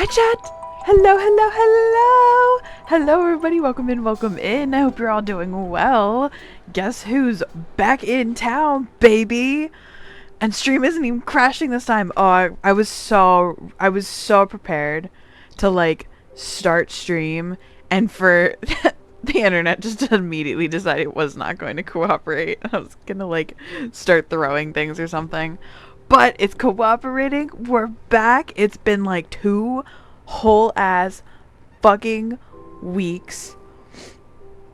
Hi, chat. Hello, hello, hello. Hello, everybody. Welcome in, welcome in. I hope you're all doing well. Guess who's back in town, baby? And stream isn't even crashing this time. Oh, I was so prepared to like start stream and for the internet just to immediately decide it was not going to cooperate. I was gonna like start throwing things or something. But it's cooperating. We're back. It's been like 2 whole ass fucking weeks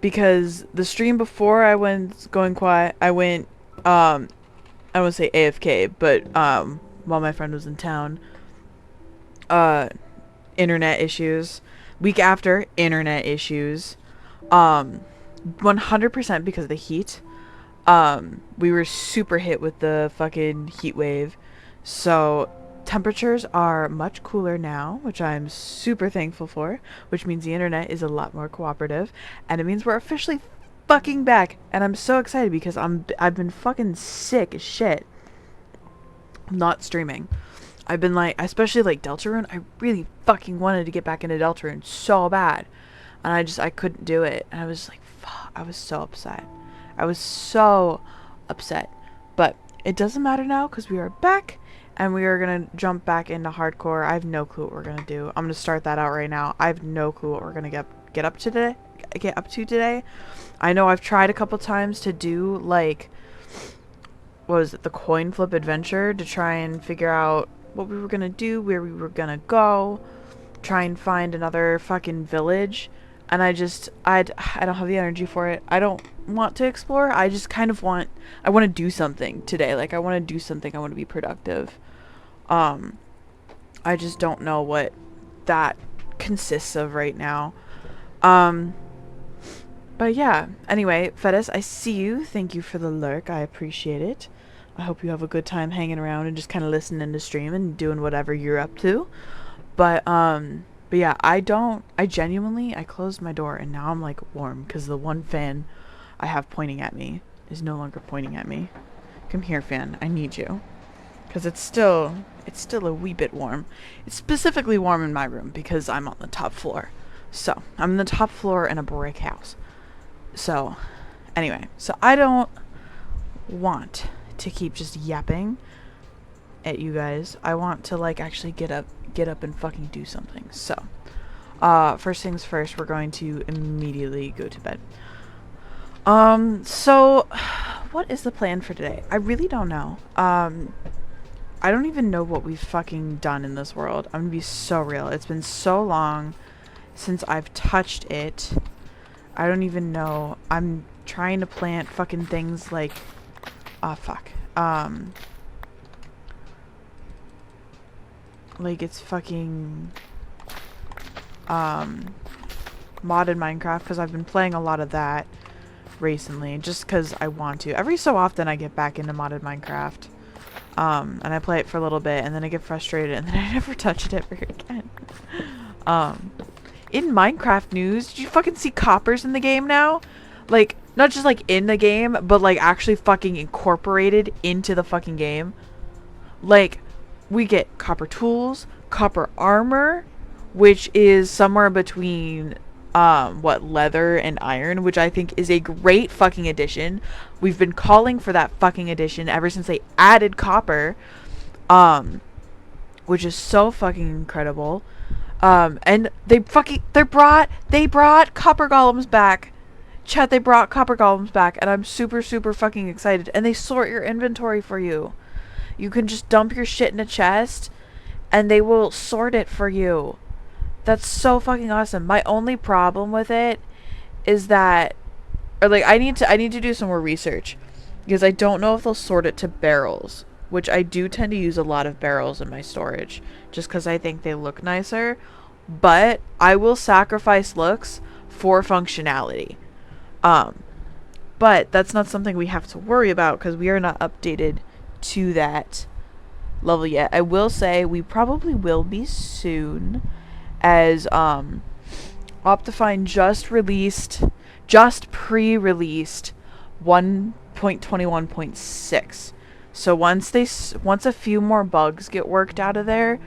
because the stream before I went going quiet, I went I won't say AFK, but while my friend was in town, uh internet issues. Week after, internet issues. 100% because of the heat. We were super hit with the fucking heat wave. So temperatures are much cooler now, which I'm super thankful for, which means the internet is a lot more cooperative, and it means we're officially fucking back. And I'm so excited because I've been fucking sick as shit not streaming. I've been like, especially like Deltarune, I really fucking wanted to get back into Deltarune so bad. And I couldn't do it. And I was like, fuck, I was so upset. I was so upset. But it doesn't matter now because we are back and we are going to jump back into hardcore. I have no clue what we're going to do. I'm going to start that out right now. I have no clue what we're going to get up to today. I know I've tried a couple times to do like, what was it, the coin flip adventure to try and figure out what we were going to do, where we were going to go, try and find another fucking village. And I don't have the energy for it. I don't want to explore. I just kind of want to do something today. Like I want to do something. I want to be productive. I just don't know what that consists of right now. But yeah. Anyway, Fedis, I see you. Thank you for the lurk. I appreciate it. I hope you have a good time hanging around and just kind of listening to stream and doing whatever you're up to. But yeah, I closed my door and now I'm like warm because the one fan I have pointing at me is no longer pointing at me. Come here, fan. I need you. Because it's still a wee bit warm. It's specifically warm in my room because I'm on the top floor. So, I'm on the top floor in a brick house. So, anyway. So, I don't want to keep just yapping at you guys. I want to like actually get up and fucking do something. So first things first, we're going to immediately go to bed. So what is the plan for today? I really don't know. I don't even know what we've fucking done in this world. I'm gonna be so real. It's been so long since I've touched it. I don't even know. I'm trying to plant fucking things like fuck. Like it's fucking modded Minecraft because I've been playing a lot of that recently just because I want to. Every so often I get back into modded Minecraft and I play it for a little bit and then I get frustrated and then I never touch it ever again. In Minecraft news, did you fucking see coppers in the game now? Like not just like in the game but like actually fucking incorporated into the fucking game. Like we get copper tools, copper armor, which is somewhere between leather and iron, which I think is a great fucking addition. We've been calling for that fucking addition ever since they added copper, which is so fucking incredible. And they brought copper golems back. Chat, they brought copper golems back, and I'm super fucking excited. And they sort your inventory for you. You can just dump your shit in a chest and they will sort it for you. That's so fucking awesome. My only problem with it is that I need to do some more research because I don't know if they'll sort it to barrels, which I do tend to use a lot of barrels in my storage just cuz I think they look nicer, but I will sacrifice looks for functionality. But that's not something we have to worry about cuz we are not updated to that level yet. I will say we probably will be soon as Optifine just pre-released 1.21.6. So once a few more bugs get worked out of there,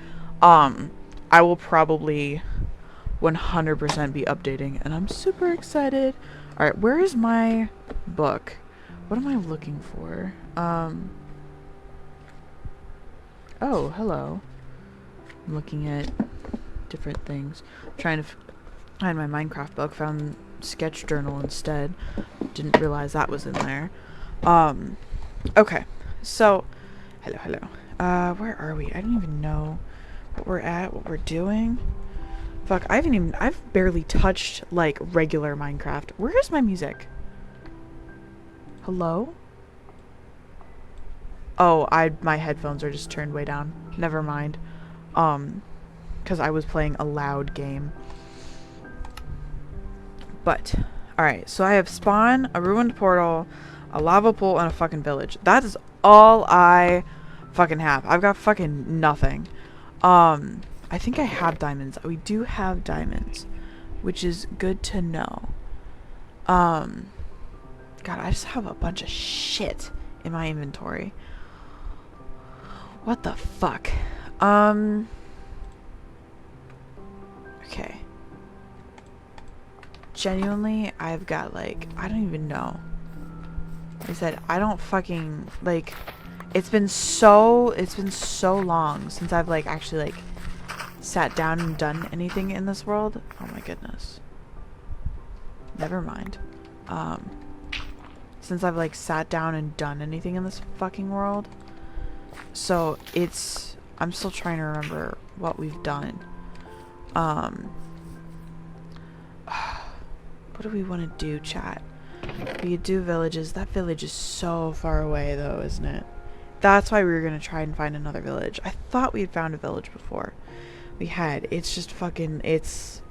I will probably 100% be updating, and I'm super excited. Alright, where is my book? What am I looking for? Oh, hello. I'm looking at different things. I'm trying to find my Minecraft book. Found sketch journal instead. Didn't realize that was in there. Okay. So, hello. Where are we? I don't even know what we're at, what we're doing. Fuck, I've barely touched, like, regular Minecraft. Where is my music? Hello? Oh, my headphones are just turned way down. Never mind. Because I was playing a loud game. But, alright, so I have spawn, a ruined portal, a lava pool, and a fucking village. That is all I fucking have. I've got fucking nothing. I think I have diamonds. We do have diamonds, which is good to know. God, I just have a bunch of shit in my inventory. What the fuck? Okay. Genuinely, I've got, like, I don't even know. Like I said, I don't fucking, like, it's been so long since I've, like, actually, like, sat down and done anything in this world. Oh my goodness. Never mind. Since I've, like, sat down and done anything in this fucking world. So, I'm still trying to remember what we've done. What do we want to do, chat? We could do villages. That village is so far away, though, isn't it? That's why we were going to try and find another village. I thought we had found a village before. We had. It's just fucking, it's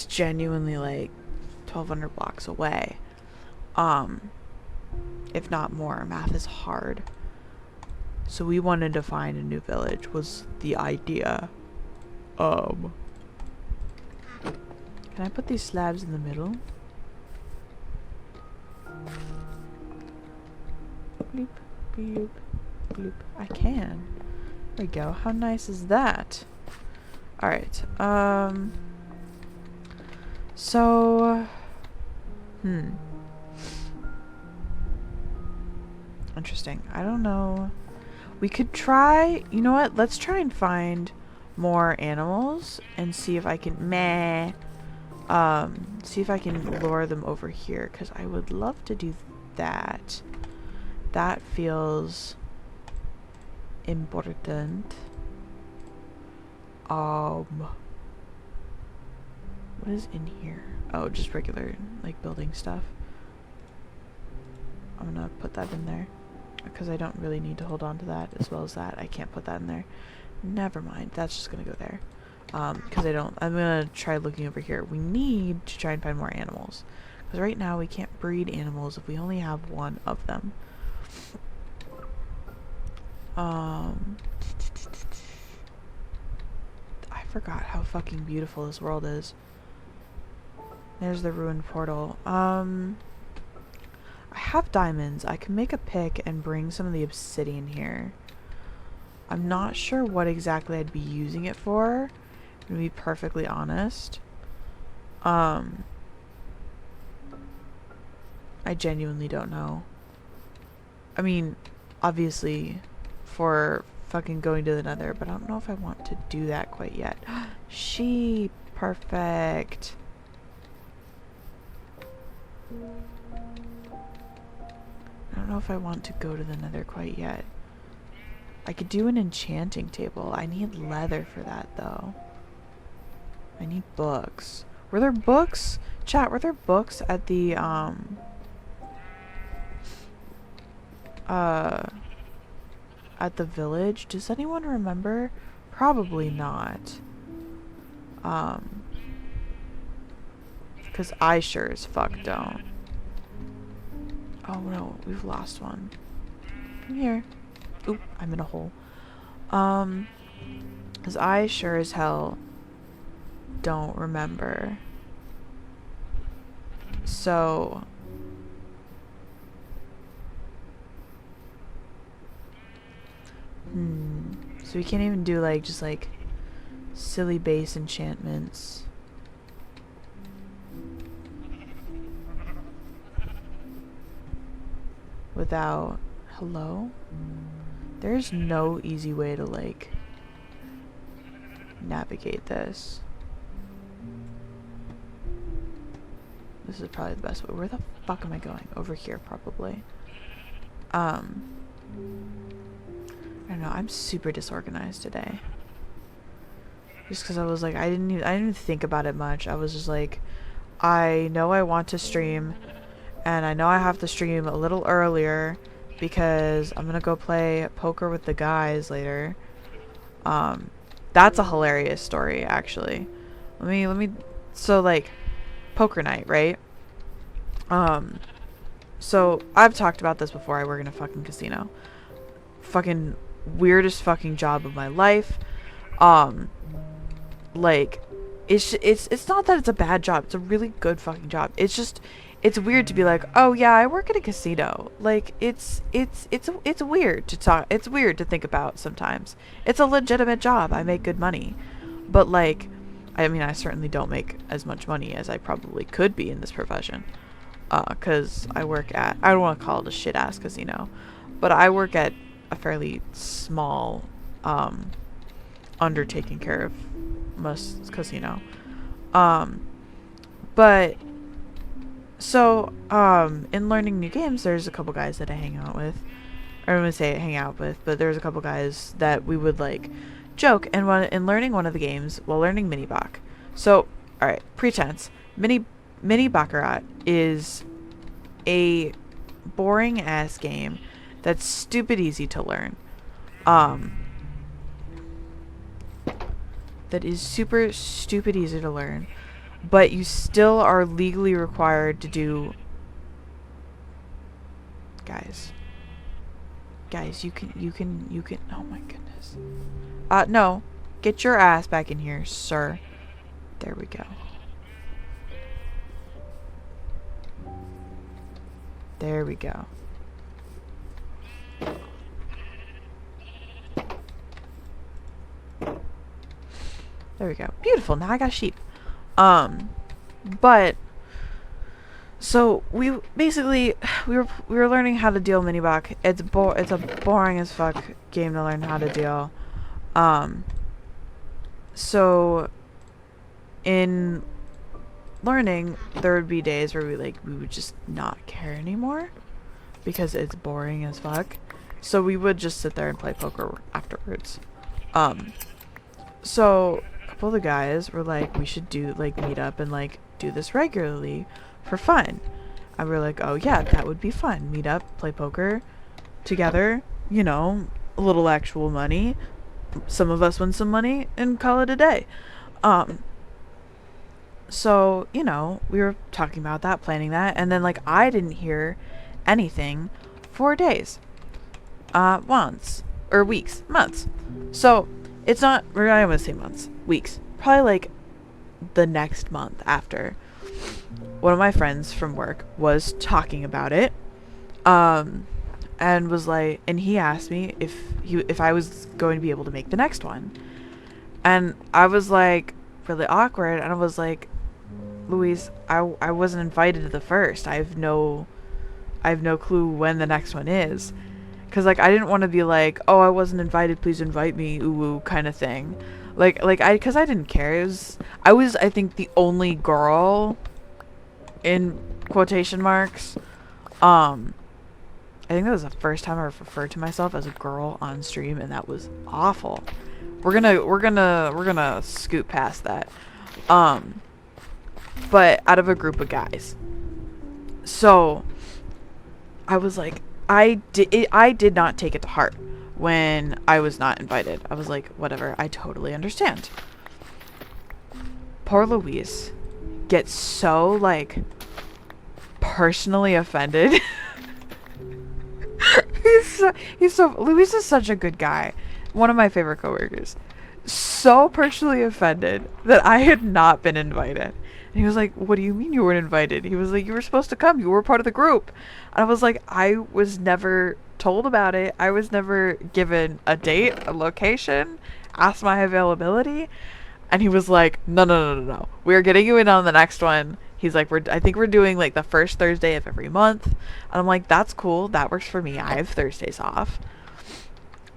genuinely, like, 1,200 blocks away. If not more. Math is hard. So we wanted to find a new village, was the idea. Can I put these slabs in the middle? Bloop, bloop, bloop. I can. There we go. How nice is that? Alright. So... Interesting. I don't know. We could try... You know what? Let's try and find more animals and see if I can... see if I can lure them over here, because I would love to do that. That feels important. What is in here? Oh, just regular, like, building stuff. I'm gonna put that in there, because I don't really need to hold on to that as well as that. I can't put that in there. Never mind. That's just gonna go there. Because I'm gonna try looking over here. We need to try and find more animals. Because right now we can't breed animals if we only have one of them. I forgot how fucking beautiful this world is. There's the ruined portal. I have diamonds. I can make a pick and bring some of the obsidian here. I'm not sure what exactly I'd be using it for, to be perfectly honest. I genuinely don't know. I mean, obviously for fucking going to the nether, but I don't know if I want to do that quite yet. Sheep. Perfect. I don't know if I want to go to the nether quite yet. I could do an enchanting table. I need leather for that, though. I need books. Were there books? Chat, were there books at the, at the village? Does anyone remember? Probably not. Because I sure as fuck don't. Oh no, we've lost one. Come here. Oop, I'm in a hole. Because I sure as hell don't remember. So... So we can't even do, like, just, like, silly base enchantments. Without... Hello? There's no easy way to, like, navigate this. This is probably the best way. Where the fuck am I going? Over here, probably. I don't know. I'm super disorganized today. Just because I was like, I didn't even think about it much. I was just like, I know I want to stream, and I know I have to stream a little earlier because I'm gonna go play poker with the guys later. That's a hilarious story, actually. Let me. So like, poker night, right? So I've talked about this before. I work in a fucking casino. Fucking weirdest fucking job of my life. Like, it's not that it's a bad job. It's a really good fucking job. It's just, it's weird to be like, oh yeah, I work at a casino. Like, it's weird to talk. It's weird to think about sometimes. It's a legitimate job. I make good money, but like, I mean, I certainly don't make as much money as I probably could be in this profession. Cause I work at, I don't want to call it a shit ass casino, but I work at a fairly small, under taking care of most casino. But so in learning new games, there's a couple guys that I hang out with. I don't want to say hang out with, but there's a couple guys that we would like joke and in learning one of the games while learning mini Bach. So all right, pretense. Mini Baccarat is a boring ass game that's stupid easy to learn. That is super stupid easy to learn, but you still are legally required to do. Guys, you can. Oh my goodness. No, get your ass back in here, sir. There we go. There we go. There we go. Beautiful. Now I got sheep. But so we basically we were learning how to deal mini Bach. It's a boring as fuck game to learn how to deal. So in learning, there would be days where we would just not care anymore because it's boring as fuck. So we would just sit there and play poker afterwards. So a couple of the guys were like, we should do meet up and do this regularly for fun. And we were like, oh yeah, that would be fun. Meet up, play poker together, you know, a little actual money. Some of us win some money and call it a day. So, you know, we were talking about that, planning that, and then I didn't hear anything for days. Months. Or weeks. Months. So, it's not, I don't want to say months. Weeks. Probably the next month after. One of my friends from work was talking about it. And was and he asked me if I was going to be able to make the next one. And I was really awkward, and I was like, Louise, I wasn't invited to the first. I have no clue when the next one is. Cause I didn't want to be oh, I wasn't invited, please invite me, ooh kind of thing. Cause I didn't care. I was I think the only girl in quotation marks. I think that was the first time I referred to myself as a girl on stream, and that was awful. We're gonna scoot past that. But out of a group of guys. So I was I did not take it to heart when I was not invited. I was like, whatever, I totally understand. Poor Louise gets so personally offended. Louise is such a good guy. One of my favorite coworkers. So personally offended that I had not been invited. And he was like, what do you mean you weren't invited? He was like, you were supposed to come. You were part of the group. And I was like, I was never told about it. I was never given a date, a location, asked my availability. And he was like, no, no, no, no, no. We're getting you in on the next one. He's like, I think we're doing like the first Thursday of every month. And I'm like, that's cool. That works for me. I have Thursdays off.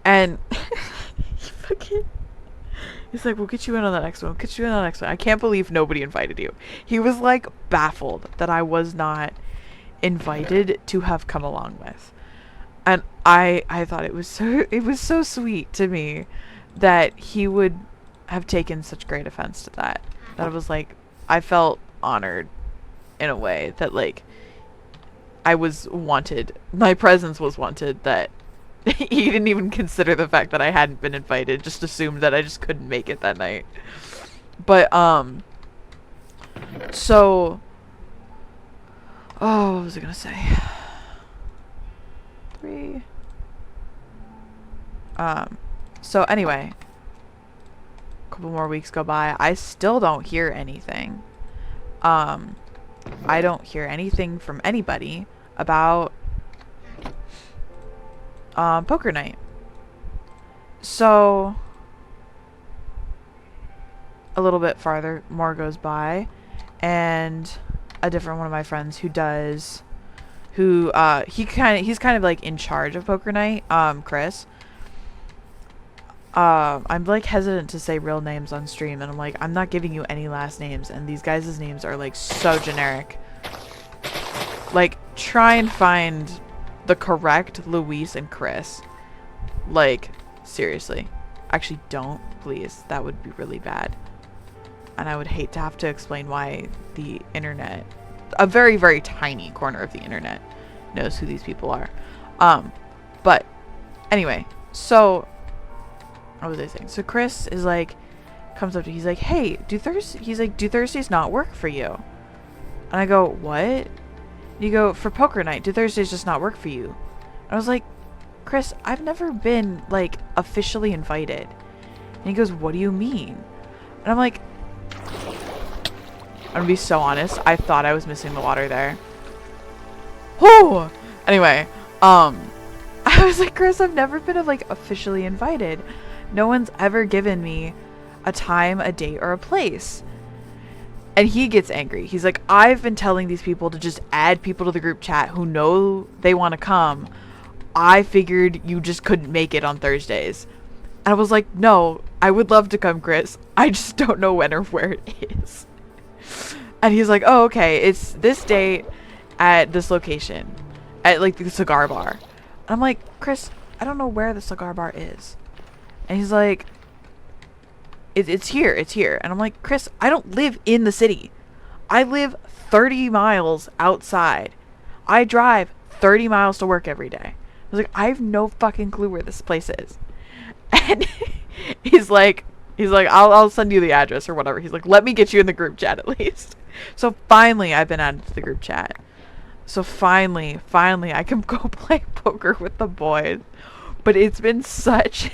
And he's like, we'll get you in on the next one. We'll get you in on the next one. I can't believe nobody invited you. He was like baffled that I was not invited to have come along with. And I thought it was so sweet to me that he would have taken such great offense to that. That it was like, I felt honored in a way that like I was wanted. My presence was wanted, that he didn't even consider the fact that I hadn't been invited, just assumed that I just couldn't make it that night. But so what was I gonna say? So anyway, a couple more weeks go by. I still don't hear anything. I don't hear anything from anybody about poker night. So a little bit farther more goes by, and a different one of my friends he's kind of like in charge of poker night, Chris. I'm like hesitant to say real names on stream, and I'm like, I'm not giving you any last names, and these guys' names are like so generic. Like, try and find the correct Luis and Chris. Like, seriously. Actually, don't, please. That would be really bad. And I would hate to have to explain why the internet, a very, very tiny corner of the internet, knows who these people are. But anyway, so what was I saying? So Chris is like, comes up to, he's like, hey, do Thursdays not work for you? And I go, what? You go, for poker night, do Thursdays just not work for you? And I was like, Chris, I've never been like officially invited. And he goes, what do you mean? And I'm like, I'm gonna be so honest, I thought I was missing the water there. Whoo! Anyway, I was like, Chris, I've never been like officially invited. No one's ever given me a time, a date, or a place. And he gets angry. He's like, I've been telling these people to just add people to the group chat who know they want to come. I figured you just couldn't make it on Thursdays. And I was like, no, I would love to come, Chris. I just don't know when or where it is. And he's like, oh, okay, it's this date at this location, at like the cigar bar. And I'm like, Chris, I don't know where the cigar bar is. And he's like, it's here. And I'm like, Chris, I don't live in the city. I live 30 miles outside. I drive 30 miles to work every day. I was like, I have no fucking clue where this place is. And he's like, I'll send you the address or whatever. He's like, let me get you in the group chat at least. So finally, I've been added to the group chat. So finally, I can go play poker with the boys. But it's been such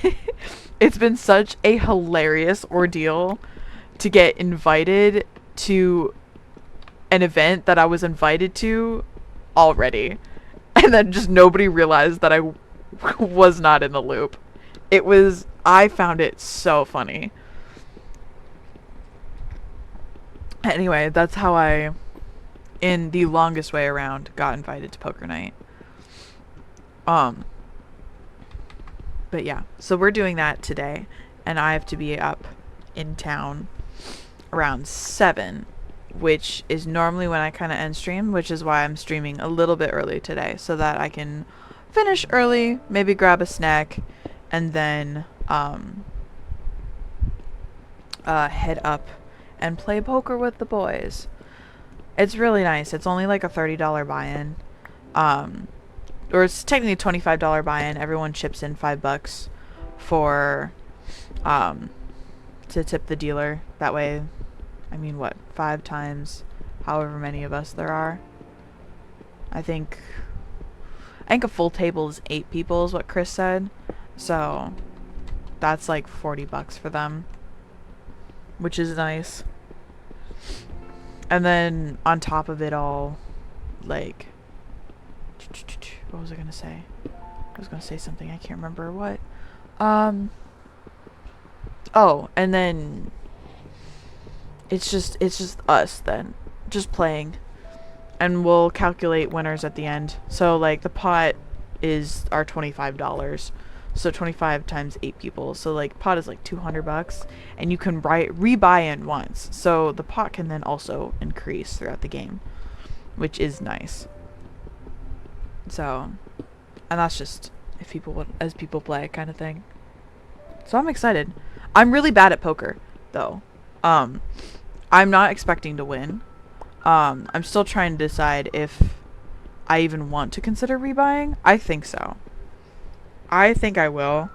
a hilarious ordeal to get invited to an event that I was invited to already. And then just nobody realized that I was not in the loop. I found it so funny. Anyway, that's how I, in the longest way around, got invited to poker night. But yeah, so we're doing that today, and I have to be up in town around 7, which is normally when I kind of end stream, which is why I'm streaming a little bit early today, so that I can finish early, maybe grab a snack, and then head up and play poker with the boys. It's really nice. It's only like a $30 buy-in. Or it's technically a $25 buy-in. Everyone chips in $5 for to tip the dealer. That way, I mean, what, 5 times however many of us there are. I think a full table is 8 people is what Chris said. So that's like $40 for them, which is nice. And then on top of it all, like, what was I gonna say? I was gonna say something, I can't remember what. Oh, and then it's just us then, just playing, and we'll calculate winners at the end. So like the pot is our $25. So 25 times 8 people. So like pot is like $200, and you can rebuy in once. So the pot can then also increase throughout the game, which is nice. So, and that's just if people as people play kind of thing. So I'm excited. I'm really bad at poker though. I'm not expecting to win. I'm still trying to decide if I even want to consider rebuying. I think so. I think I will.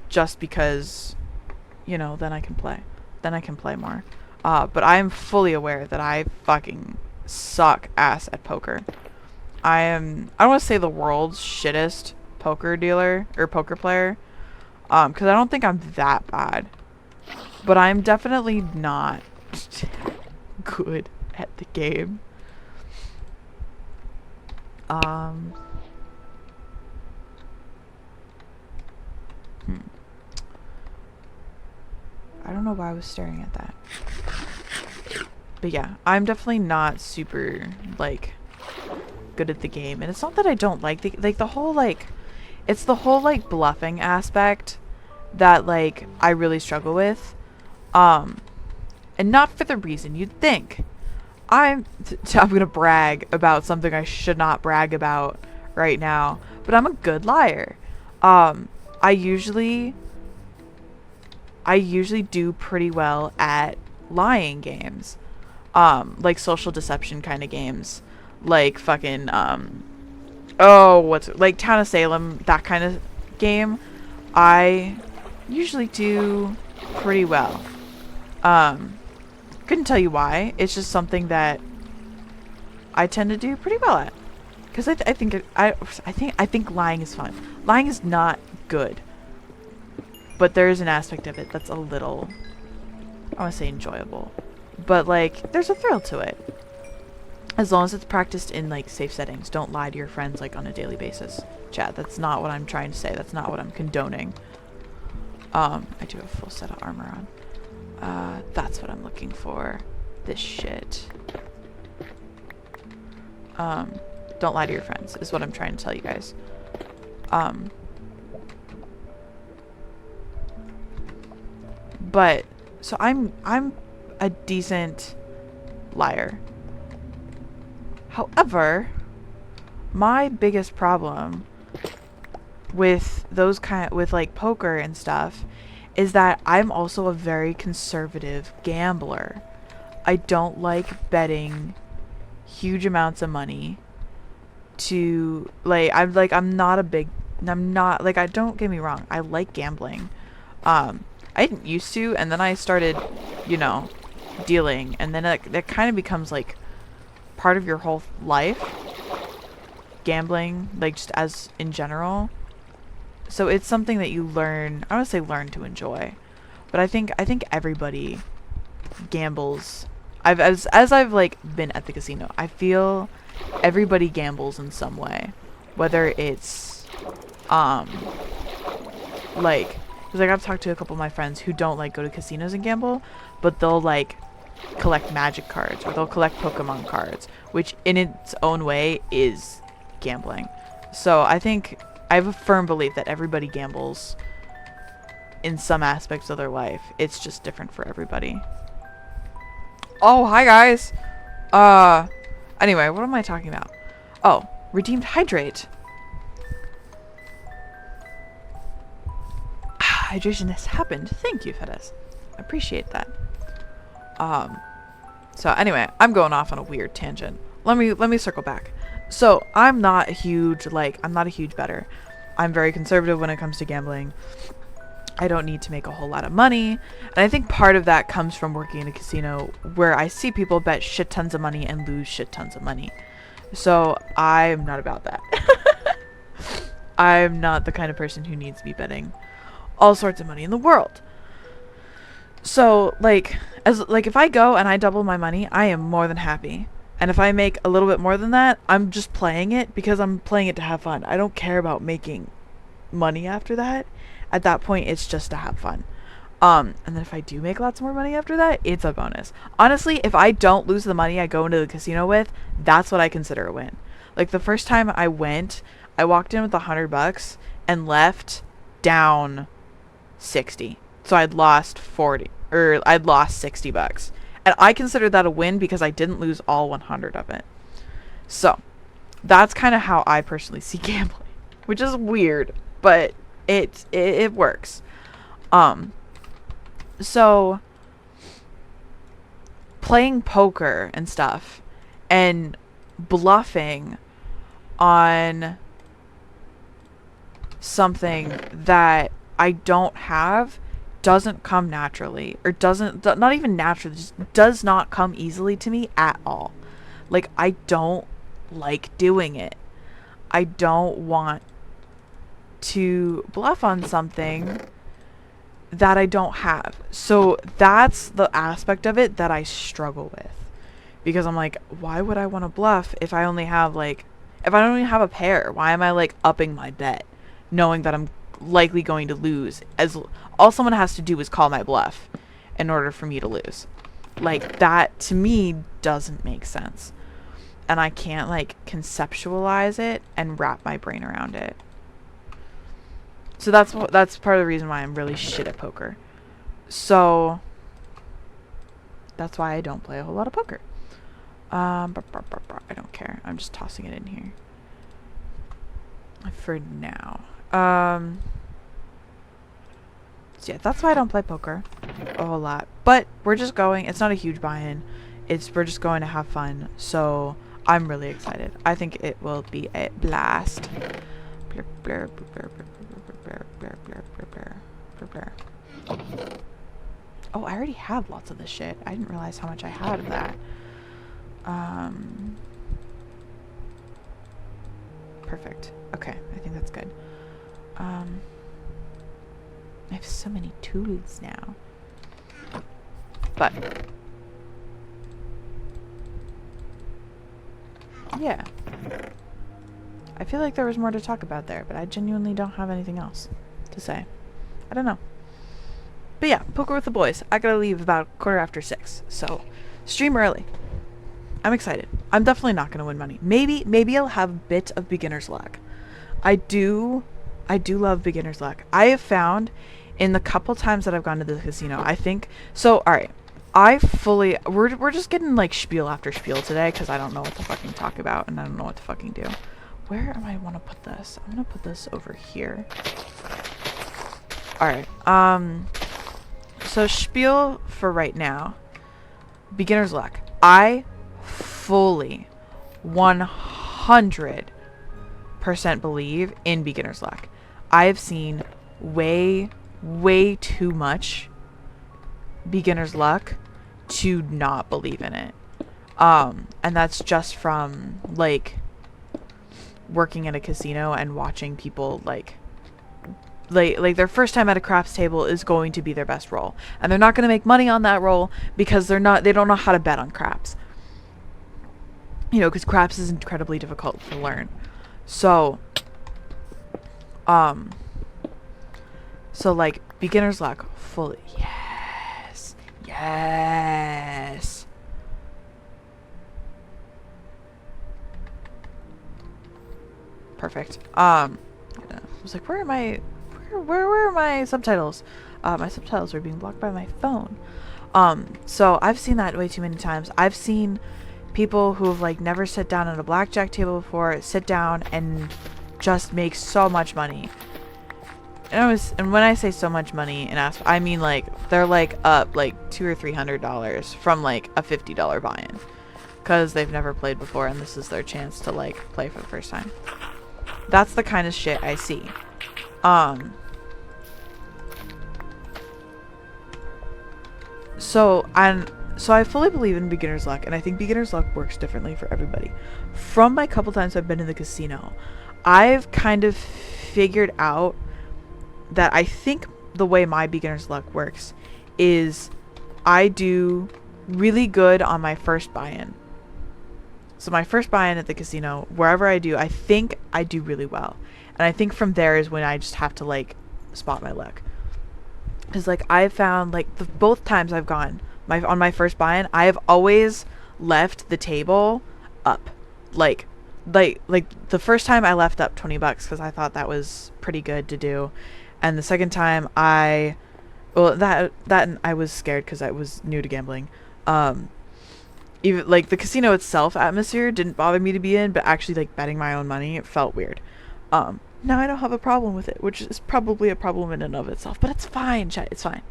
Just because, then I can play. Then I can play more. But I am fully aware that I fucking suck ass at poker. I don't want to say the world's shittest poker dealer or poker player. Because I don't think I'm that bad. But I'm definitely not good at the game. I don't know why I was staring at that. But yeah, I'm definitely not super, like, good at the game. And it's not that I don't like the whole, like, it's the whole, like, bluffing aspect that, like, I really struggle with. And not for the reason you'd think. I'm gonna brag about something I should not brag about right now, but I'm a good liar. I usually do pretty well at lying games. Like social deception kind of games. Like fucking, like Town of Salem, that kind of game. I usually do pretty well. Couldn't tell you why. It's just something that I tend to do pretty well at. Because I think lying is fun. Lying is not good. But there is an aspect of it that's a little, I want to say enjoyable. But like, there's a thrill to it. As long as it's practiced in like safe settings. Don't lie to your friends like on a daily basis. Chat, that's not what I'm trying to say. That's not what I'm condoning. I do have a full set of armor on. That's what I'm looking for. This shit. Don't lie to your friends is what I'm trying to tell you guys. But so I'm a decent liar. However, my biggest problem with with like poker and stuff is that I'm also a very conservative gambler. I don't like betting huge amounts of money to like I don't get me wrong, I like gambling. I didn't used to, and then I started, dealing, and then that kind of becomes like part of your whole life. Gambling, like just as in general. So it's something that you learn, I don't want to say learn to enjoy, but I think everybody gambles. As I've like been at the casino, I feel everybody gambles in some way, whether it's like, because like I've talked to a couple of my friends who don't like go to casinos and gamble, but they'll like collect magic cards or they'll collect Pokemon cards, which in its own way is gambling. So I have a firm belief that everybody gambles in some aspects of their life. It's just different for everybody. Oh, hi guys. Anyway, what am I talking about? Oh, redeemed hydrate. Hydration has happened. Thank you, Fedes. I appreciate that. So anyway, I'm going off on a weird tangent. Let me circle back. So I'm not a huge bettor. I'm very conservative when it comes to gambling. I don't need to make a whole lot of money. And I think part of that comes from working in a casino where I see people bet shit tons of money and lose shit tons of money. So I'm not about that. I'm not the kind of person who needs to be betting all sorts of money in the world. So if I go and I double my money, I am more than happy. And if I make a little bit more than that, I'm just playing it because I'm playing it to have fun. I don't care about making money after that. At that point, it's just to have fun. And then if I do make lots more money after that, it's a bonus. Honestly, if I don't lose the money I go into the casino with, that's what I consider a win. Like the first time I went, I walked in with $100 and left down 60. So I'd lost 40, or I'd lost $60. And I consider that a win because I didn't lose all 100 of it. So that's kind of how I personally see gambling, which is weird, but it works. So playing poker and stuff and bluffing on something that I don't have doesn't come naturally, or not even naturally, just does not come easily to me at all. Like, I don't like doing it. I don't want to bluff on something that I don't have. So that's the aspect of it that I struggle with, because I'm like, why would I want to bluff if I only have if I don't even have a pair? Why am I like upping my bet knowing that I'm likely going to lose? As all someone has to do is call my bluff in order for me to lose. Like, that to me doesn't make sense, and I can't like conceptualize it and wrap my brain around it. So that's part of the reason why I'm really shit at poker. So that's why I don't play a whole lot of poker. I don't care. I'm just tossing it in here for now. So yeah, that's why I don't play poker a whole lot. But we're just going. It's not a huge buy-in. We're just going to have fun. So I'm really excited. I think it will be a blast. Oh, I already have lots of this shit. I didn't realize how much I had of that. Perfect. Okay, I think that's good. I have so many tools now. But yeah. I feel like there was more to talk about there, but I genuinely don't have anything else to say. I don't know. But yeah, poker with the boys. I gotta leave about 6:15, so stream early. I'm excited. I'm definitely not gonna win money. Maybe I'll have a bit of beginner's luck. I do love beginner's luck. I have found in the couple times that I've gone to the casino, I think so. All right, we're just getting like spiel after spiel today because I don't know what to fucking talk about and I don't know what to fucking do. Where am I want to put this? I'm gonna put this over here. All right. So spiel for right now. Beginner's luck. I fully 100% believe in beginner's luck. I have seen way too much beginner's luck to not believe in it. And that's just from like working at a casino and watching people like their first time at a craps table is going to be their best roll, and they're not going to make money on that roll because they don't know how to bet on craps, you know, because craps is incredibly difficult to learn. So like beginner's luck fully. Yes. Perfect. I was like, where are my subtitles? My subtitles are being blocked by my phone. So I've seen that way too many times. I've seen people who have like never sat down at a blackjack table before sit down and just make so much money. And when I say so much money, I mean like they're like up like $200 or $300 from like a $50 buy-in, because they've never played before and this is their chance to like play for the first time. That's the kind of shit I see. So I fully believe in beginner's luck, and I think beginner's luck works differently for everybody. From my couple times I've been in the casino, I've kind of figured out that I think the way my beginner's luck works is I do really good on my first buy-in. So my first buy-in at the casino, wherever I do, I think I do really well. And I think from there is when I just have to like spot my luck. Because like I found like both times I've gone on my first buy-in, I have always left the table up. Like like the first time I left up $20 because I thought that was pretty good to do, and the second time that I was scared because I was new to gambling. Even like the casino itself atmosphere didn't bother me to be in, but actually like betting my own money, it felt weird. Now I don't have a problem with it, which is probably a problem in and of itself, but it's fine, chat. It's fine.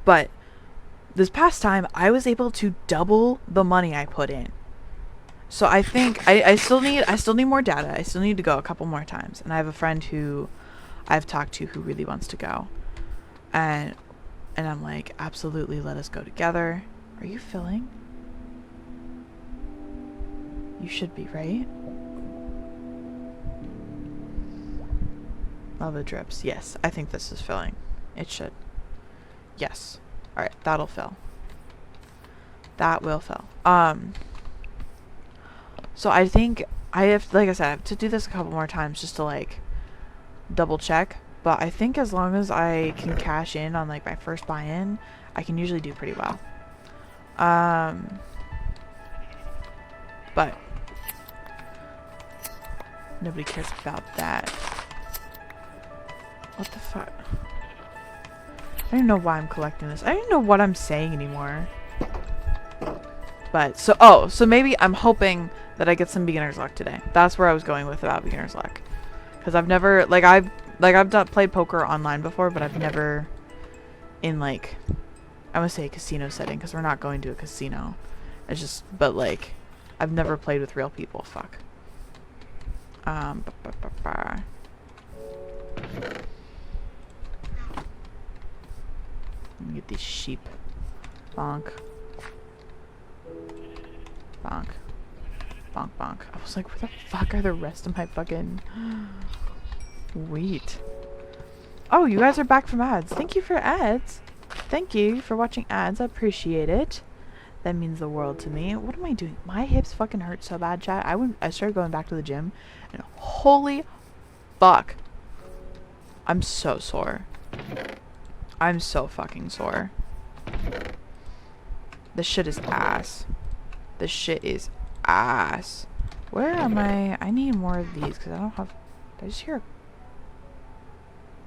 But this past time I was able to double the money I put in. So I think I still need more data. I still need to go a couple more times. And I have a friend who I've talked to who really wants to go. And I'm like, absolutely, let us go together. Are you filling? You should be, right? Lava drips. Yes, I think this is filling. It should. Yes. Alright, that'll fill. That will fill. So I think I have, like I said, I have to do this a couple more times just to like double check. But I think as long as I can cash in on like my first buy-in, I can usually do pretty well. But nobody cares about that. What the fuck? I don't even know why I'm collecting this. I don't even know what I'm saying anymore. But so maybe I'm hoping that I get some beginner's luck today. That's where I was going with about beginner's luck. Because I've never I've played poker online before, but I've never in like, I want to say a casino setting because we're not going to a casino. It's just, but like I've never played with real people. Fuck. Let me get these sheep. Bonk. Bonk. Bonk bonk. I was like, where the fuck are the rest of my fucking wheat? Oh, you guys are back from ads. Thank you for ads. Thank you for watching ads. I appreciate it. That means the world to me. What am I doing? My hips fucking hurt so bad, chat. I started going back to the gym and holy fuck. I'm so sore. I'm so fucking sore. This shit is ass. This shit is ass. Where am I? I need more of these because I don't have... Did I just hear...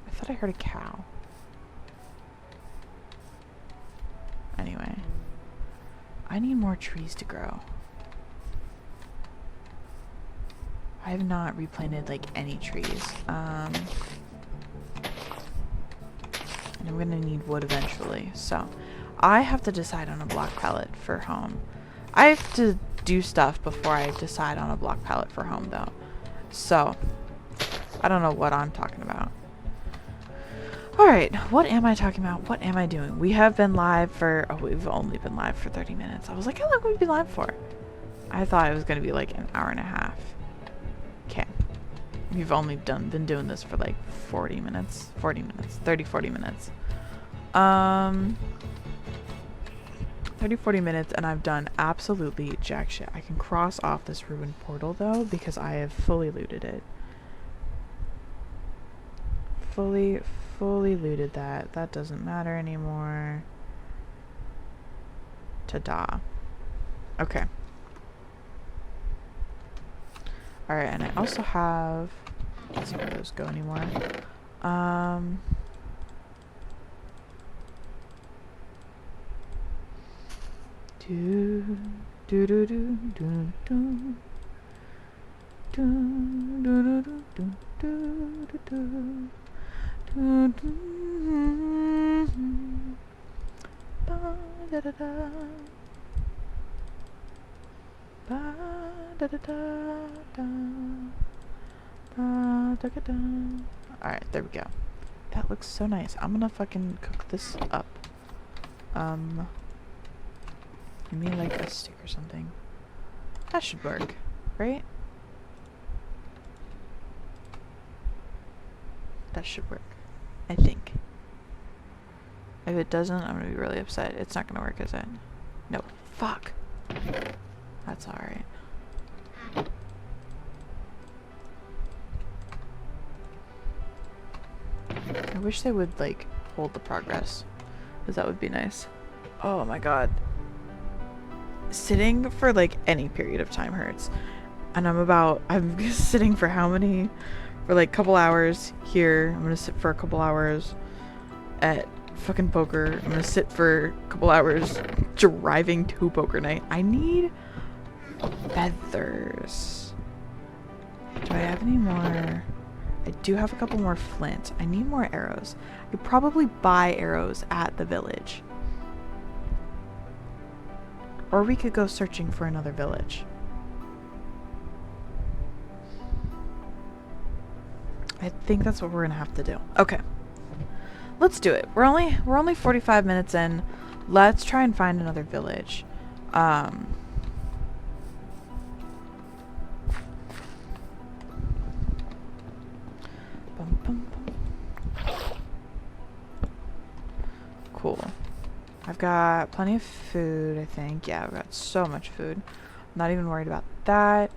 I thought I heard a cow. Anyway. I need more trees to grow. I have not replanted like any trees. And I'm gonna need wood eventually. So I have to decide on a block pallet for home. I have to do stuff before I decide on a block pallet for home though. So I don't know what I'm talking about. Alright, what am I talking about? What am I doing? We have been live for... Oh, we've only been live for 30 minutes. I was like, how long have we been live for? I thought it was going to be like an hour and a half. Okay. We've only been doing this for like 40 minutes. 40 minutes. 30, 40 minutes. 30, 40 minutes and I've done absolutely jack shit. I can cross off this ruined portal though because I have fully looted it. Fully looted that. That doesn't matter anymore. Ta-da. Okay. Alright, and I also have... Let's see where those go anymore. Alright, there we go. That looks so nice. I'm gonna fucking cook this up. Give me like a stick or something. That should work, right? That should work. I think. If it doesn't, I'm gonna be really upset. It's not gonna work, is it? No. Fuck. That's alright. I wish they would, like, hold the progress. Because that would be nice. Oh my god. Sitting for, like, any period of time hurts. And I'm sitting for how many? For, like, a couple hours here. I'm gonna sit for a couple hours at fucking poker. I'm gonna sit for a couple hours driving to poker night. I need feathers. Do I have any more? I do have a couple more flint. I need more arrows. I could probably buy arrows at the village. Or we could go searching for another village. I think that's what we're gonna have to do. Okay. Let's do it. We're only 45 minutes in. Let's try and find another village. Bum, bum, bum. Cool. I've got plenty of food, I think. Yeah, I've got so much food. I'm not even worried about that.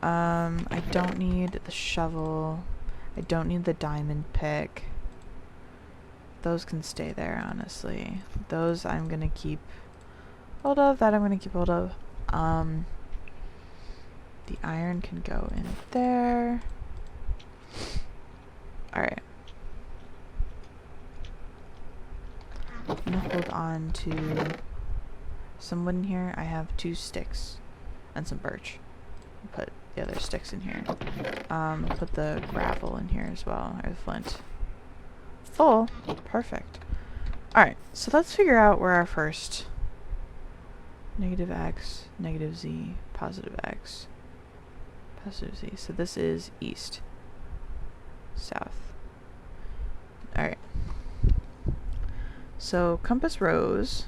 I don't need the shovel. I don't need the diamond pick. Those can stay there, honestly. Those I'm gonna keep hold of. That I'm gonna keep hold of. The iron can go in there. Alright. I'm gonna hold on to some wood in here. I have 2 sticks and some birch. I'll put the other sticks in here. I'll put the gravel in here as well, or the flint. Full. Perfect. Alright, so let's figure out where our first negative x, negative z, positive x, positive z. So this is east, south. Alright. So compass rose.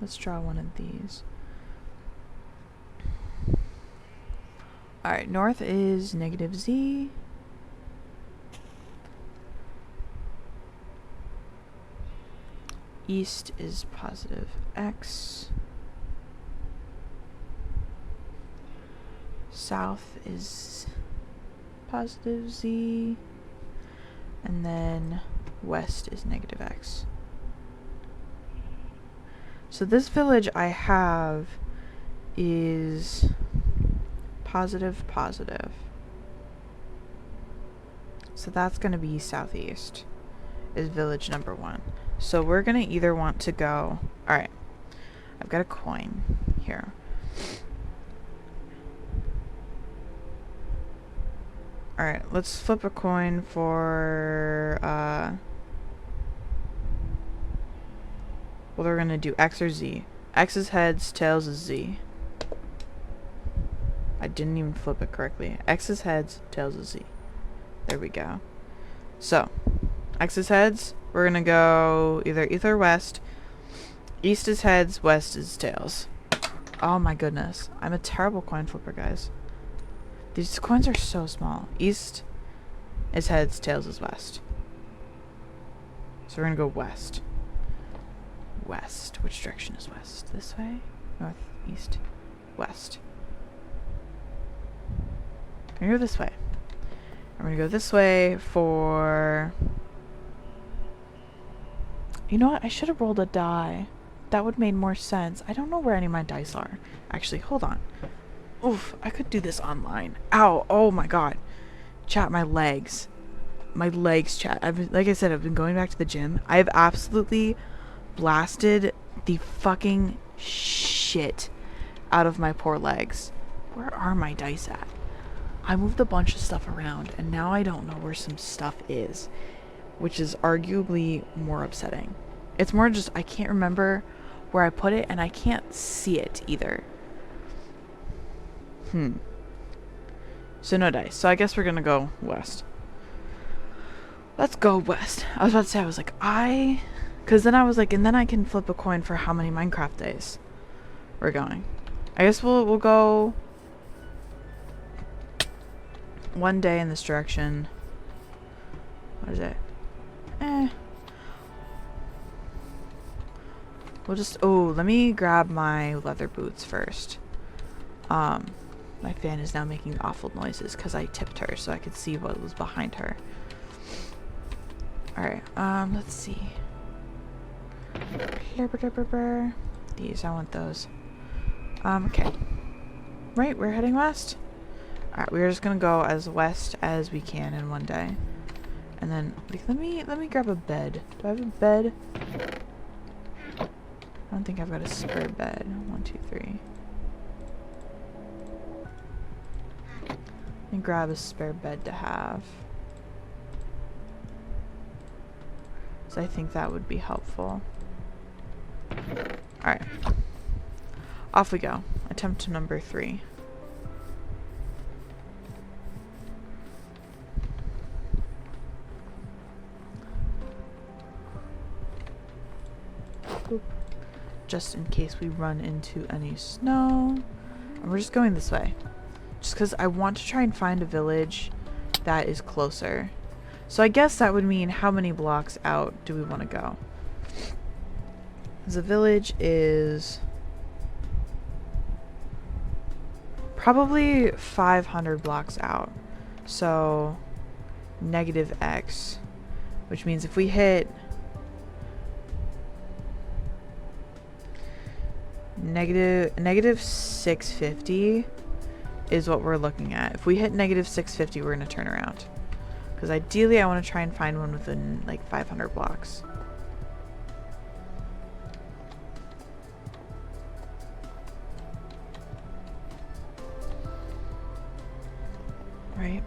Let's draw one of these. Alright, north is negative z. East is positive x. South is positive z. And then west is negative x. So this village I have is positive, positive. So that's going to be southeast, is village number 1. So we're going to either want to go... Alright, I've got a coin here. Alright, let's flip a coin for... well, we're going to do X or Z. X is heads, tails is Z. I didn't even flip it correctly. X is heads, tails is Z. There we go. So, X is heads, we're going to go either east or west. East is heads, west is tails. Oh my goodness. I'm a terrible coin flipper, guys. These coins are so small. East is heads, tails is west. So we're going to go west. West. Which direction is west? This way? North, east, west. I'm gonna go this way. I'm gonna go this way for... You know what? I should have rolled a die. That would have made more sense. I don't know where any of my dice are. Actually, hold on. Oof, I could do this online. Ow, oh my god. Chat, my legs. My legs, chat. Like I said, I've been going back to the gym. I've absolutely blasted the fucking shit out of my poor legs. Where are my dice at? I moved a bunch of stuff around, and now I don't know where some stuff is, which is arguably more upsetting. It's more just I can't remember where I put it, and I can't see it either. So no dice. So I guess we're gonna go west. Let's go west. I was about to say, I was like, because then I was like, and then I can flip a coin for how many Minecraft days we're going. I guess we'll go 1 day in this direction. What is it? We'll just... Oh, let me grab my leather boots first. My fan is now making awful noises because I tipped her so I could see what was behind her. Alright, let's see. These, I want those. Okay. Right, we're heading west. Alright, we're just gonna go as west as we can in one day. And then, like, let me grab a bed. Do I have a bed? I don't think I've got a spare bed. 1, 2, 3. Let me grab a spare bed to have. So I think that would be helpful. Alright. Off we go. Attempt number 3. Boop. Just in case we run into any snow. And we're just going this way. Just because I want to try and find a village that is closer. So I guess that would mean how many blocks out do we want to go? The village is probably 500 blocks out. So negative X, which means if we hit negative 650 is what we're looking at. If we hit negative 650, we're going to turn around. Because ideally I want to try and find one within like 500 blocks. Right?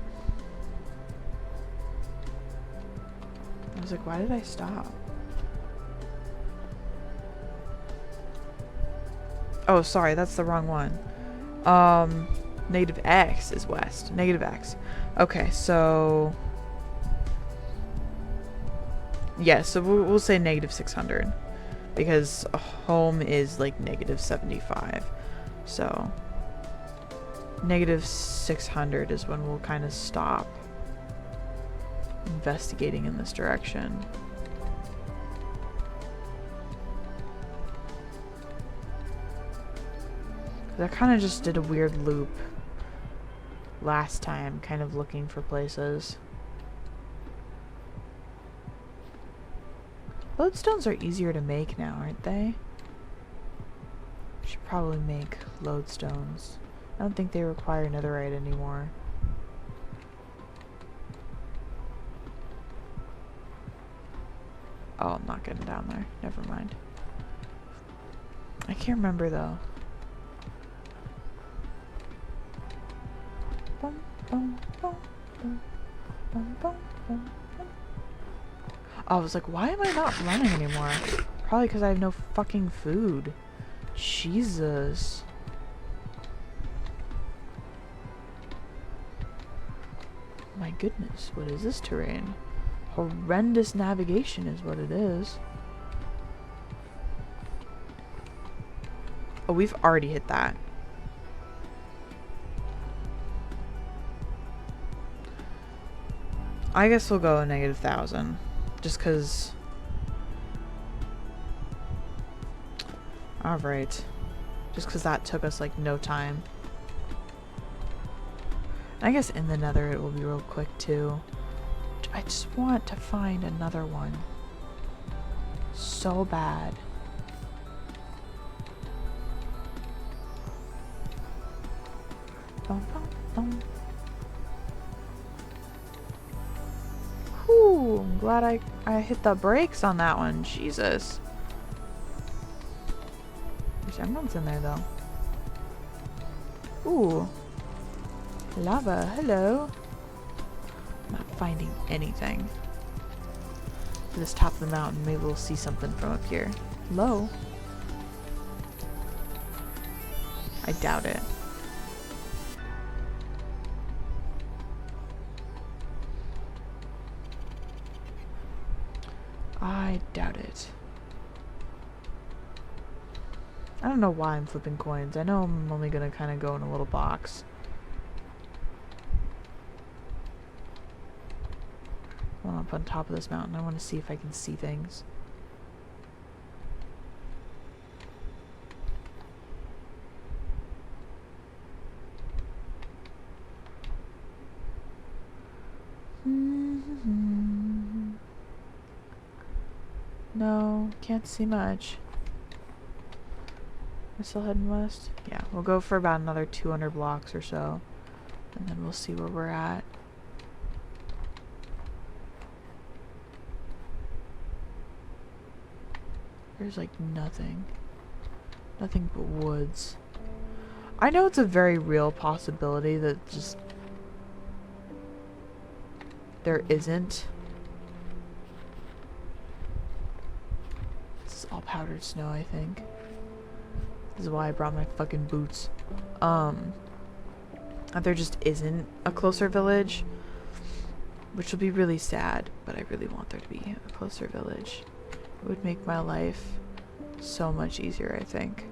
I was like, why did I stop? Oh, sorry, that's the wrong one. Negative X is west. Negative X. Okay, so... yeah, so we'll say negative 600. Because home is like negative 75. So... negative 600 is when we'll kind of stop investigating in this direction. I kind of just did a weird loop last time, kind of looking for places. Lodestones are easier to make now, aren't they? Should probably make lodestones. I don't think they require netherite anymore. Oh, I'm not getting down there. Never mind. I can't remember though. I was like, why am I not running anymore? Probably because I have no fucking food. Jesus. My goodness, what is this terrain? Horrendous navigation is what it is. Oh, we've already hit that. I guess we'll go a negative 1,000. Just because... alright. Just because that took us like no time. I guess in the nether it will be real quick too. I just want to find another one. So bad. Bum, bum, bum. Whew, I'm glad I hit the brakes on that one. Jesus. There's emeralds in there though. Ooh. Lava, hello. I'm not finding anything. To this top of the mountain, maybe we'll see something from up here. Hello? I doubt it. I doubt it. I don't know why I'm flipping coins. I know I'm only gonna kind of go in a little box. Well, up on top of this mountain, I want to see if I can see things. No, can't see much. We're still heading west? Yeah, we'll go for about another 200 blocks or so. And then we'll see where we're at. There's like nothing. Nothing but woods. I know it's a very real possibility that just there isn't. This is all powdered snow, I think. This is why I brought my fucking boots. There just isn't a closer village, which will be really sad, but I really want there to be a closer village. It would make my life so much easier, I think.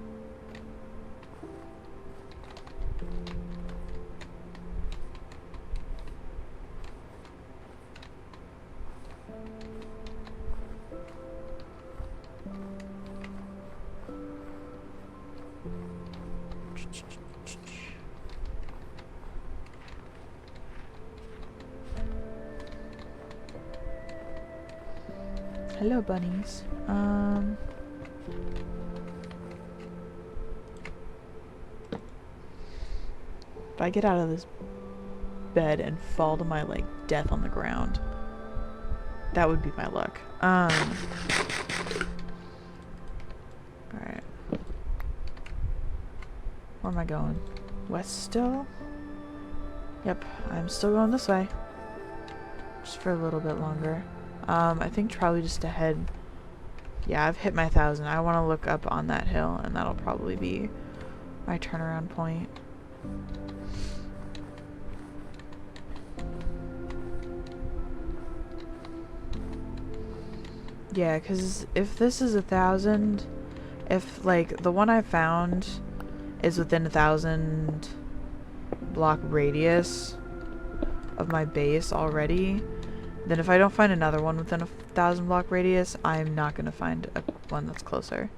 Hello, bunnies. If I get out of this bed and fall to my, like, death on the ground, that would be my luck. Alright. Where am I going? West still? Yep, I'm still going this way. Just for a little bit longer. I think probably just to head... Yeah, I've hit my 1,000. I want to look up on that hill, and that'll probably be my turnaround point. Yeah, because if this is 1,000, if, like, the one I found is within 1,000 block radius of my base already, then if I don't find another one within 1,000 block radius, I'm not going to find one that's closer.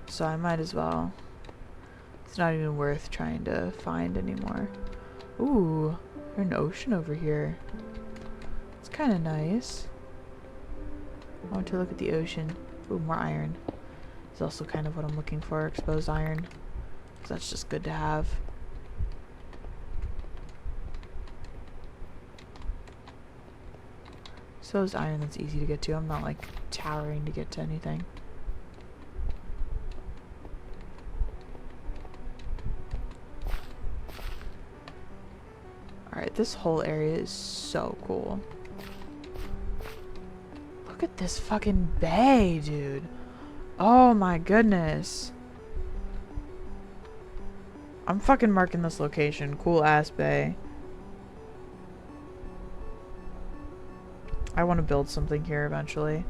So I might as well. It's not even worth trying to find anymore. Ooh, there's an ocean over here. It's kind of nice. I want to look at the ocean. Ooh, more iron. It's also kind of what I'm looking for, exposed iron. So that's just good to have. Exposed iron that's easy to get to. I'm not like towering to get to anything. Alright, this whole area is so cool. Look at this fucking bay, dude. Oh my goodness. I'm fucking marking this location. Cool ass bay. I want to build something here eventually.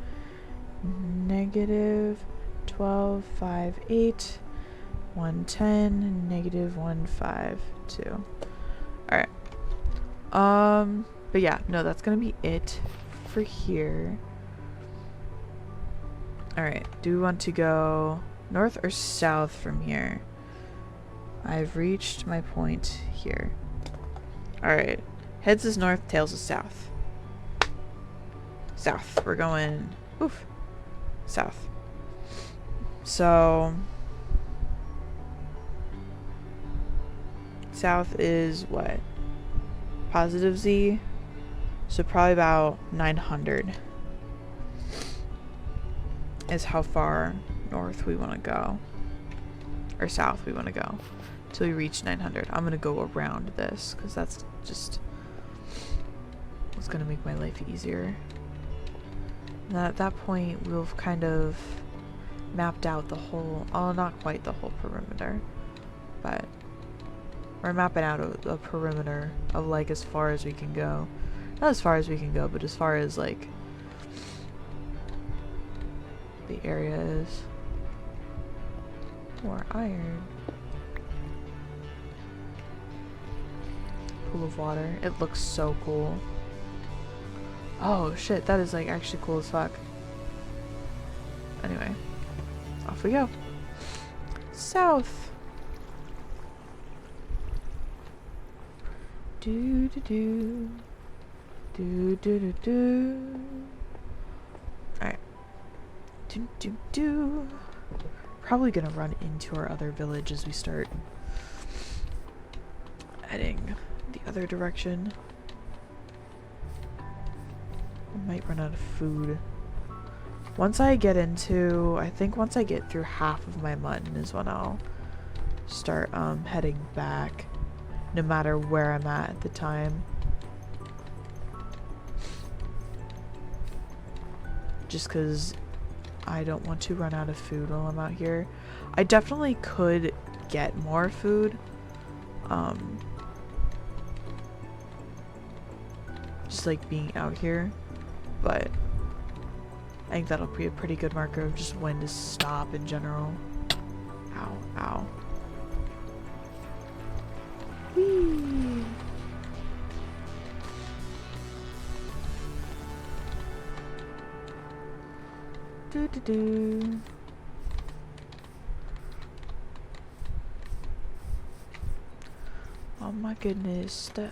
Negative 12, 5, 8, 110, negative 1, 5, 2. Alright. But yeah, no, that's gonna be it for here. Alright, do we want to go north or south from here? I've reached my point here. Alright, heads is north, tails is south. South, we're going, oof, south. So, south is what? Positive Z, so probably about 900 is how far north we want to go, or south we want to go, till we reach 900. I'm going to go around this, because that's just what's going to make my life easier. And at that point, we'll have kind of mapped out the whole, oh, not quite the whole perimeter, but we're mapping out a perimeter of, like, as far as we can go. Not as far as we can go, but as far as, like, the area is. More iron. Pool of water. It looks so cool. Oh shit, that is, like, actually cool as fuck. Anyway, off we go. South. Do do do. Do do do do. Alright. Do do do. Probably gonna run into our other village as we start heading the other direction. I might run out of food. Once I get into, I think once I get through half of my mutton is when I'll start heading back, no matter where I'm at the time. Just because I don't want to run out of food while I'm out here. I definitely could get more food. Just like being out here. But I think that'll be a pretty good marker of just when to stop in general. Ow, ow. Whee! Do do do. Oh my goodness, the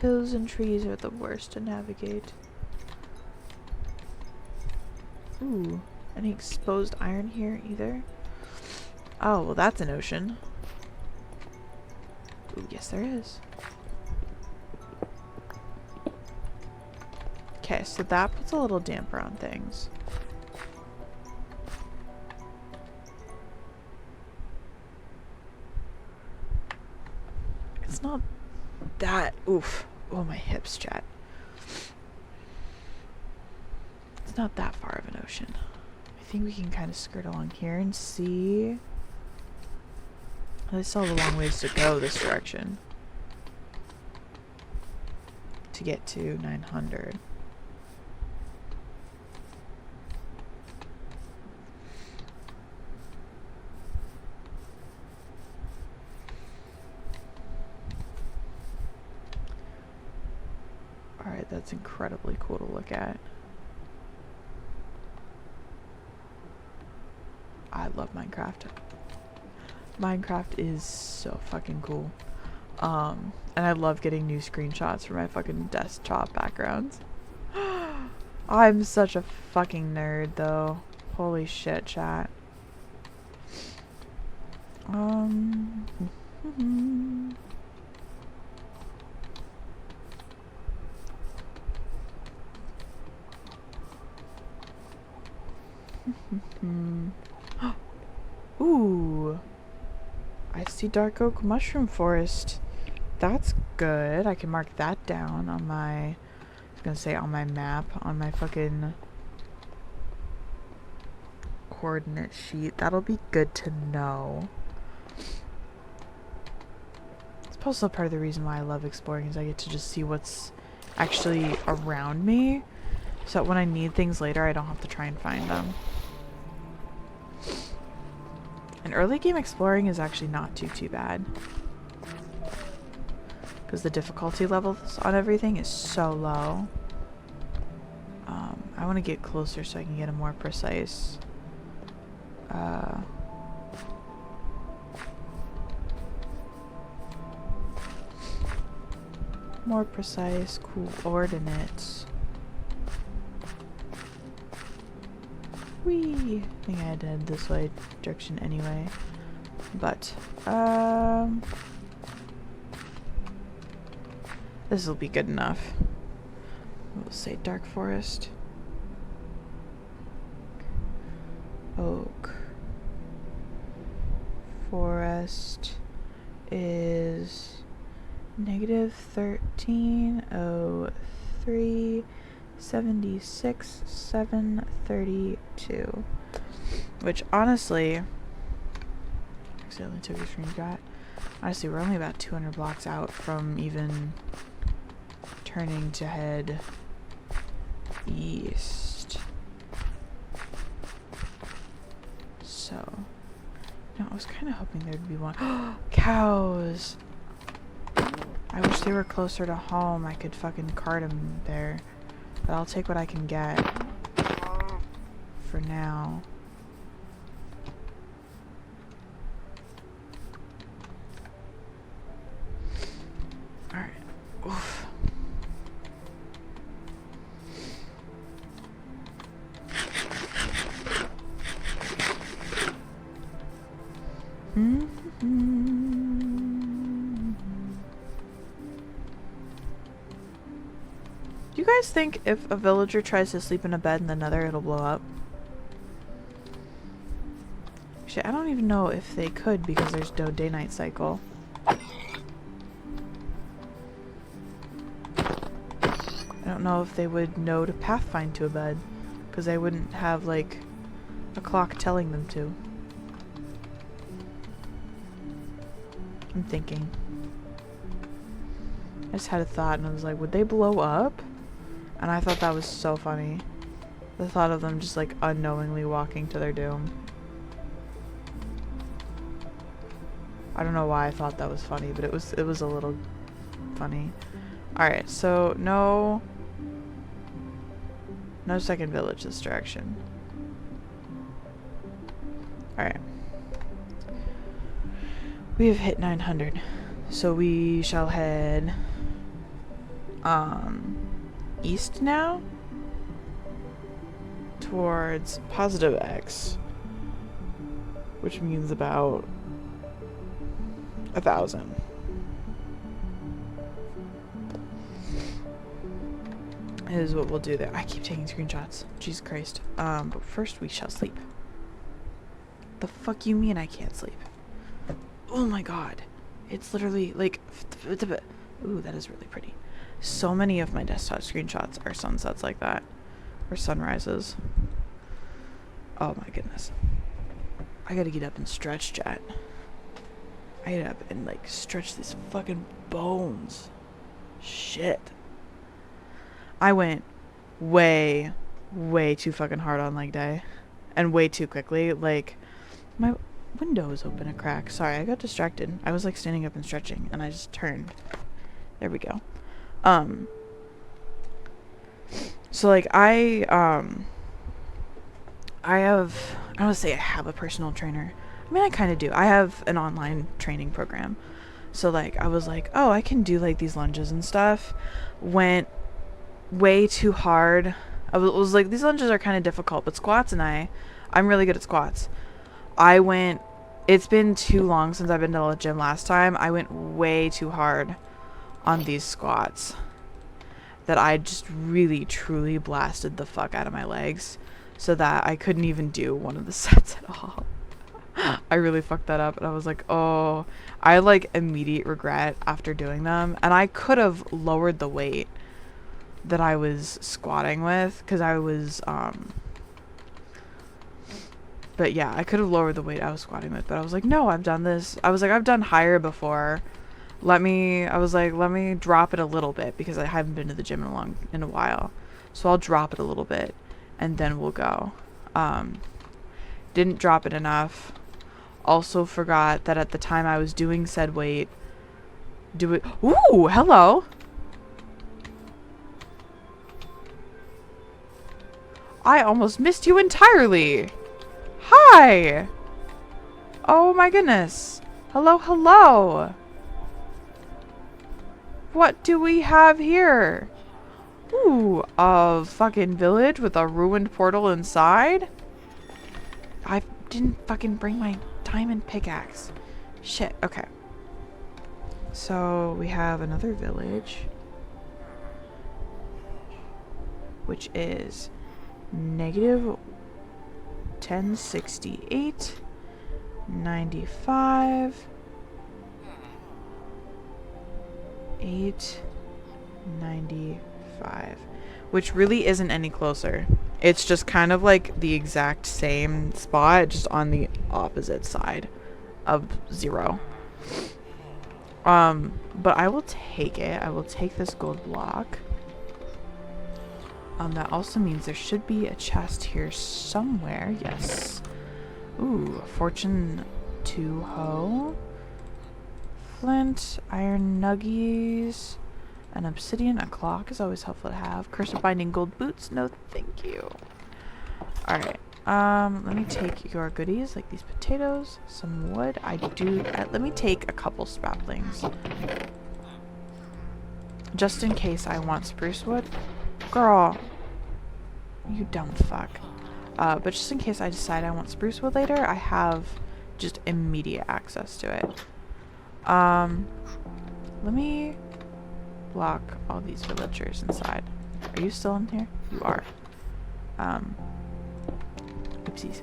hills and trees are the worst to navigate. Ooh, any exposed iron here either? Oh, well that's an ocean. Ooh, yes there is. Okay, so that puts a little damper on things. It's not that, oof. Oh, my hips, chat. It's not that far of an ocean. I think we can kind of skirt along here and see. They still have a long ways to go this direction to get to 900. Alright, that's incredibly cool to look at. I love Minecraft. Minecraft is so fucking cool. And I love getting new screenshots for my fucking desktop backgrounds. I'm such a fucking nerd though. Holy shit, chat. Ooh. I see dark oak mushroom forest. That's good. I can mark that down on my, I was gonna say on my map, on my fucking coordinate sheet. That'll be good to know. It's also part of the reason why I love exploring is I get to just see what's actually around me, so that when I need things later I don't have to try and find them. And early game exploring is actually not too bad, because the difficulty levels on everything is so low. I want to get closer so I can get a more precise coordinates. Whee! I think I had to head this way direction anyway. But, this will be good enough. We'll say dark forest. Oak forest is -1303 76 732, which honestly, actually I only took a screenshot. Honestly, we're only about 200 blocks out from even turning to head east. So, no, I was kind of hoping there'd be one. Cows! I wish they were closer to home. I could fucking cart them there. But I'll take what I can get for now. Alright. Do you guys think if a villager tries to sleep in a bed in the nether, it'll blow up? Actually, I don't even know if they could because there's no day-night cycle. I don't know if they would know to pathfind to a bed because they wouldn't have, like, a clock telling them to. I'm thinking. I just had a thought and I was like, would they blow up? And I thought that was so funny. The thought of them just like unknowingly walking to their doom. I don't know why I thought that was funny, but it was a little funny. Alright, so no second village this direction. Alright. We have hit 900. So we shall head east now towards positive X, which means about 1,000. Is what we'll do there. I keep taking screenshots. Jesus Christ. But first we shall sleep. The fuck you mean I can't sleep? Oh my god. It's literally like... Ooh, that is really pretty. So many of my desktop screenshots are sunsets like that. Or sunrises. Oh my goodness. I gotta get up and stretch, chat. I gotta get up and like stretch these fucking bones. Shit. I went way too fucking hard on leg day. And way too quickly. Like, my window was open a crack. Sorry, I got distracted. I was like standing up and stretching and I just turned. There we go. So like I don't want to say I have a personal trainer. I mean, I kind of do. I have an online training program. So like I was like, oh, I can do like these lunges and stuff. Went way too hard. I was like, these lunges are kind of difficult, but squats and I'm really good at squats. It's been too long since I've been to the gym last time. I went way too hard on these squats that I just really truly blasted the fuck out of my legs so that I couldn't even do one of the sets at all. I really fucked that up and I was like, oh, I had like immediate regret after doing them, and I could have lowered the weight that I was squatting with because I was but yeah, I could have lowered the weight I was squatting with, but I was like, no, I've done this. I was like, I've done higher before. Let me drop it a little bit because I haven't been to the gym in a while. So I'll drop it a little bit and then we'll go. Didn't drop it enough. Also forgot that at the time I was doing said weight, ooh, hello. I almost missed you entirely. Hi. Oh my goodness. Hello, hello. What do we have here? Ooh, a fucking village with a ruined portal inside? I didn't fucking bring my diamond pickaxe. Shit, okay. So we have another village, which is negative 1068, 95, 895, which really isn't any closer. It's just kind of like the exact same spot, just on the opposite side of 0. But I will take it. I will take this gold block. That also means there should be a chest here somewhere. Yes. Ooh, fortune 2 hoe. Flint, iron nuggies, an obsidian, a clock is always helpful to have. Curse of binding gold boots, no thank you. Alright, let me take your goodies, like these potatoes, some wood. Let me take a couple spratlings. Just in case I want spruce wood. Girl, you dumb fuck. But just in case I decide I want spruce wood later, I have just immediate access to it. Let me block all these villagers inside. Are you still in here? You are. Oopsies.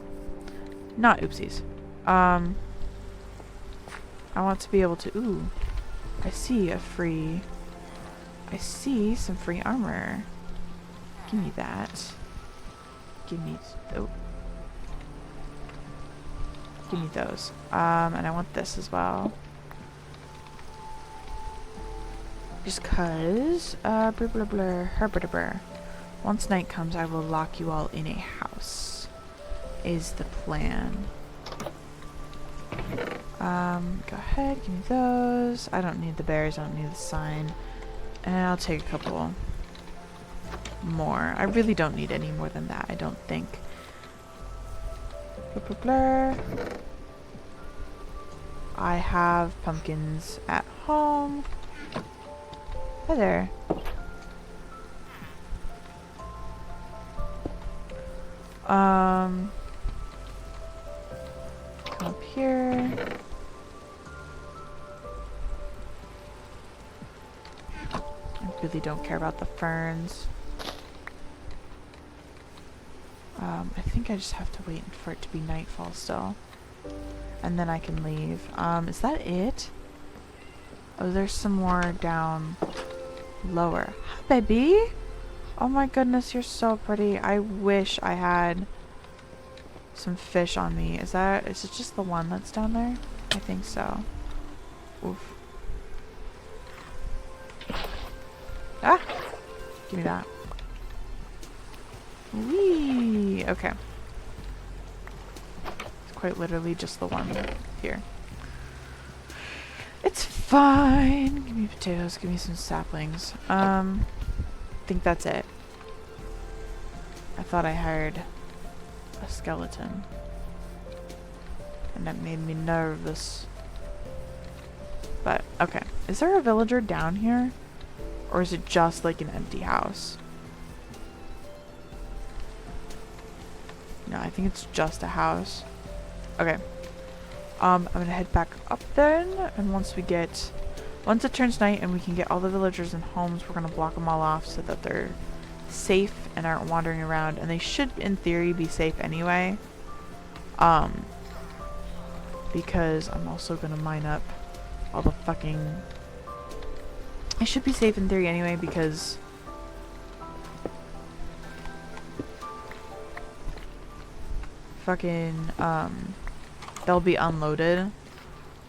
Not oopsies. I want to be able to... Ooh. I see some free armor. Give me that. Give me... Oh. Give me those. And I want this as well. Just cause... Blur blur blur. Herbertaber. Once night comes, I will lock you all in a house. Is the plan. Go ahead, give me those. I don't need the bears, I don't need the sign. And I'll take a couple more. I really don't need any more than that, I don't think. Blur, blur, blur. I have pumpkins at home. Hi there. Come up here. I really don't care about the ferns. I think I just have to wait for it to be nightfall still. And then I can leave. Is that it? Oh, there's some more down lower. Hi, baby! Oh my goodness, you're so pretty. I wish I had some fish on me. Is it just the one that's down there? I think so. Oof. Ah! Give me that. Whee! Okay. It's quite literally just the one here. It's fine. Give me potatoes. Give me some saplings. I think that's it. I thought I heard a skeleton. And that made me nervous. But, okay. Is there a villager down here? Or is it just like an empty house? No, I think it's just a house. Okay. I'm gonna head back up then, and once it turns night and we can get all the villagers in homes, we're gonna block them all off so that they're safe and aren't wandering around, and they should, in theory, be safe anyway. Because I'm also gonna mine up all the fucking... I should be safe in theory anyway, because... fucking, they'll be unloaded.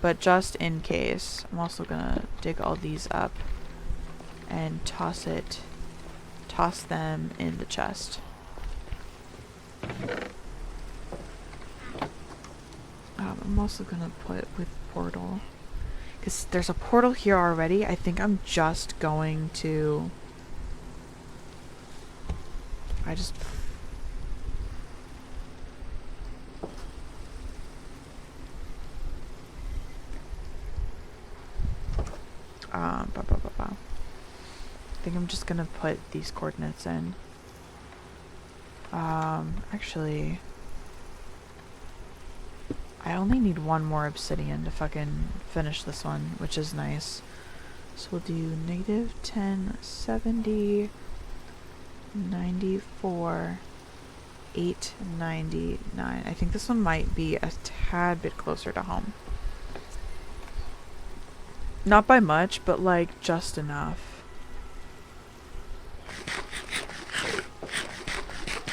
But just in case, I'm also gonna dig all these up and toss them in the chest. I'm also gonna put with portal, because there's a portal here already. I think I'm just going to... I think I'm just gonna put these coordinates in. Actually, I only need one more obsidian to fucking finish this one, which is nice. So we'll do -10, 70, 94, 899. I think this one might be a tad bit closer to home. Not by much, but like just enough.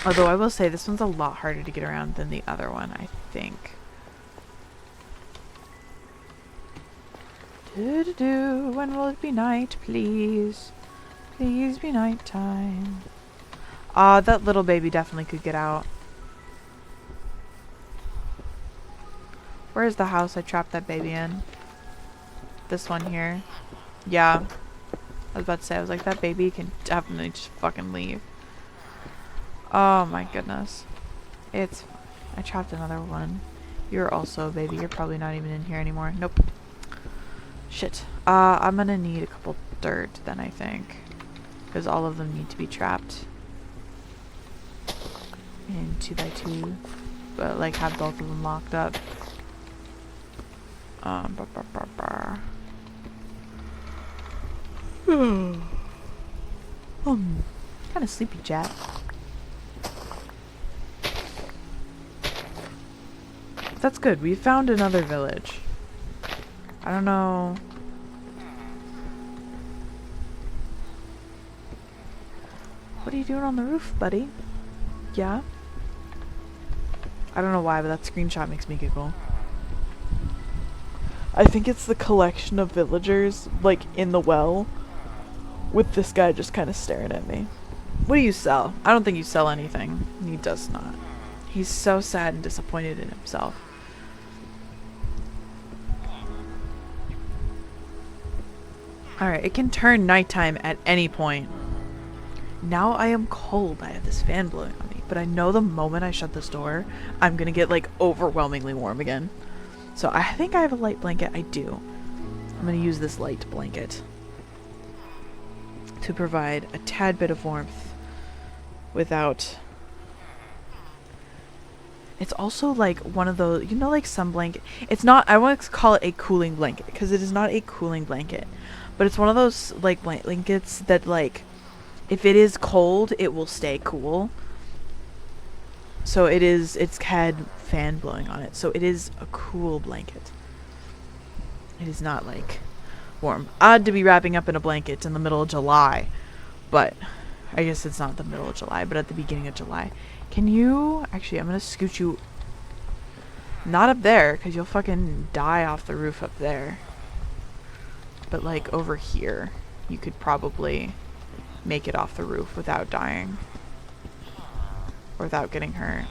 Although I will say this one's a lot harder to get around than the other one, I think. When will it be night, please? Please be night time. That little baby definitely could get out. Where's the house I trapped that baby in? This one here. Yeah. I was about to say, I was like, that baby can definitely just fucking leave. Oh my goodness. It's fine. I trapped another one. You're also a baby. You're probably not even in here anymore. Nope. Shit. I'm gonna need a couple dirt then, I think. Because all of them need to be trapped in 2x2. But like have both of them locked up. Ba, ba, ba, ba. Kind of sleepy, chat. That's good. We found another village. I don't know. What are you doing on the roof, buddy? Yeah? I don't know why, but that screenshot makes me giggle. I think it's the collection of villagers, like, in the well, with this guy just kind of staring at me. What do you sell? I don't think you sell anything. He does not. He's so sad and disappointed in himself. Alright, it can turn nighttime at any point. Now I am cold. I have this fan blowing on me. But I know the moment I shut this door, I'm gonna get, like, overwhelmingly warm again. So I think I have a light blanket. I do. I'm gonna use this light blanket to provide a tad bit of warmth without... It's also like one of those, you know, like some blanket. It's not, I want to call it a cooling blanket because it is not a cooling blanket. But it's one of those, like, blankets that, like, if it is cold, it will stay cool. So it's had fan blowing on it. So it is a cool blanket. It is not, like, warm. Odd to be wrapping up in a blanket in the middle of July. But I guess it's not the middle of July, but at the beginning of July. Can you... Actually, I'm going to scoot you... Not up there, because you'll fucking die off the roof up there. But, like, over here, you could probably make it off the roof without dying. Or without getting hurt.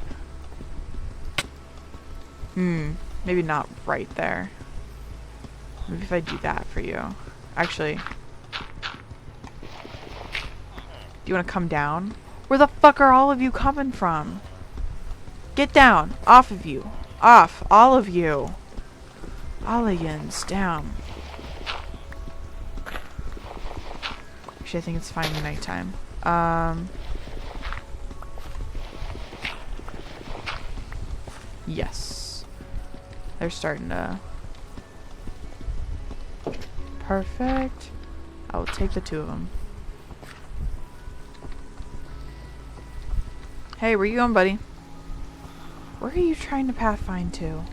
Maybe not right there. Maybe if I do that for you. Actually. Do you want to come down? Where the fuck are all of you coming from? Get down. Off of you. Off. All of you. Allians. Down. Actually, I think it's fine in nighttime. Yes. They're starting to... Perfect. I will take the two of them. Hey, where you going, buddy? Where are you trying to pathfind to?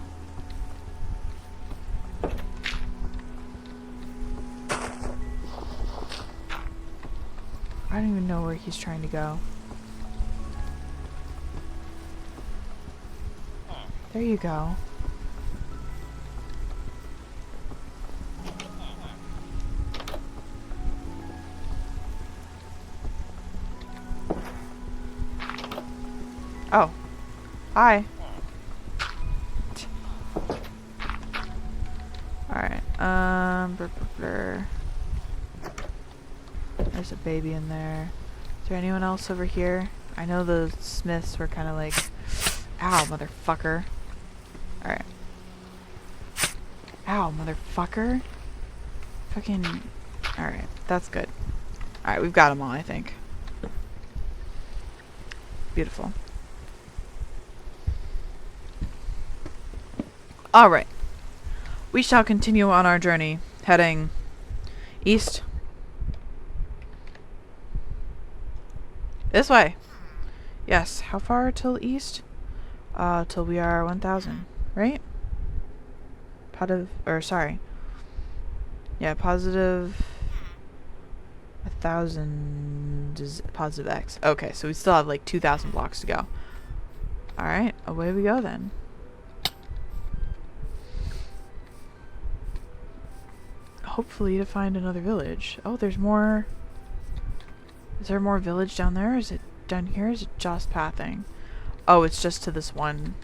I don't even know where he's trying to go. There you go. Oh. Hi. Alright. There's a baby in there. Is there anyone else over here? I know the smiths were kind of like... Ow, motherfucker. Alright. Ow, motherfucker. Fucking... Alright, that's good. Alright, we've got them all, I think. Beautiful. Alright. We shall continue on our journey, heading east. This way. Yes, how far till east? Till we are 1,000, right? Yeah, positive 1,000 is positive X. Okay, so we still have like 2,000 blocks to go. Alright, away we go then. Hopefully to find another village. Oh, there's more. Is there more village down there? Is it down here? Is it just pathing? Oh, it's just to this one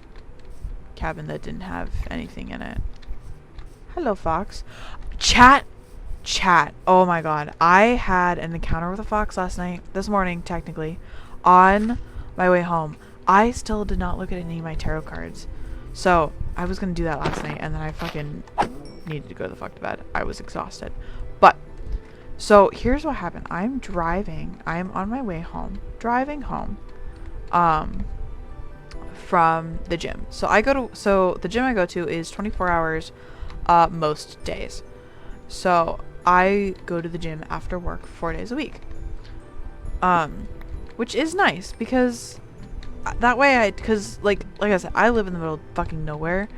cabin that didn't have anything in it. Hello, fox. Chat. Oh my god. I had an encounter with a fox this morning, technically, on my way home. I still did not look at any of my tarot cards. So, I was going to do that last night, and then I fucking needed to go the fuck to bed. I was exhausted. But, so, here's what happened. I'm driving. I am on my way home. Driving home. From the gym. So, the gym I go to is 24 hours most days. So I go to the gym after work 4 days a week. Which is nice because that way cause like I said, I live in the middle of fucking nowhere.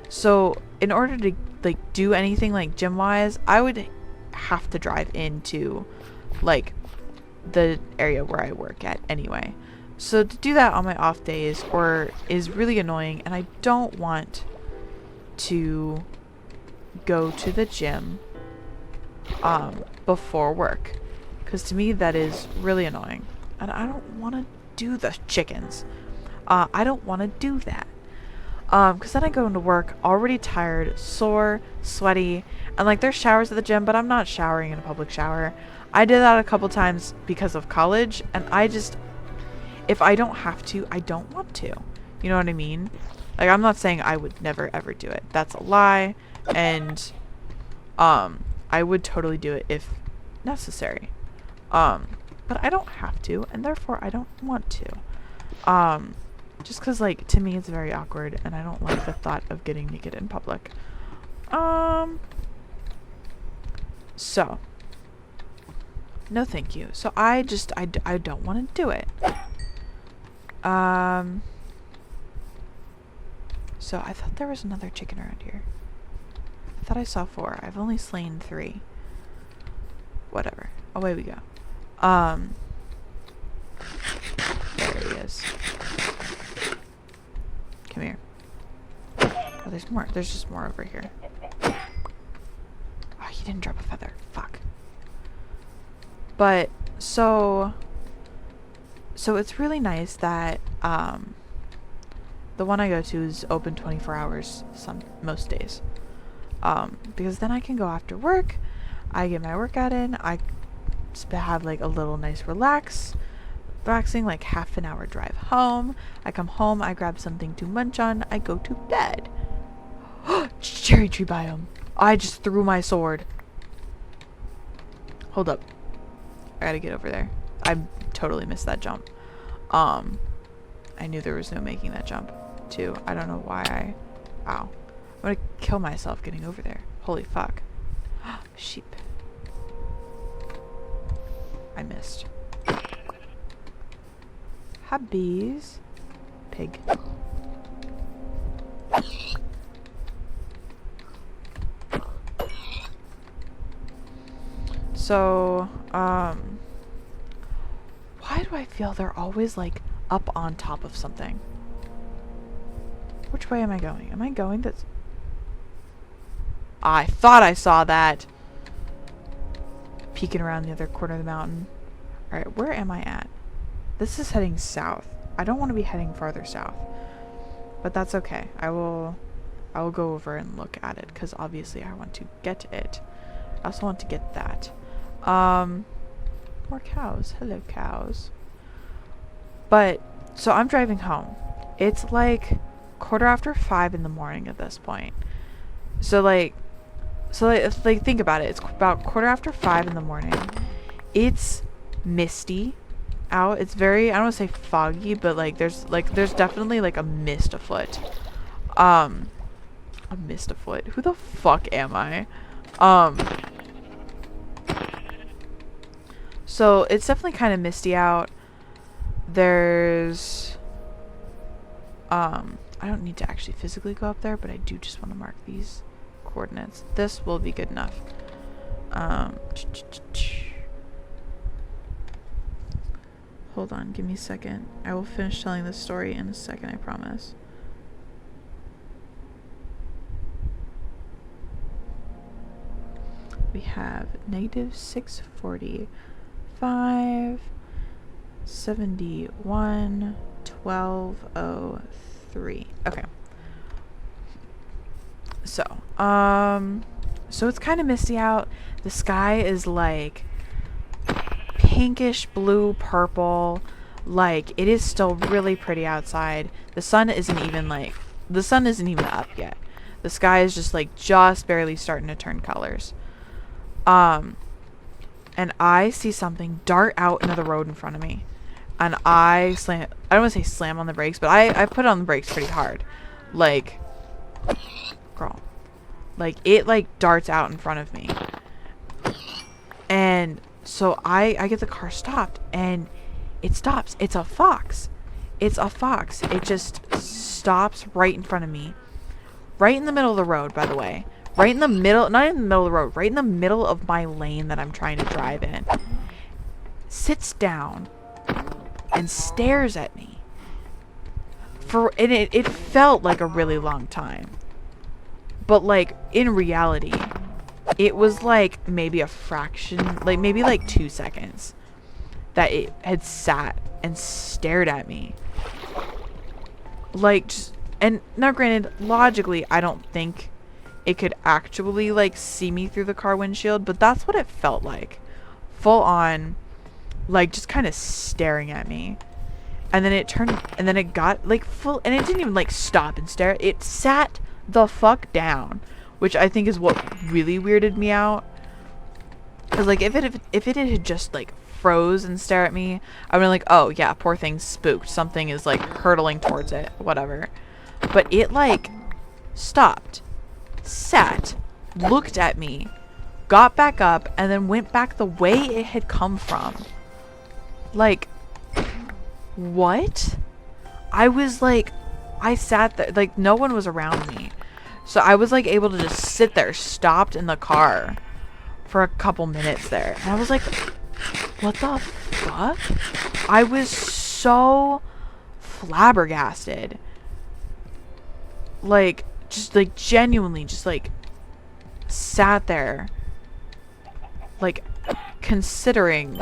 So in order to like do anything like gym wise, I would have to drive into like the area where I work at anyway. So to do that on my off days is really annoying, and I don't want to go to the gym before work, because to me that is really annoying, and I don't want to do the chickens. I don't want to do that, because then I go into work already tired, sore, sweaty, and like there's showers at the gym, but I'm not showering in a public shower. I did that a couple times because of college, and if I don't have to, I don't want to. You know what I mean? Like, I'm not saying I would never ever do it. That's a lie, and I would totally do it if necessary. But I don't have to, and therefore I don't want to. Just because, like, to me it's very awkward, and I don't like the thought of getting naked in public. So, no thank you. So I don't want to do it. So I thought there was another chicken around here. I thought I saw 4. I've only slain 3. Whatever. Away we go. There he is. Come here. Oh, there's more. There's just more over here. Oh, he didn't drop a feather. Fuck. But, so it's really nice that, the one I go to is open 24 hours most days. Because then I can go after work, I get my workout in, I have like a little nice relaxing like half an hour drive home. I come home, I grab something to munch on, I go to bed. Cherry tree biome. I just threw my sword. Hold up. I gotta get over there. I totally missed that jump. I knew there was no making that jump too. I don't know why ow. I'm gonna kill myself getting over there. Holy fuck. Sheep. I missed. Hi, bees. Pig. So, why do I feel they're always like up on top of something? Which way am I going? Am I going this? I thought I saw that. Peeking around the other corner of the mountain. Alright, where am I at? This is heading south. I don't want to be heading farther south. But that's okay. I will go over and look at it, because obviously I want to get it. I also want to get that. More cows. Hello, cows. But, so I'm driving home. It's like 5:15 in the morning at this point. So like think about it. It's about 5:15 in the morning. It's misty out. It's very, I don't want to say foggy, but like there's definitely like a mist afoot. A mist afoot. Who the fuck am I? So it's definitely kind of misty out. There's I don't need to actually physically go up there, but I do just want to mark these coordinates. This will be good enough. Hold on, give me a second. I will finish telling this story in a second, I promise. We have -645 71 1203. Okay. So, so it's kind of misty out. The sky is like pinkish blue purple. Like, it is still really pretty outside. The sun isn't even up yet. The sky is just barely starting to turn colors. And I see something dart out into the road in front of me. And I don't want to say slam on the brakes, but I put on the brakes pretty hard. Like, girl. Like, it, like, darts out in front of me. And so I get the car stopped, and it stops. It's a fox. It's a fox. It just stops right in front of me. Right in the middle of the road, by the way. Right in the middle, not in the middle of the road, right in the middle of my lane that I'm trying to drive in. Sits down and stares at me. And it felt like a really long time. But, like, in reality, it was like maybe a fraction, like maybe like 2 seconds that it had sat and stared at me. Like, just, and now granted, logically, I don't think it could actually, like, see me through the car windshield, but that's what it felt like. Full on, like, just kind of staring at me. And then it turned, and then it got, like, full, and it didn't even, like, stop and stare. It sat the fuck down, which I think is what really weirded me out. Because, like, if it had just, like, froze and stare at me, I would be like, oh, yeah, poor thing's spooked. Something is, like, hurtling towards it. Whatever. But it, like, stopped, sat, looked at me, got back up, and then went back the way it had come from. Like, what? I was, like, I sat there, like, no one was around me. So I was, like, able to just sit there, stopped in the car for a couple minutes there. And I was like, what the fuck? I was so flabbergasted. Like, just, like, genuinely just, like, sat there, like, considering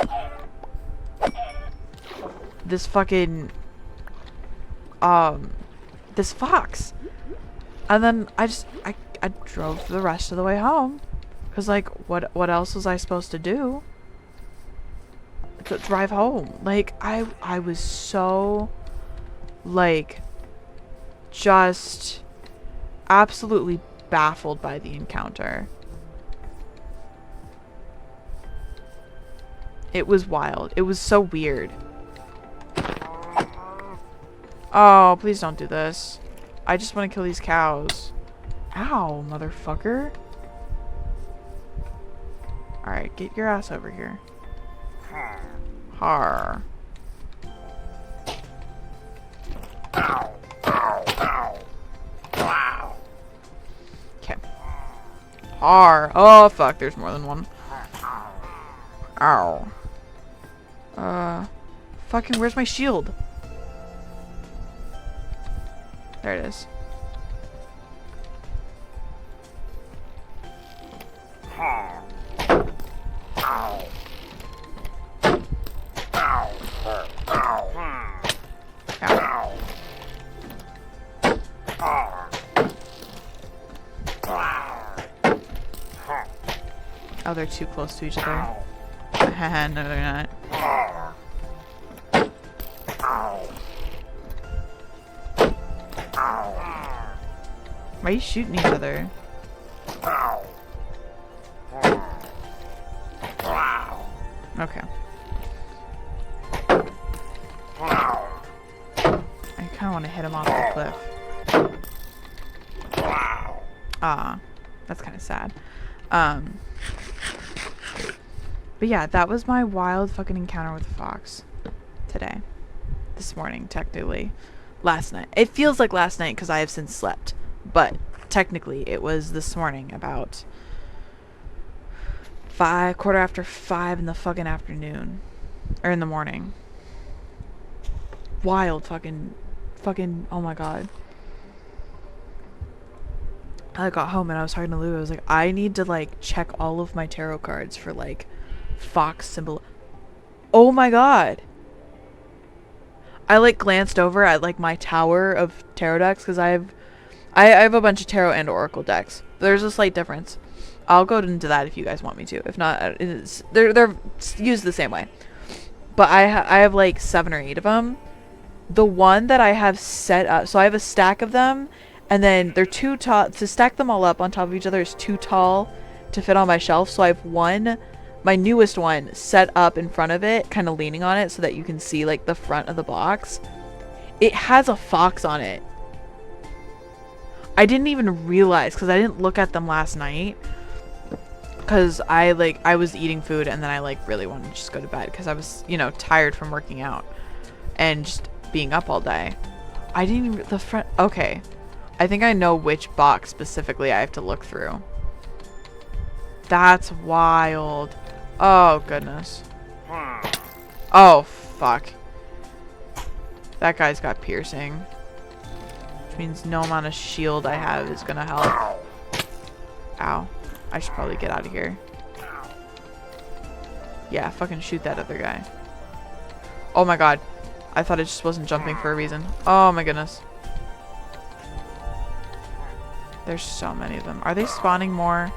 this fucking, this fox. And then I drove the rest of the way home. Because, like, what else was I supposed to do? To drive home. Like, I was so, like, just absolutely baffled by the encounter. It was wild. It was so weird. Oh, please don't do this. I just want to kill these cows. Ow, motherfucker. Alright, get your ass over here. Har. Okay. Har. Oh, fuck, there's more than one. Ow. Fucking, where's my shield? There it is. Oh, they're too close to each other. No, they're not. Why are you shooting each other? Okay. I kind of want to hit him off the cliff. Ah, that's kind of sad. But yeah, that was my wild fucking encounter with a fox today. This morning, technically. Last night. It feels like last night because I have since slept. But technically, it was this morning about 5:15 in the fucking afternoon. Or in the morning. Wild fucking, oh my god. I got home and I was talking to Lou. I was like, I need to, like, check all of my tarot cards for, like, fox symbol. Oh my god. I, like, glanced over at, like, my tower of tarot decks because I have a bunch of tarot and oracle decks. There's a slight difference. I'll go into that if you guys want me to. If not, they're used the same way. But I have like 7 or 8 of them. The one that I have set up, so I have a stack of them, and then they're too tall to stack them all up on top of each other is too tall to fit on my shelf. So I have one, my newest one, set up in front of it, kind of leaning on it so that you can see like the front of the box. It has a fox on it. I didn't even realize because I didn't look at them last night. Because I was eating food and then I like really wanted to just go to bed because I was, you know, tired from working out and just being up all day. I didn't even, the front, okay. I think I know which box specifically I have to look through. That's wild. Oh, goodness. Oh, fuck. That guy's got piercing. Which means no amount of shield I have is gonna help. Ow. I should probably get out of here. Yeah, fucking shoot that other guy. Oh my god. I thought it just wasn't jumping for a reason. Oh my goodness. There's so many of them. Are they spawning more?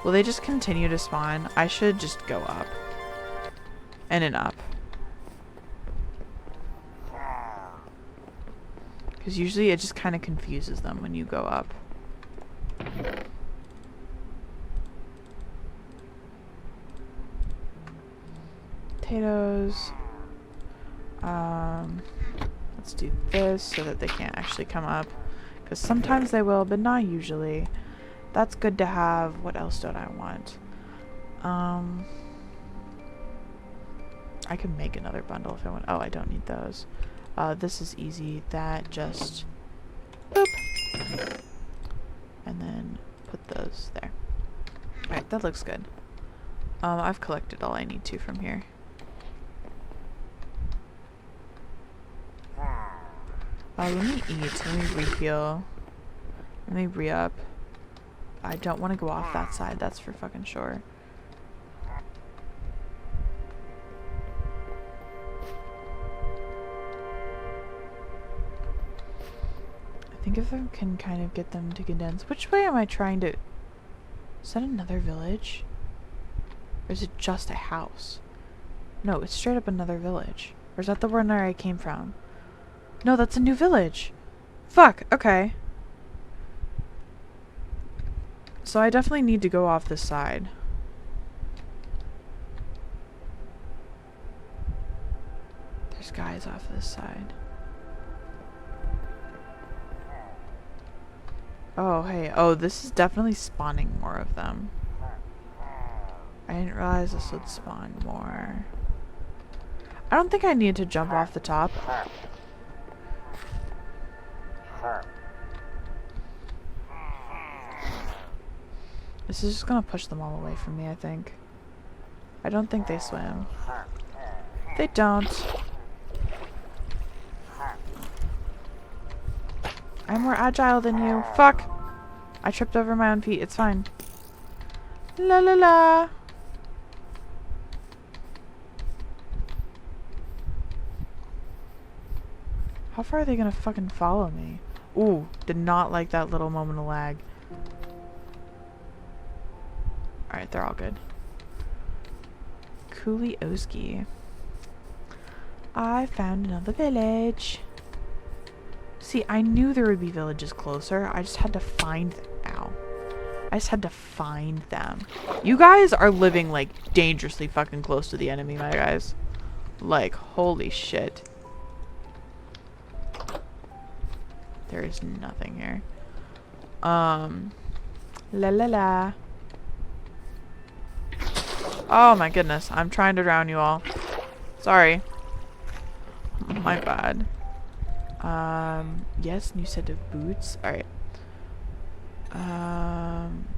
Will they just continue to spawn? I should just go up. And an up. Because usually it just kind of confuses them when you go up. Potatoes. Let's do this so that they can't actually come up. Because sometimes they will, but not usually. That's good to have. What else don't I want? I can make another bundle if I want. Oh, I don't need those. This is easy. That just... boop. And then put those there. Alright, that looks good. I've collected all I need to from here. Let me eat. Let me reheal. Let me re-up. I don't want to go off that side. That's for fucking sure. I think if I can kind of get them to condense. Which way am I trying to... Is that another village? Or is it just a house? No, it's straight up another village. Or is that the one where I came from? No, that's a new village. Fuck, okay. So I definitely need to go off this side. There's guys off this side. Oh, hey. Oh, this is definitely spawning more of them. I didn't realize this would spawn more. I don't think I need to jump off the top. This is just gonna push them all away from me, I think. I don't think they swim. They don't. I'm more agile than you. Fuck! I tripped over my own feet. It's fine. La la la! How far are they gonna fucking follow me? Ooh, did not like that little moment of lag. Alright, they're all good. Kulioski. I found another village. See, I knew there would be villages closer. I just had to find them. Ow. I just had to find them. You guys are living, like, dangerously fucking close to the enemy, my guys. Like, holy shit. There is nothing here. La la la. Oh my goodness, I'm trying to drown you all. Sorry. My bad. Yes, new set of boots. Alright.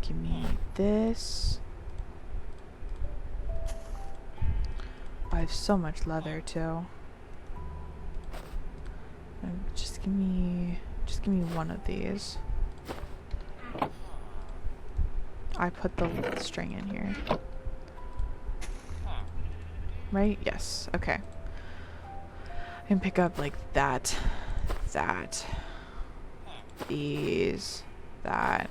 Give me this. I have so much leather too. Just give me one of these. I put the string in here. Right? Yes. Okay. I can pick up like that, these, that,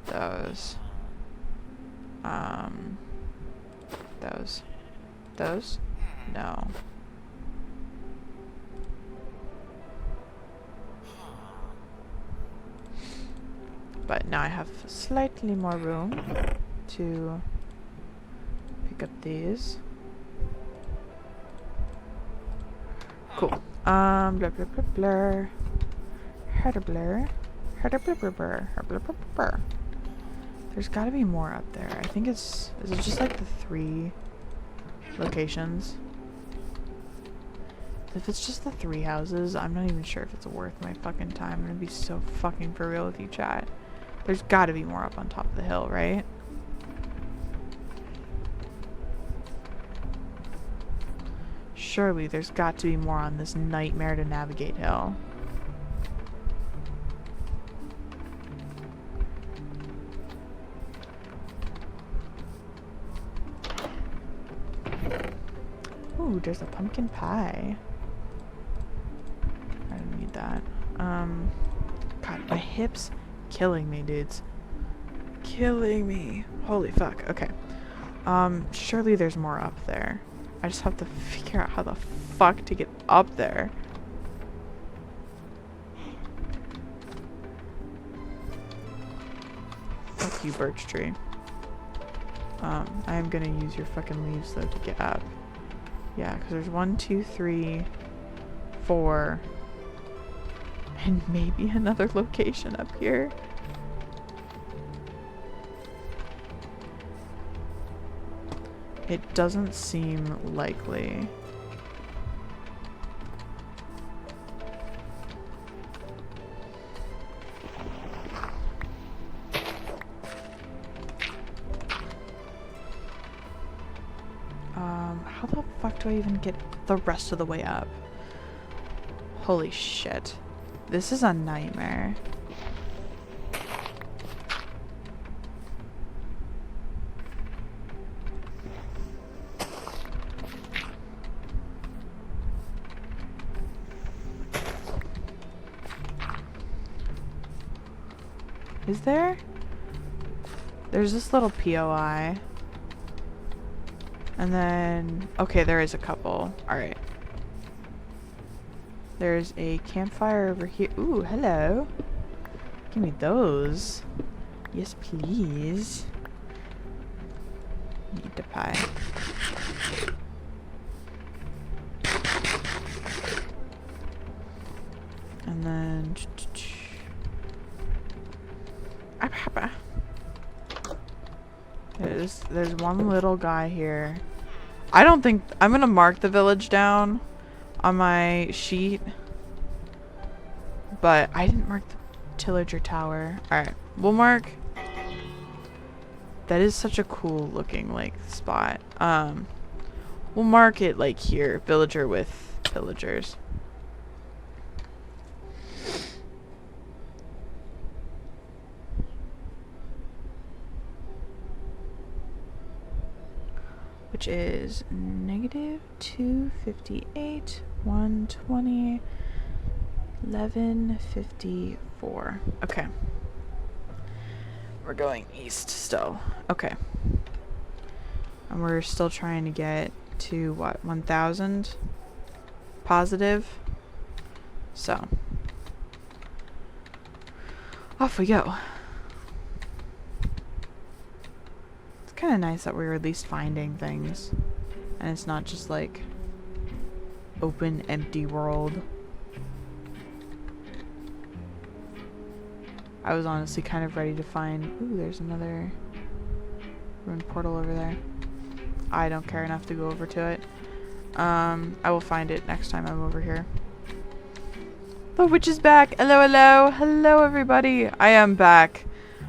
those, those, no. But now I have slightly more room to pick up these. Cool. Blah, blah, blah, blah. Herblur. Herblur. There's gotta be more up there. I think it's... Is it just like the 3 locations? If it's just the 3 houses, I'm not even sure if it's worth my fucking time. I'm gonna be so fucking for real with you, chat. There's gotta be more up on top of the hill, right? Surely there's got to be more on this nightmare to navigate hill. Ooh, there's a pumpkin pie. I don't need that. God, my hips killing me, dudes. Killing me. Holy fuck. Okay. Surely there's more up there. I just have to figure out how the fuck to get up there. Fuck you, birch tree. I am gonna use your fucking leaves though to get up. Yeah, because there's 1, 2, 3, 4, and maybe another location up here. It doesn't seem likely. How the fuck do I even get the rest of the way up? Holy shit. This is a nightmare. Is there? There's this little POI. And then... Okay, there is a couple. Alright. There's a campfire over here. Ooh, hello. Give me those. Yes, please. Need the pie. And then... There's one little guy here. I don't think... I'm gonna mark the village down on my sheet. But I didn't mark the Tillager Tower. Alright, we'll mark... That is such a cool looking, like, spot. We'll mark it, like, here. Villager with villagers. Which is negative 258, 120, 1154. Okay. We're going east still. Okay. And we're still trying to get to what? 1,000 positive. So. Off we go. Kind of nice that we're at least finding things and it's not just like open empty world. I was honestly kind of ready to find... Ooh, there's another ruined portal over there. I don't care enough to go over to it. I will find it next time I'm over here. The witch is back. Hello, hello. Hello, everybody. I am back.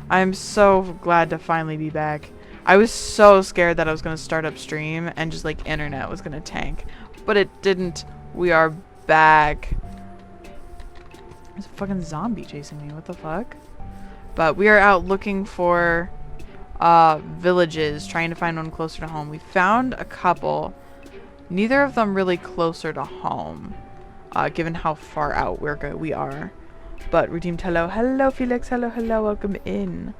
I'm so glad to finally be back. I was so scared that I was going to start up stream and just like internet was going to tank. But it didn't. We are back. There's a fucking zombie chasing me. What the fuck? But we are out looking for villages, trying to find one closer to home. We found a couple. Neither of them really closer to home, given how far out we are. But redeemed, hello. Hello, Felix. Hello, hello. Welcome in.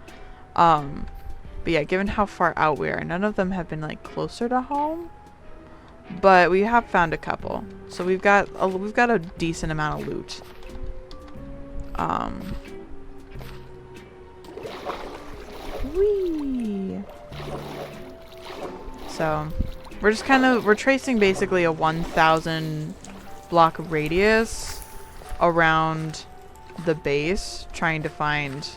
But yeah, given how far out we are, none of them have been like closer to home. But we have found a couple, so we've got a decent amount of loot. Whee! So we're tracing basically a 1,000 block radius around the base, trying to find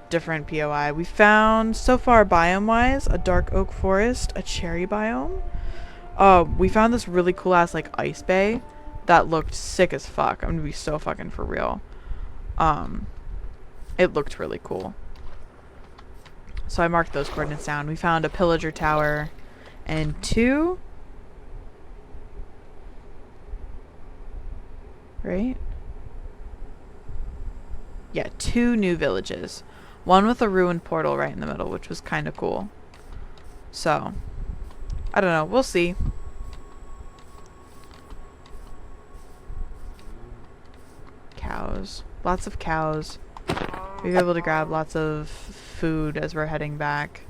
different POI. We found, so far biome-wise, a dark oak forest, a cherry biome. We found this really cool ass like ice bay that looked sick as fuck. I'm gonna be so fucking for real. It looked really cool. So I marked those coordinates down. We found a pillager tower and 2. Right? Yeah, 2 new villages. One with a ruined portal right in the middle, which was kind of cool. So, I don't know. We'll see. Cows. Lots of cows. We were able to grab lots of food as we're heading back.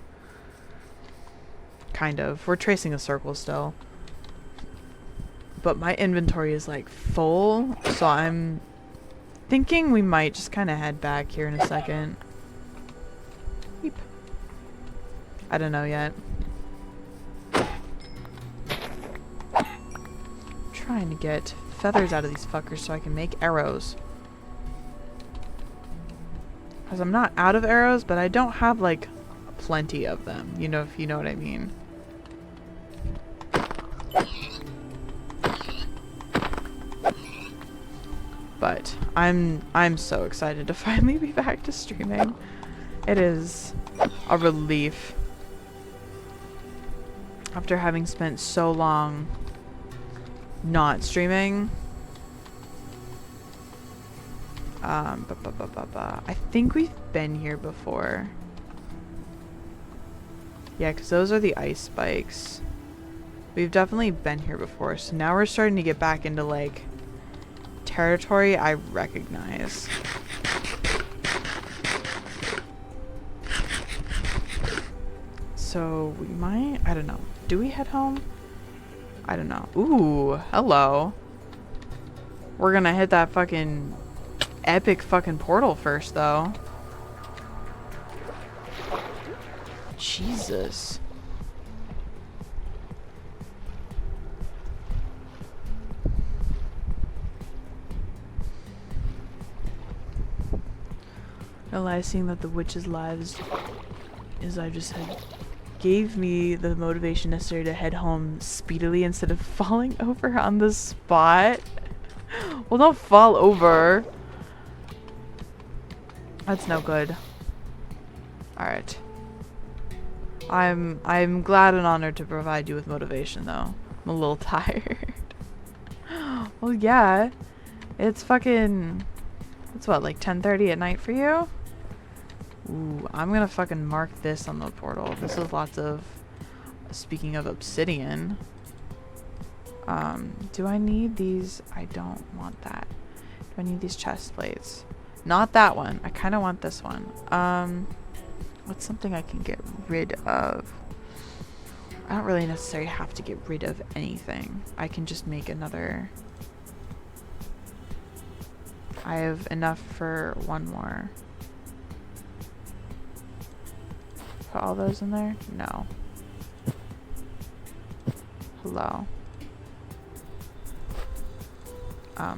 Kind of. We're tracing a circle still. But my inventory is like full, so I'm thinking we might just kind of head back here in a second. Beep. I don't know yet. I'm trying to get feathers out of these fuckers so I can make arrows. Because I'm not out of arrows, but I don't have like plenty of them, you know, if you know what I mean. But I'm so excited to finally be back to streaming. It is a relief after having spent so long not streaming. I think we've been here before. Yeah, because those are the ice spikes. We've definitely been here before, so now we're starting to get back into like territory I recognize. So we might, I don't know. Do we head home? I don't know. Ooh, hello. We're gonna hit that fucking epic fucking portal first though. Jesus. Realizing that the witch's lives, as I just said, gave me the motivation necessary to head home speedily instead of falling over on the spot. Well, don't fall over. That's no good. Alright. I'm glad and honored to provide you with motivation though. I'm a little tired. Well, yeah. It's fucking, it's what, like 10:30 at night for you? Ooh, I'm gonna fucking mark this on the portal. This is lots of, speaking of obsidian. Do I need these? I don't want that. Do I need these chest plates? Not that one. I kind of want this one. What's something I can get rid of? I don't really necessarily have to get rid of anything. I can just make another. I have enough for one more. Put all those in there? No. Hello. I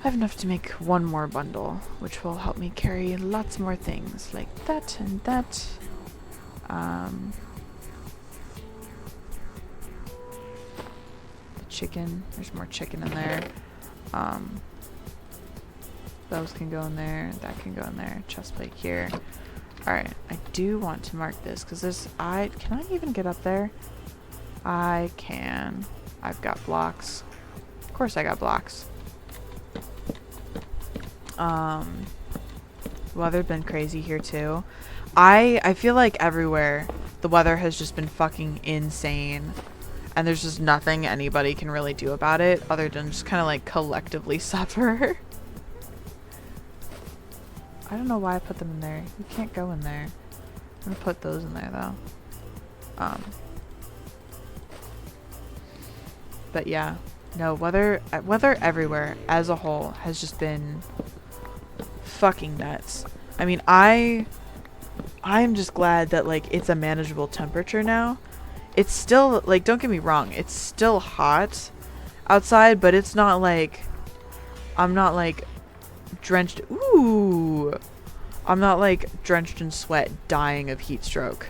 have enough to make one more bundle, which will help me carry lots more things, like that and that. The chicken, there's more chicken in there. Those can go in there, that can go in there, chest plate here. Alright, I do want to mark this, because this, can I even get up there? I can. I've got blocks. Of course I got blocks. Weather's been crazy here too. I feel like everywhere the weather has just been fucking insane. And there's just nothing anybody can really do about it other than just kind of like collectively suffer. I don't know why I put them in there. You can't go in there. I'm gonna put those in there though. But yeah, no, weather everywhere as a whole has just been fucking nuts. I mean, I'm just glad that like it's a manageable temperature now. It's still like, don't get me wrong, it's still hot outside, but it's not like I'm not like drenched. Ooh. I'm not like drenched in sweat, dying of heat stroke.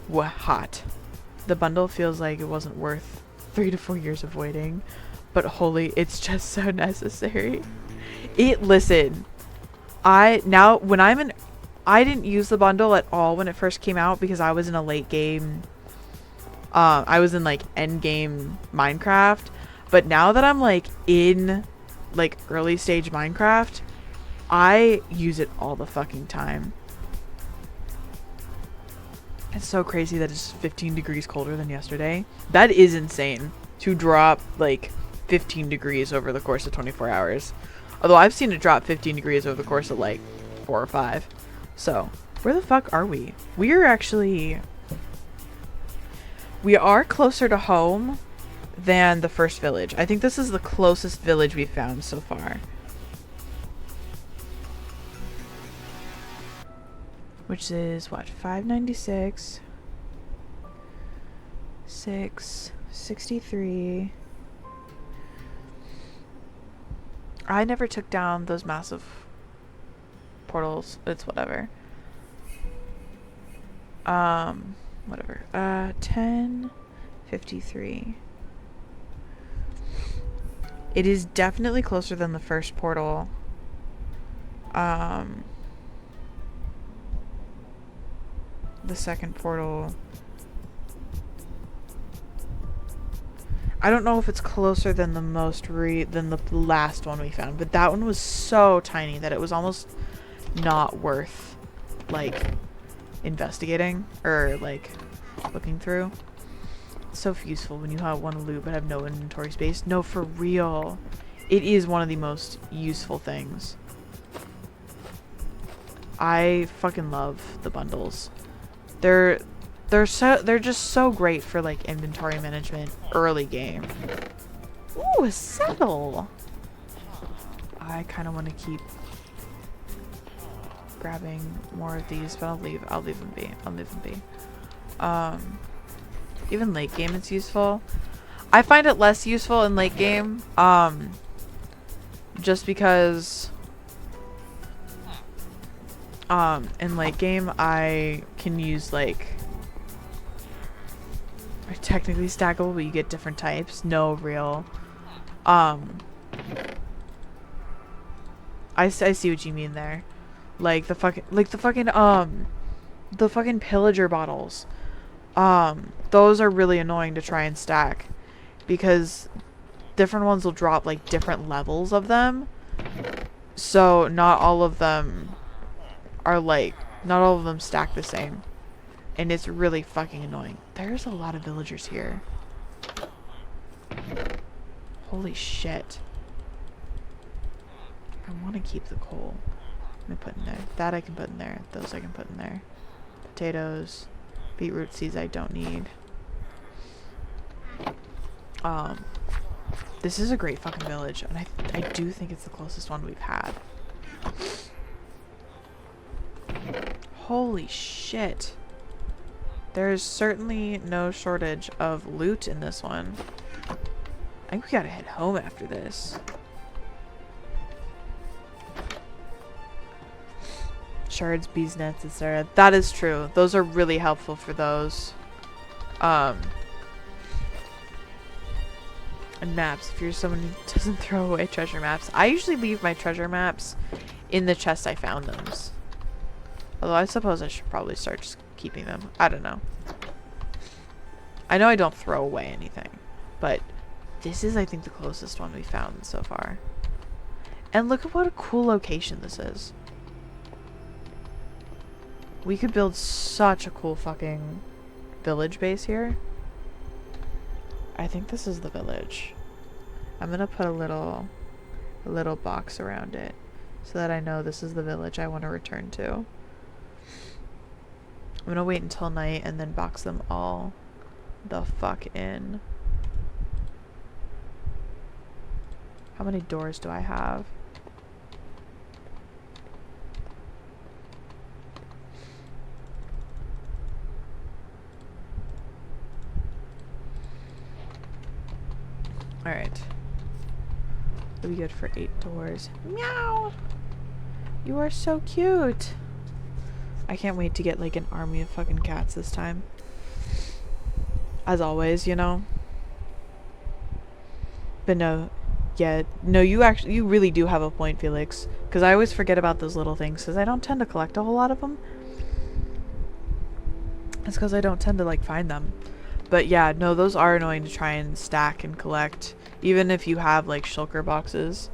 What hot. The bundle feels like it wasn't worth 3 to 4 years of waiting, but holy, it's just so necessary. Listen, I didn't use the bundle at all when it first came out because I was in a late game. I was in like end game Minecraft, but now that I'm like in like early stage Minecraft, I use it all the fucking time. It's so crazy that it's 15 degrees colder than yesterday. That is insane to drop like 15 degrees over the course of 24 hours. Although I've seen it drop 15 degrees over the course of like 4 or 5. So, where the fuck are we? We are closer to home than the first village. I think this is the closest village we've found so far. Which is what? 596, 663. I never took down those massive portals. It's whatever. Whatever. 1053. It is definitely closer than the first portal. The second portal. I don't know if it's closer than the last one we found, but that one was so tiny that it was almost not worth like investigating or like looking through. It's so useful when you want to loot but have no inventory space. No, for real. It is one of the most useful things. I fucking love the bundles. They're just so great for like inventory management early game. Ooh, a settle. I kind of want to keep grabbing more of these, but I'll leave them be. Even late game it's useful. I find it less useful in late game, just because in late game I can use like technically stackable, but you get different types. No real I see what you mean there. Like the fucking pillager bottles. Those are really annoying to try and stack because different ones will drop like different levels of them. So not all of them stack the same. And it's really fucking annoying. There's a lot of villagers here. Holy shit. I want to keep the coal. Let me put in there. That I can put in there. Those I can put in there. Potatoes. Beetroot seeds I don't need. This is a great fucking village. And I do think it's the closest one we've had. Holy shit. There's certainly no shortage of loot in this one. I think we gotta head home after this. Shards, bees nets, etc. That is true. Those are really helpful for those. And maps. If you're someone who doesn't throw away treasure maps. I usually leave my treasure maps in the chest I found them. Although I suppose I should probably start just keeping them. I don't know. I know I don't throw away anything. But this is, I think, the closest one we found so far. And look at what a cool location this is. We could build such a cool fucking village base here. I think this is the village. I'm gonna put a little box around it so that I know this is the village I want to return to. I'm gonna wait until night and then box them all the fuck in. How many doors do I have? Alright. It'll be good for 8 doors. Meow! You are so cute! I can't wait to get like an army of fucking cats this time. As always, you know? But no, yeah, no, you really do have a point, Felix. Because I always forget about those little things, because I don't tend to collect a whole lot of them. It's because I don't tend to, like, find them. But yeah, no, those are annoying to try and stack and collect. Even if you have, like, shulker boxes.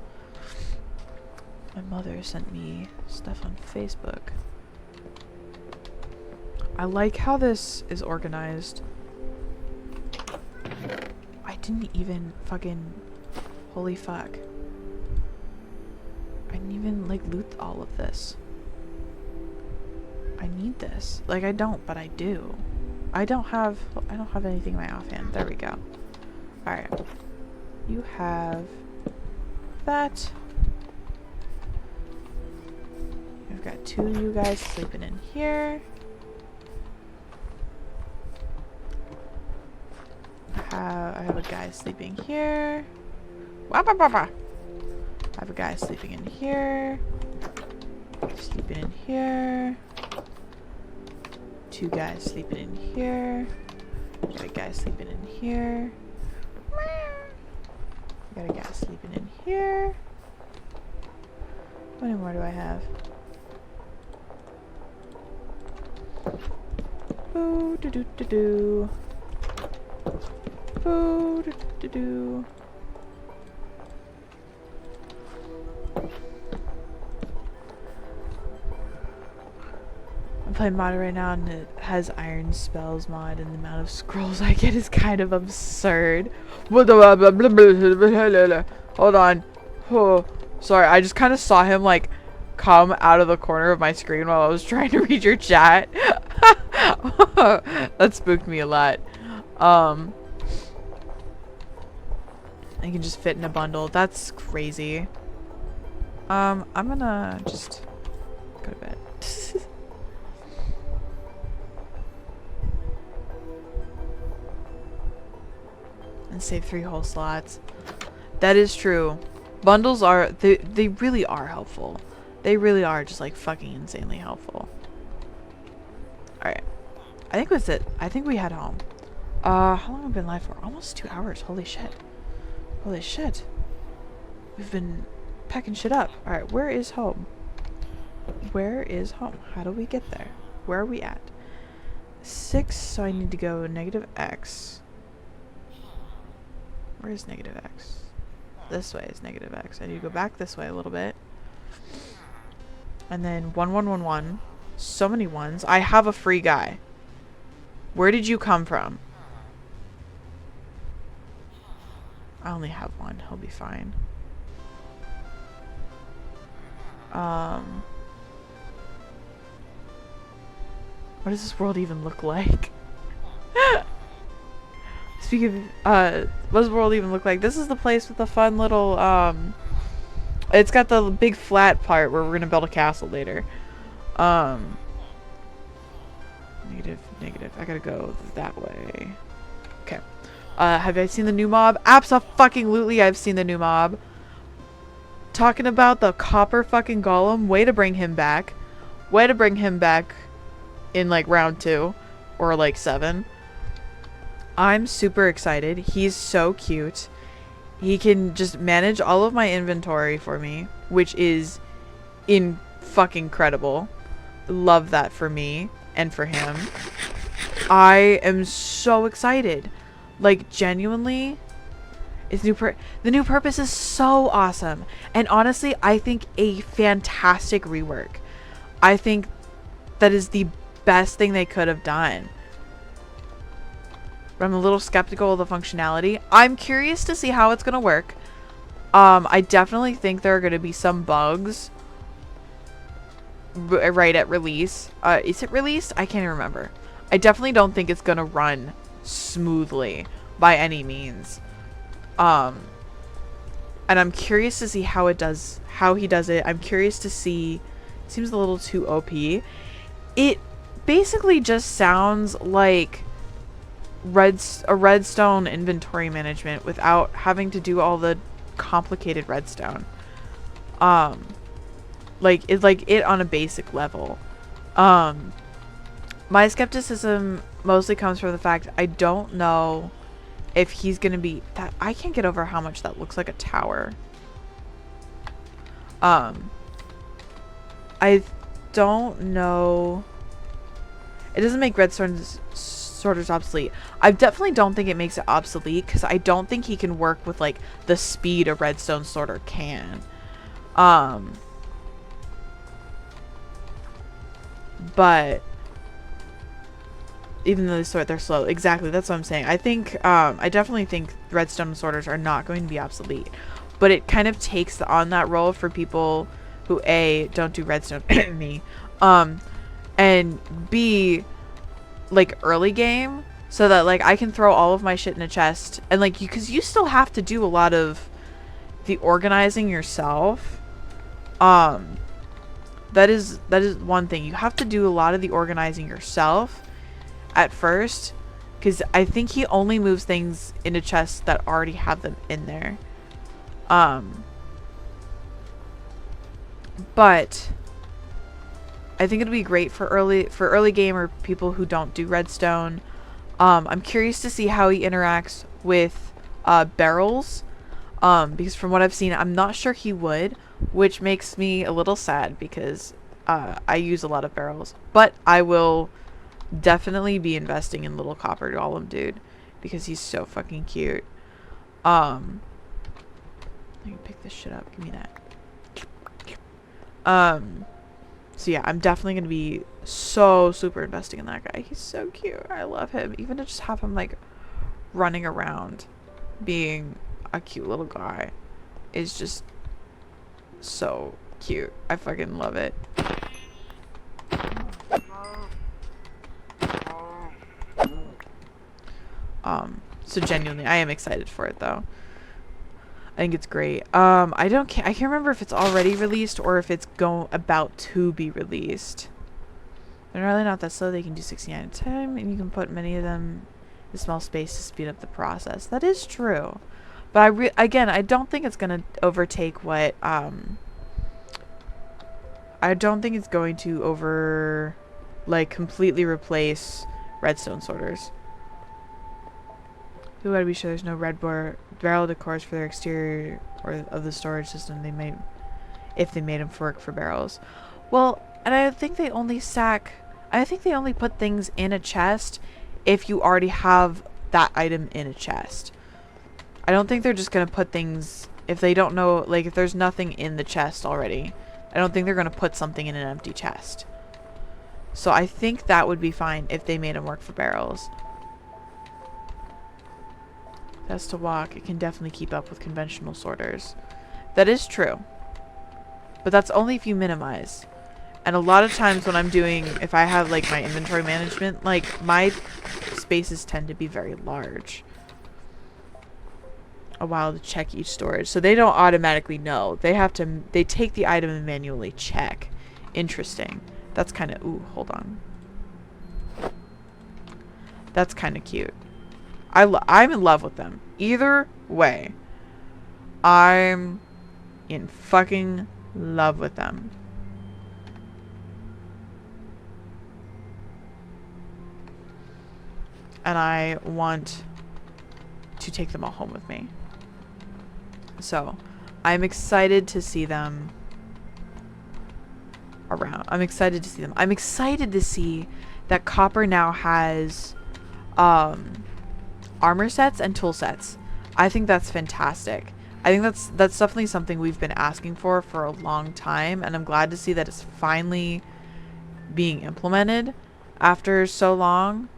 My mother sent me stuff on Facebook. I like how this is organized. I didn't even fucking... Holy fuck. I didn't even, like, loot all of this. I need this. Like, I don't, but I do. I don't have anything in my offhand. There we go. Alright. You have that. I've got 2 of you guys sleeping in here. I have a guy sleeping here. I have a guy sleeping in here. Sleeping in here. 2 guys sleeping in here. Got a guy sleeping in here. Got a guy sleeping in here. How many more do I have? Boo doo doo doo doo. Boo doo doo doo. I'm playing mod right now and it has Iron Spells mod, and the amount of scrolls I get is kind of absurd. Hold on. Oh, sorry, I just kind of saw him like come out of the corner of my screen while I was trying to read your chat. That spooked me a lot. I can just fit in a bundle. That's crazy. I'm gonna just go to bed. And save 3 whole slots. That is true. Bundles are, they really are helpful. They really are just like fucking insanely helpful. Alright. I think that's it. I think we head home. How long have we been live for? Almost 2 hours. Holy shit. Holy shit. We've been packing shit up. Alright, where is home? Where is home? How do we get there? Where are we at? 6, so I need to go -X. Where is -X? This way is -X. I need to go back this way a little bit. And then 1, 1, 1, 1. So many ones. I have a free guy. Where did you come from? I only have 1. He'll be fine. What does this world even look like? Speaking of, what does the world even look like? This is the place with the fun little, it's got the big flat part where we're gonna build a castle later. Negative. I gotta go that way. Okay. Have I seen the new mob? Abso-fucking-lutely I've seen the new mob. Talking about the copper fucking golem. Way to bring him back. Way to bring him back in like round 2 or like 7. I'm super excited. He's so cute. He can just manage all of my inventory for me, which is fucking incredible. Love that for me and for him. I am so excited. Like, genuinely, the new purpose is so awesome. And honestly, I think a fantastic rework. I think that is the best thing they could have done. But I'm a little skeptical of the functionality. I'm curious to see how it's going to work. I definitely think there are going to be some bugs right at release. Is it released? I can't even remember. I definitely don't think it's going to run smoothly by any means. And I'm curious to see how he does it. I'm curious to see. It seems a little too OP. It basically just sounds like a redstone inventory management without having to do all the complicated redstone. Like it on a basic level. My skepticism mostly comes from the fact I don't know if he's gonna be that. I can't get over how much that looks like a tower. I don't know. It doesn't make redstone sorters obsolete. I definitely don't think it makes it obsolete because I don't think he can work with like the speed a redstone sorter can. But even though they're slow, exactly, that's what I'm saying. I think I definitely think redstone sorters are not going to be obsolete, but it kind of takes on that role for people who A, don't do redstone me, and B, like early game, so that like I can throw all of my shit in a chest and like because you still have to do a lot of the organizing yourself. That is one thing. You have to do a lot of the organizing yourself at first, because I think he only moves things into chests that already have them in there. But I think it'd be great for early game or people who don't do redstone. I'm curious to see how he interacts with barrels, because from what I've seen, I'm not sure he would, which makes me a little sad because I use a lot of barrels. But I will definitely be investing in little copper golem dude because he's so fucking cute. I can pick this shit up. Give me that. So yeah, I'm definitely gonna be so super investing in that guy. He's so cute. I love him. Even to just have him like running around being a cute little guy is just so cute. I fucking love it. So genuinely, I am excited for it though. I think it's great. I can't remember if it's already released or if it's about to be released. They're really not that slow. They can do 69 at a time, and you can put many of them in a small space to speed up the process. That is true. But again, I don't think it's gonna overtake what I don't think it's going to completely replace redstone sorters. Who would be sure there's no red barrel decors for their exterior or of the storage system if they made them work for barrels. Well, and I think they only put things in a chest if you already have that item in a chest. I don't think they're just gonna put things if they don't know, like if there's nothing in the chest already. I don't think they're gonna put something in an empty chest. So I think that would be fine if they made them work for barrels. That's to walk. It can definitely keep up with conventional sorters. That is true. But that's only if you minimize. And a lot of times when I'm doing, if I have like my inventory management, like my spaces tend to be very large. A while to check each storage. So they don't automatically know. They take the item and manually check. Interesting. That's kind of, ooh, hold on. That's kind of cute. I'm in love with them. Either way, I'm in fucking love with them. And I want to take them all home with me. So, I'm excited to see them around. I'm excited to see them. I'm excited to see that Copper now has armor sets and tool sets. I think that's fantastic. I think that's definitely something we've been asking for a long time, and I'm glad to see that it's finally being implemented after so long.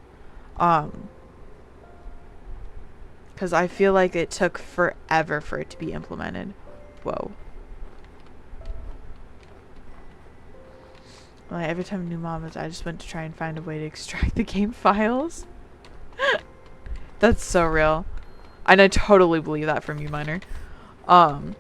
Because I feel like it took forever for it to be implemented. Whoa. Like, every time new mom I just went to try and find a way to extract the game files. That's so real. And I totally believe that from you, Miner. But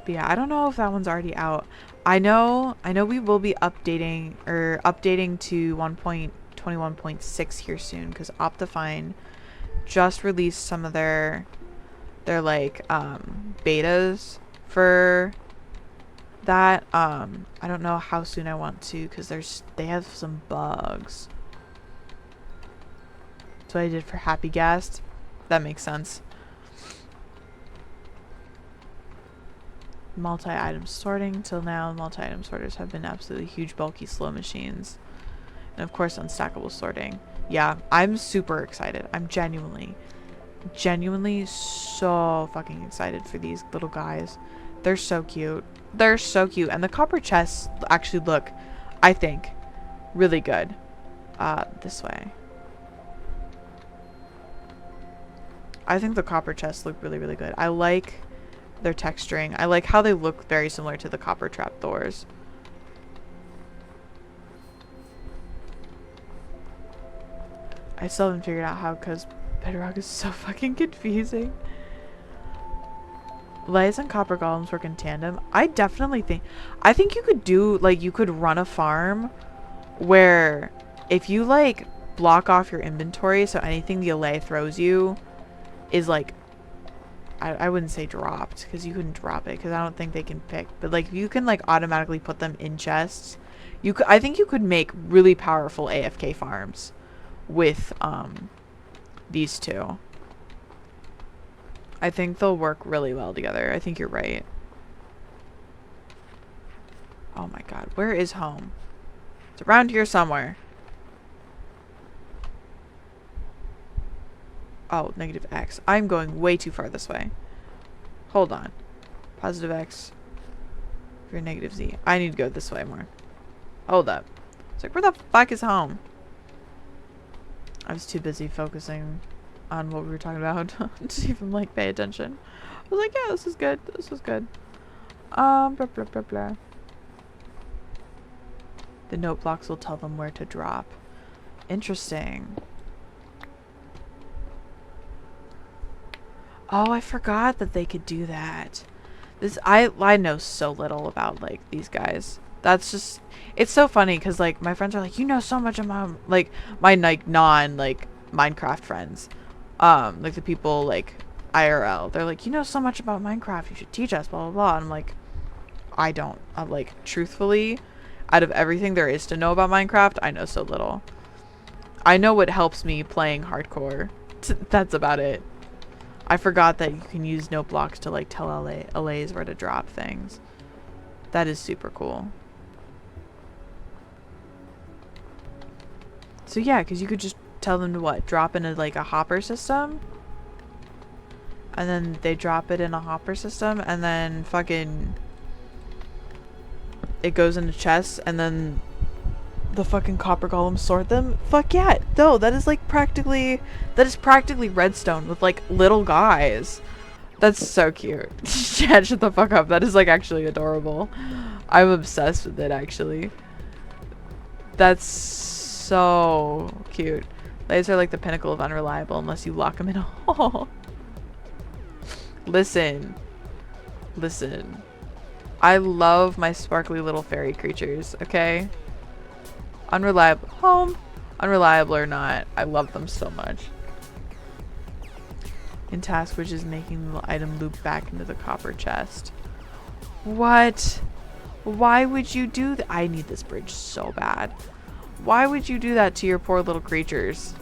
yeah, I don't know if that one's already out. I know we will be updating to 1.21.6 here soon because Optifine just released some of their They're like betas for that. I don't know how soon I want to, because they have some bugs. That's what I did for Happy Ghast. That makes sense. Multi-item sorting. Till now, multi-item sorters have been absolutely huge, bulky, slow machines. And of course, unstackable sorting. Yeah, I'm super excited. I'm genuinely so fucking excited for these little guys. They're so cute. They're so cute. And the copper chests actually look, I think, really good. This way. I think the copper chests look really, really good. I like their texturing. I like how they look very similar to the copper trapdoors. I still haven't figured out how, because Bedrock is so fucking confusing. Lays and copper golems work in tandem. I think you could do, like, you could run a farm where if you, like, block off your inventory, so anything the Allay throws you is, like, I wouldn't say dropped, because you couldn't drop it, because I don't think they can pick. But, like, if you can, like, automatically put them in chests, I think you could make really powerful AFK farms with, these two. I think they'll work really well together. I think you're right. Oh my god, where is home? It's around here somewhere. Oh, negative X. I'm going way too far this way. Hold on. Positive X. For negative Z. I need to go this way more. Hold up. It's like, where the fuck is home? I was too busy focusing on what we were talking about to even, like, pay attention. I was like, yeah, this is good. This was good. Blah, blah, blah, blah. The note blocks will tell them where to drop. Interesting. Oh, I forgot that they could do that. I know so little about, like, these guys. That's just, it's so funny because, like, my friends are like, you know so much about, like, my, like, like, Minecraft friends. Like, the people, like, IRL. They're like, you know so much about Minecraft, you should teach us, blah, blah, blah. And I'm like, I don't. I'm like, truthfully, out of everything there is to know about Minecraft, I know so little. I know what helps me playing hardcore. That's about it. I forgot that you can use note blocks to, like, tell LAs where to drop things. That is super cool. So yeah, because you could just tell them to what? Drop in like a hopper system? And then they drop it in a hopper system, and then fucking it goes into chests, and then the fucking copper golems sort them. Fuck yeah. No, that is practically redstone with, like, little guys. That's so cute. Chad, shut the fuck up. That is, like, actually adorable. I'm obsessed with it, actually. That's so cute. Lays are like the pinnacle of unreliable unless you lock them in a hole. Listen. Listen. I love my sparkly little fairy creatures, okay? Unreliable. Home. Unreliable or not, I love them so much. In task, which is making the item loop back into the copper chest. What? Why would you do that? I need this bridge so bad. Why would you do that to your poor little creatures?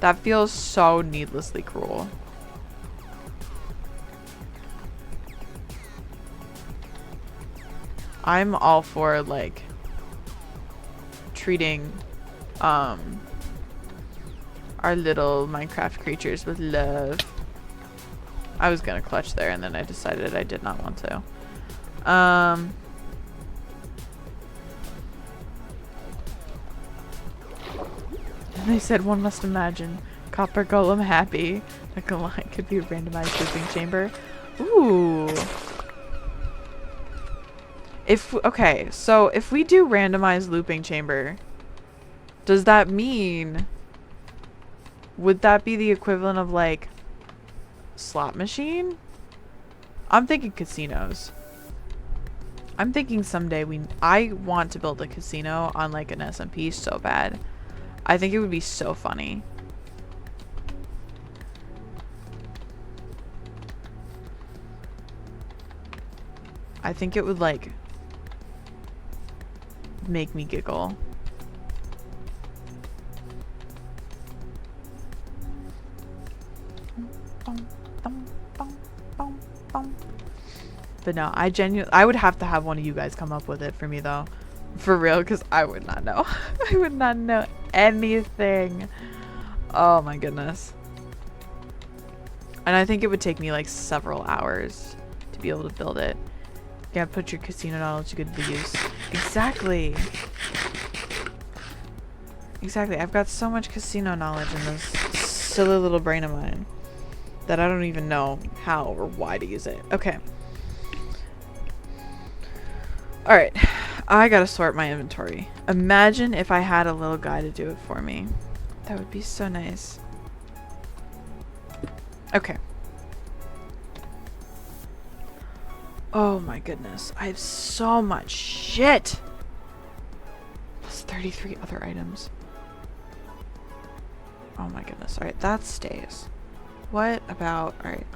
That feels so needlessly cruel. I'm all for, like, treating our little Minecraft creatures with love. I was gonna clutch there, and then I decided I did not want to. And they said one must imagine copper golem happy. Like a line could be a randomized looping chamber. Ooh. Okay, so if we do randomized looping chamber, does that mean, would that be the equivalent of, like, slot machine? I'm thinking casinos. I'm thinking someday I want to build a casino on, like, an SMP so bad. I think it would be so funny. I think it would like make me giggle. But no, I would have to have one of you guys come up with it for me though. For real, because I would not know. I would not know anything. Oh my goodness. And I think it would take me like several hours to be able to build it. Yeah, put your casino knowledge to good use. Exactly. Exactly. I've got so much casino knowledge in this silly little brain of mine that I don't even know how or why to use it. Okay. Alright. I gotta sort my inventory. Imagine if I had a little guy to do it for me. That would be so nice. Okay. Oh my goodness. I have so much shit. Plus 33 other items. Oh my goodness. Alright, that stays. What about... Alright,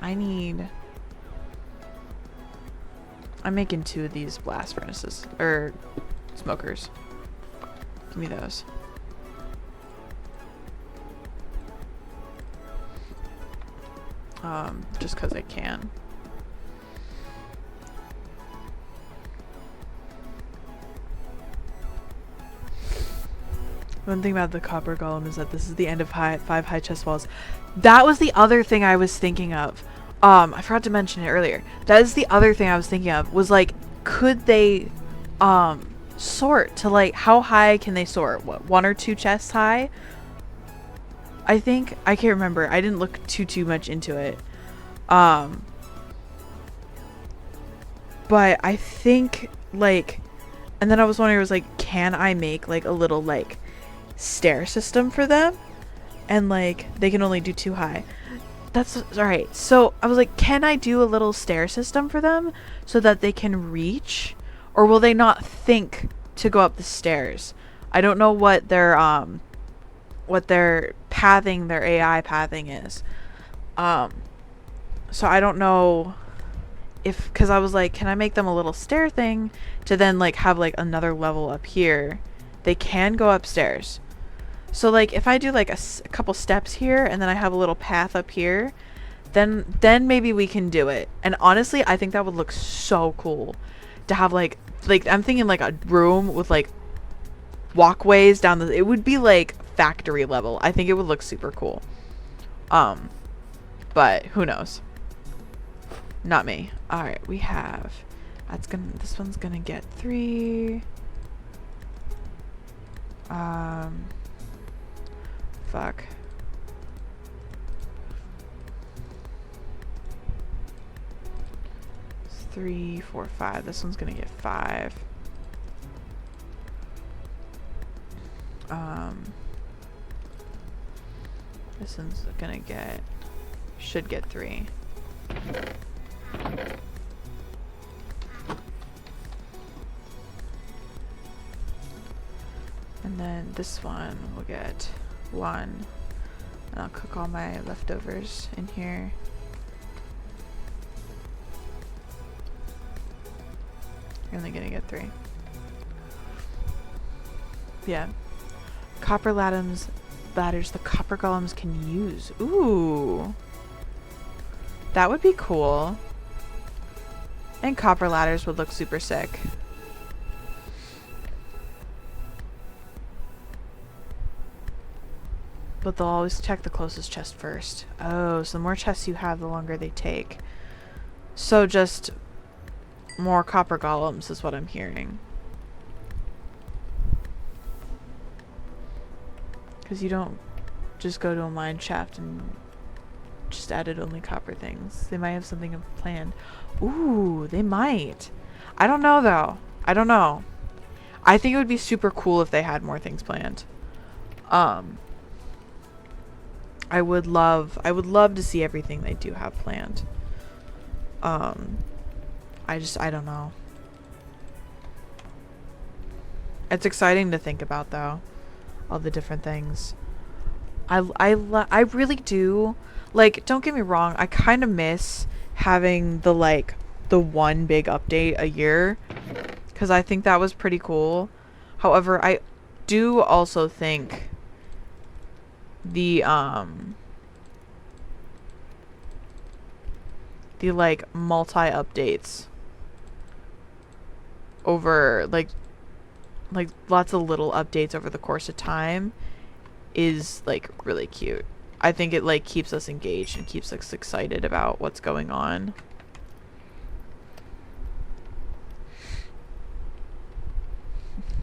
I'm making 2 of these blast furnaces. Or smokers. Give me those. Just because I can. One thing about the copper golem is that this is the end of 5 high chest walls. That was the other thing I was thinking of. I forgot to mention it earlier. That is the other thing I was thinking of, was like, could they sort to like, how high can they sort? What, 1 or 2 chests high? I think, I can't remember. I didn't look too much into it. But I think like, and then I was wondering, I was like, can I make like a little like stair system for them? And like, they can only do 2 high. That's alright. So I was like, can I do a little stair system for them so that they can reach? Or will they not think to go up the stairs? I don't know what their pathing, their AI pathing is. So I don't know if, because I was like, can I make them a little stair thing to then like have like another level up here? They can go upstairs. So like if I do like a couple steps here and then I have a little path up here, then maybe we can do it. And honestly, I think that would look so cool to have like I'm thinking like a room with like walkways down the, it would be like factory level. I think it would look super cool. But who knows? Not me. All right, we have, this one's gonna get 3. Fuck. It's 3, 4, 5. This one's gonna get 5. This one's gonna get, should get 3. And then this one will get 1. And I'll cook all my leftovers in here. You're only gonna get 3. Yeah. Copper ladders the copper golems can use. Ooh. That would be cool. And copper ladders would look super sick. But they'll always check the closest chest first. Oh, so the more chests you have, the longer they take. So just more copper golems is what I'm hearing. Because you don't just go to a mine shaft and just added only copper things. They might have something planned. Ooh, they might. I don't know though. I don't know. I think it would be super cool if they had more things planned. I would love to see everything they do have planned. I don't know. It's exciting to think about though. All the different things. I really do. Like, don't get me wrong, I kind of miss having the, like, the one big update a year, because I think that was pretty cool. However, I do also think the like multi updates over like lots of little updates over the course of time is like really cute. I think it like keeps us engaged and keeps us excited about what's going on.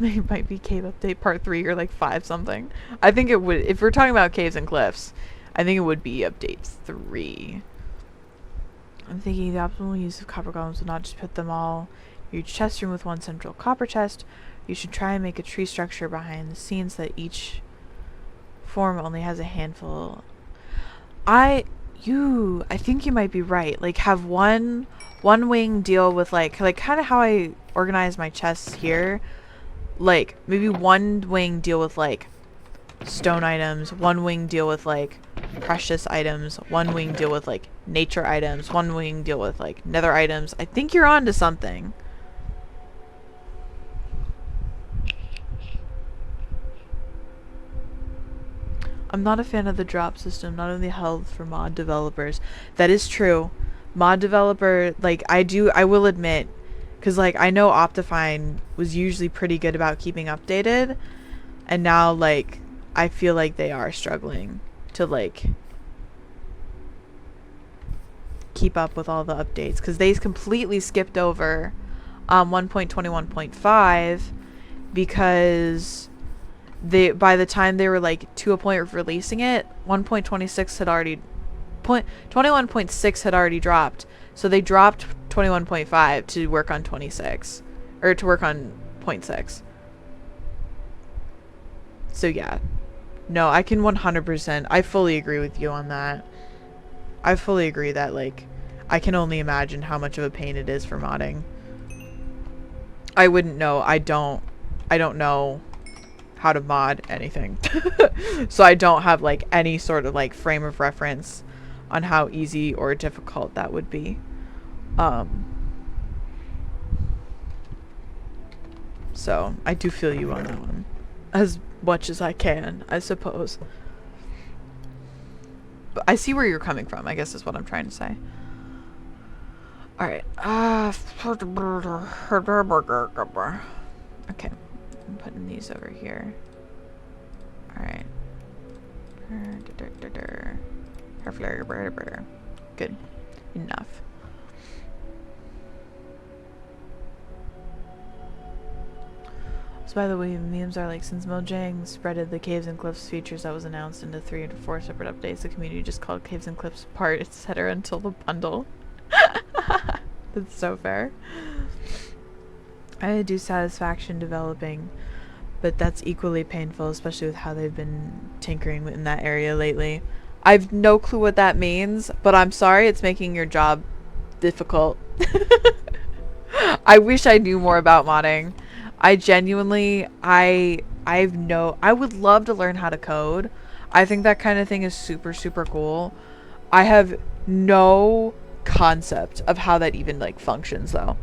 It might be cave update part 3 or like 5 something. I think it would, if we're talking about caves and cliffs, I think it would be update 3. I'm thinking the optimal use of copper golems would not just put them all in your chest room with one central copper chest. You should try and make a tree structure behind the scenes that each form only has a handful. I think you might be right. Like have one wing deal with like kind of how I organize my chests here. Like maybe one wing deal with like stone items, one wing deal with like precious items, one wing deal with like nature items, one wing deal with like nether items. I think you're on to something. I'm not a fan of the drop system, not only held for mod developers. That is true. Mod developer, like I will admit, because like I know Optifine was usually pretty good about keeping updated, and now like I feel like they are struggling to like keep up with all the updates, because they completely skipped over 1.21.5 because by the time they were like to a point of releasing it, 1.26 had already 21.6 had already dropped. So they dropped 21.5 to work on 26, or to work on 0.6. So yeah. No, I can 100%. I fully agree with you on that. I fully agree that like I can only imagine how much of a pain it is for modding. I wouldn't know. I don't know how to mod anything. So I don't have like any sort of like frame of reference on how easy or difficult that would be. So I do feel you on that one as much as I can, I suppose. But I see where you're coming from, I guess is what I'm trying to say. Alright. Okay. I'm putting these over here. Alright. Good. Enough. So by the way, memes are like, since Mojang spreaded the Caves and Cliffs features that was announced into 3 or 4 separate updates, the community just called Caves and Cliffs part, etc. until the bundle. That's so fair. I do satisfaction developing, but that's equally painful, especially with how they've been tinkering in that area lately. I've no clue what that means, but I'm sorry it's making your job difficult. I wish I knew more about modding. I genuinely, I would love to learn how to code. I think that kind of thing is super, super cool. I have no concept of how that even like functions though.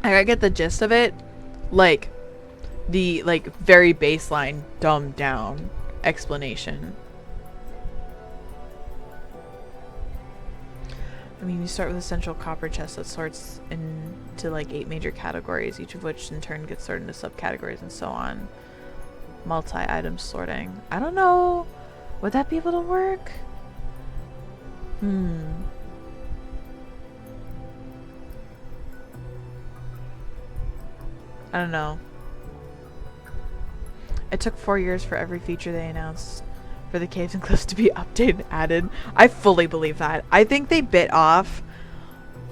I get the gist of it, like the like very baseline dumbed down explanation. I mean, you start with a central copper chest that sorts into like 8 major categories, each of which in turn gets sorted into subcategories and so on. Multi-item sorting. I don't know. Would that be able to work? I don't know. It took 4 years for every feature they announced for the Caves and Cliffs to be updated and added. I fully believe that. I think they bit off.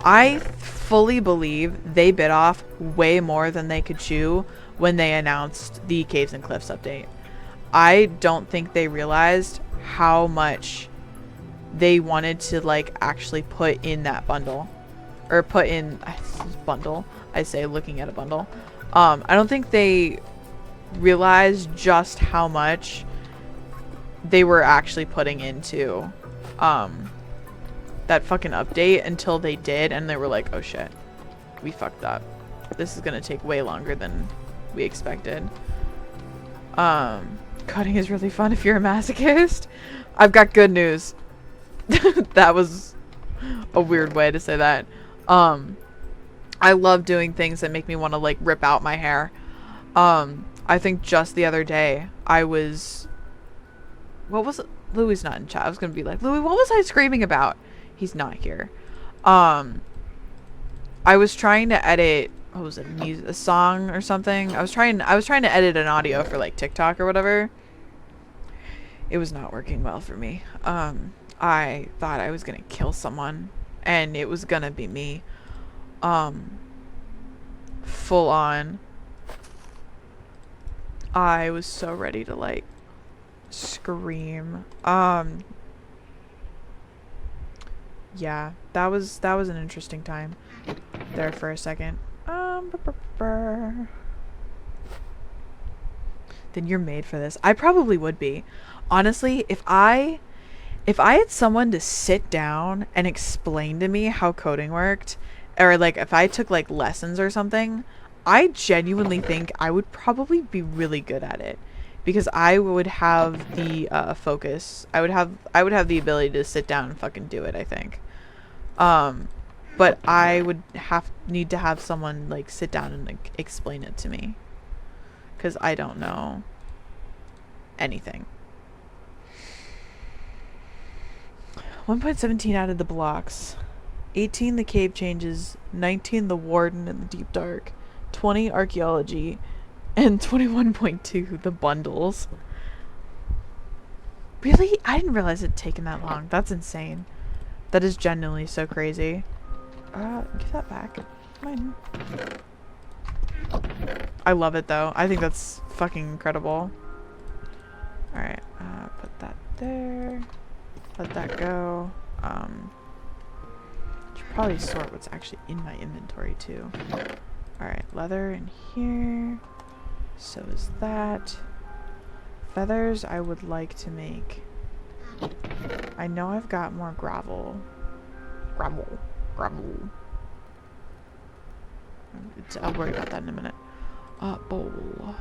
I fully believe they bit off way more than they could chew when they announced the Caves and Cliffs update. I don't think they realized how much they wanted to like actually put in that bundle, or put in bundle. I say looking at a bundle. I don't think they realized just how much they were actually putting into that fucking update until they did, and they were like, oh shit, we fucked up. This is gonna take way longer than we expected. Coding is really fun if you're a masochist. I've got good news. That was a weird way to say that. I love doing things that make me want to like rip out my hair. I think just the other day I was, what was it? Louis not in chat. I was gonna be like, Louis, what was I screaming about? He's not here. I was trying to edit, what was it, a song or something. I was trying to edit an audio for like TikTok or whatever. It was not working well for me. I thought I was gonna kill someone, and it was gonna be me. Full on. I was so ready to like scream. Yeah, that was an interesting time there for a second. Then you're made for this. I probably would be. Honestly, if I had someone to sit down and explain to me how coding worked, or like if I took like lessons or something, I genuinely think I would probably be really good at it, because I would have the focus. I would have the ability to sit down and fucking do it, I think. But I would need to have someone like sit down and like explain it to me, because I don't know anything. 1.17 added the blocks. 18 the cave changes. 19 the warden and the deep dark. 20 archaeology. And 21.2 the bundles. Really? I didn't realize it'd taken that long. That's insane. That is genuinely so crazy. Give that back. Mine. I love it though. I think that's fucking incredible. Alright, put that there. Let that go. Should probably sort what's actually in my inventory too. Alright, leather in here. So is that. Feathers I would like to make. I know I've got more gravel. Gravel. I'll worry about that in a minute. Bowl.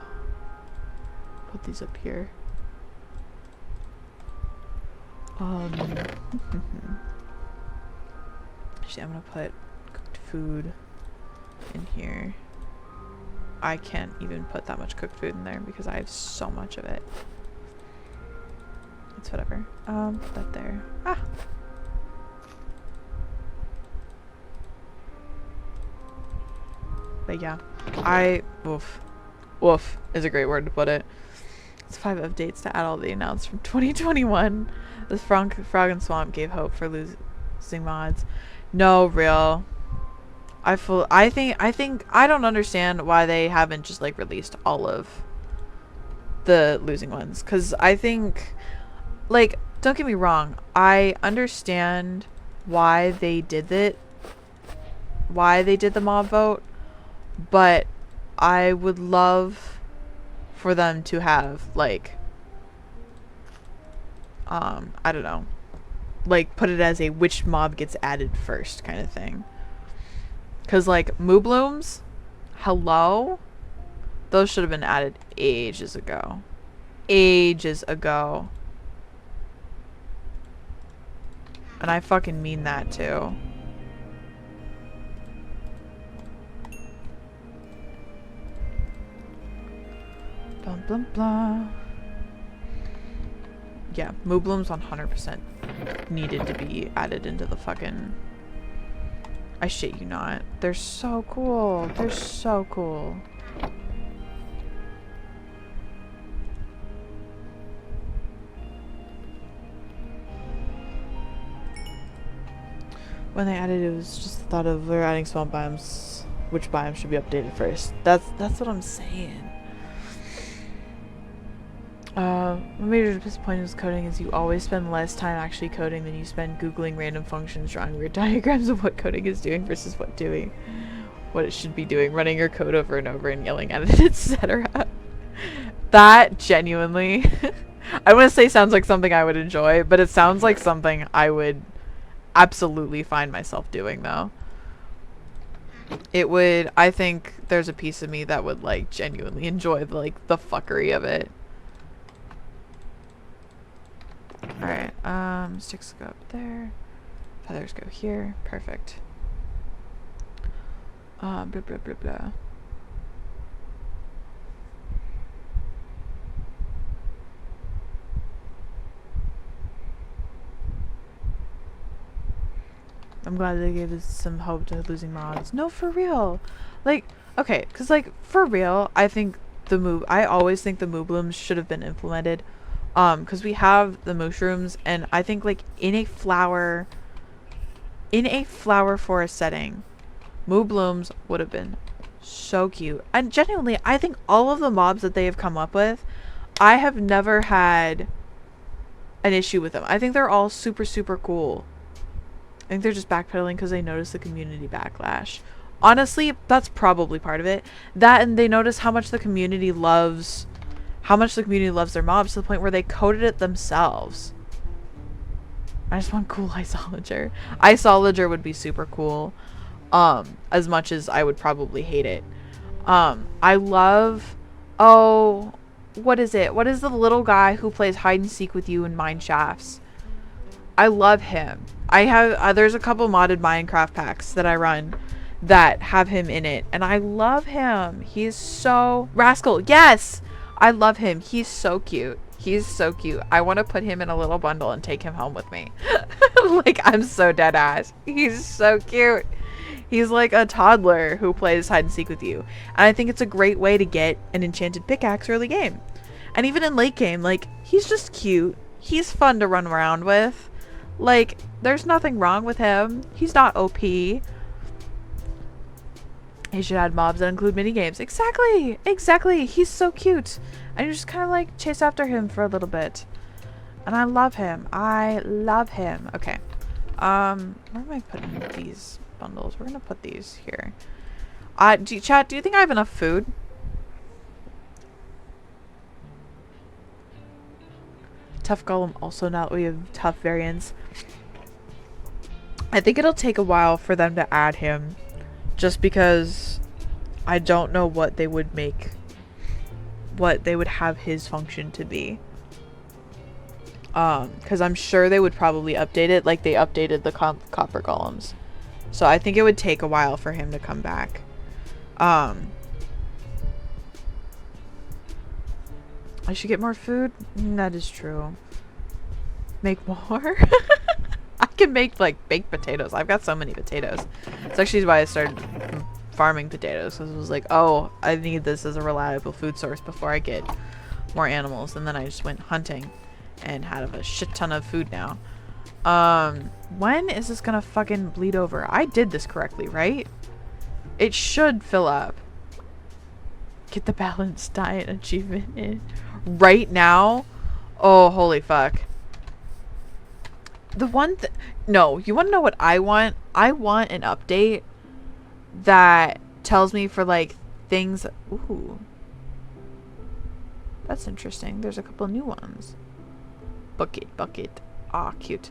Put these up here. Actually, I'm gonna put cooked food in here. I can't even put that much cooked food in there because I have so much of it. It's whatever. Put that there. Ah! But yeah, woof is a great word to put it. It's 5 updates to add all the announced from 2021. This Frog and Swamp gave hope for losing mods. No, real. I think I don't understand why they haven't just like released all of the losing ones, because I think, like, don't get me wrong, I understand why they did it, why they did the mob vote, but I would love for them to have like I don't know, like put it as a which mob gets added first kind of thing. Cause like Mooblooms, hello, those should have been added ages ago. Ages ago. And I fucking mean that too. Blah blah blah. Yeah, Mooblooms 100% needed to be added into the fucking... I shit you not. They're so cool. They're so cool. When they added it, was just the thought of we're adding swamp biomes. Which biome should be updated first? That's what I'm saying. My major disappointment with coding is you always spend less time actually coding than you spend googling random functions, drawing weird diagrams of what coding is doing versus what it should be doing, running your code over and over and yelling at it, etc. That genuinely, I want to say sounds like something I would enjoy, but it sounds like something I would absolutely find myself doing, though. It would, I think there's a piece of me that would, like, genuinely enjoy, like, the fuckery of it. Alright, sticks go up there. Feathers go here. Perfect. Blah, blah, blah, blah. I'm glad they gave us some hope to losing mobs. No, for real. Like, okay, because, like, for real, I think I always think the Mooblooms should have been implemented. Because we have the mushrooms, and I think, like, in a flower forest setting, Mooblooms would have been so cute. And genuinely, I think all of the mobs that they have come up with, I have never had an issue with them. I think they're all super, super cool. I think they're just backpedaling because they notice the community backlash. Honestly, that's probably part of it. That, and they notice how much the community loves their mobs to the point where they coded it themselves. I just want cool Isolager. Isolager would be super cool. As much as I would probably hate it. I love, oh, what is it? What is the little guy who plays hide and seek with you in Mine Shafts? I love him. I have, there's a couple modded Minecraft packs that I run that have him in it, and I love him. He's so, Rascal, yes! I love him. He's so cute. He's so cute. I want to put him in a little bundle and take him home with me. Like, I'm so dead ass. He's so cute. He's like a toddler who plays hide and seek with you. And I think it's a great way to get an enchanted pickaxe early game. And even in late game, like, he's just cute. He's fun to run around with. Like, there's nothing wrong with him. He's not OP. He should add mobs that include minigames. Exactly! Exactly! He's so cute. And you just kind of like chase after him for a little bit. And I love him. I love him. Okay. Where am I putting these bundles? We're gonna put these here. Chat, do you think I have enough food? Tough Golem also, now that we have tough variants. I think it'll take a while for them to add him. Just because I don't know what they would make, what they would have his function to be. Because I'm sure they would probably update it like they updated the copper golems. So I think it would take a while for him to come back. I should get more food? That is true. Make more? I can make, like, baked potatoes. I've got so many potatoes. It's actually why I started farming potatoes. Because it was like, oh, I need this as a reliable food source before I get more animals. And then I just went hunting and had a shit ton of food now. When is this gonna fucking bleed over? I did this correctly, right? It should fill up. Get the balanced diet achievement in. Right now? Oh, holy fuck. The one no, you want to know what I want? I want an update that tells me for, like, things. Ooh. That's interesting. There's a couple new ones. Bucket. Ah, cute.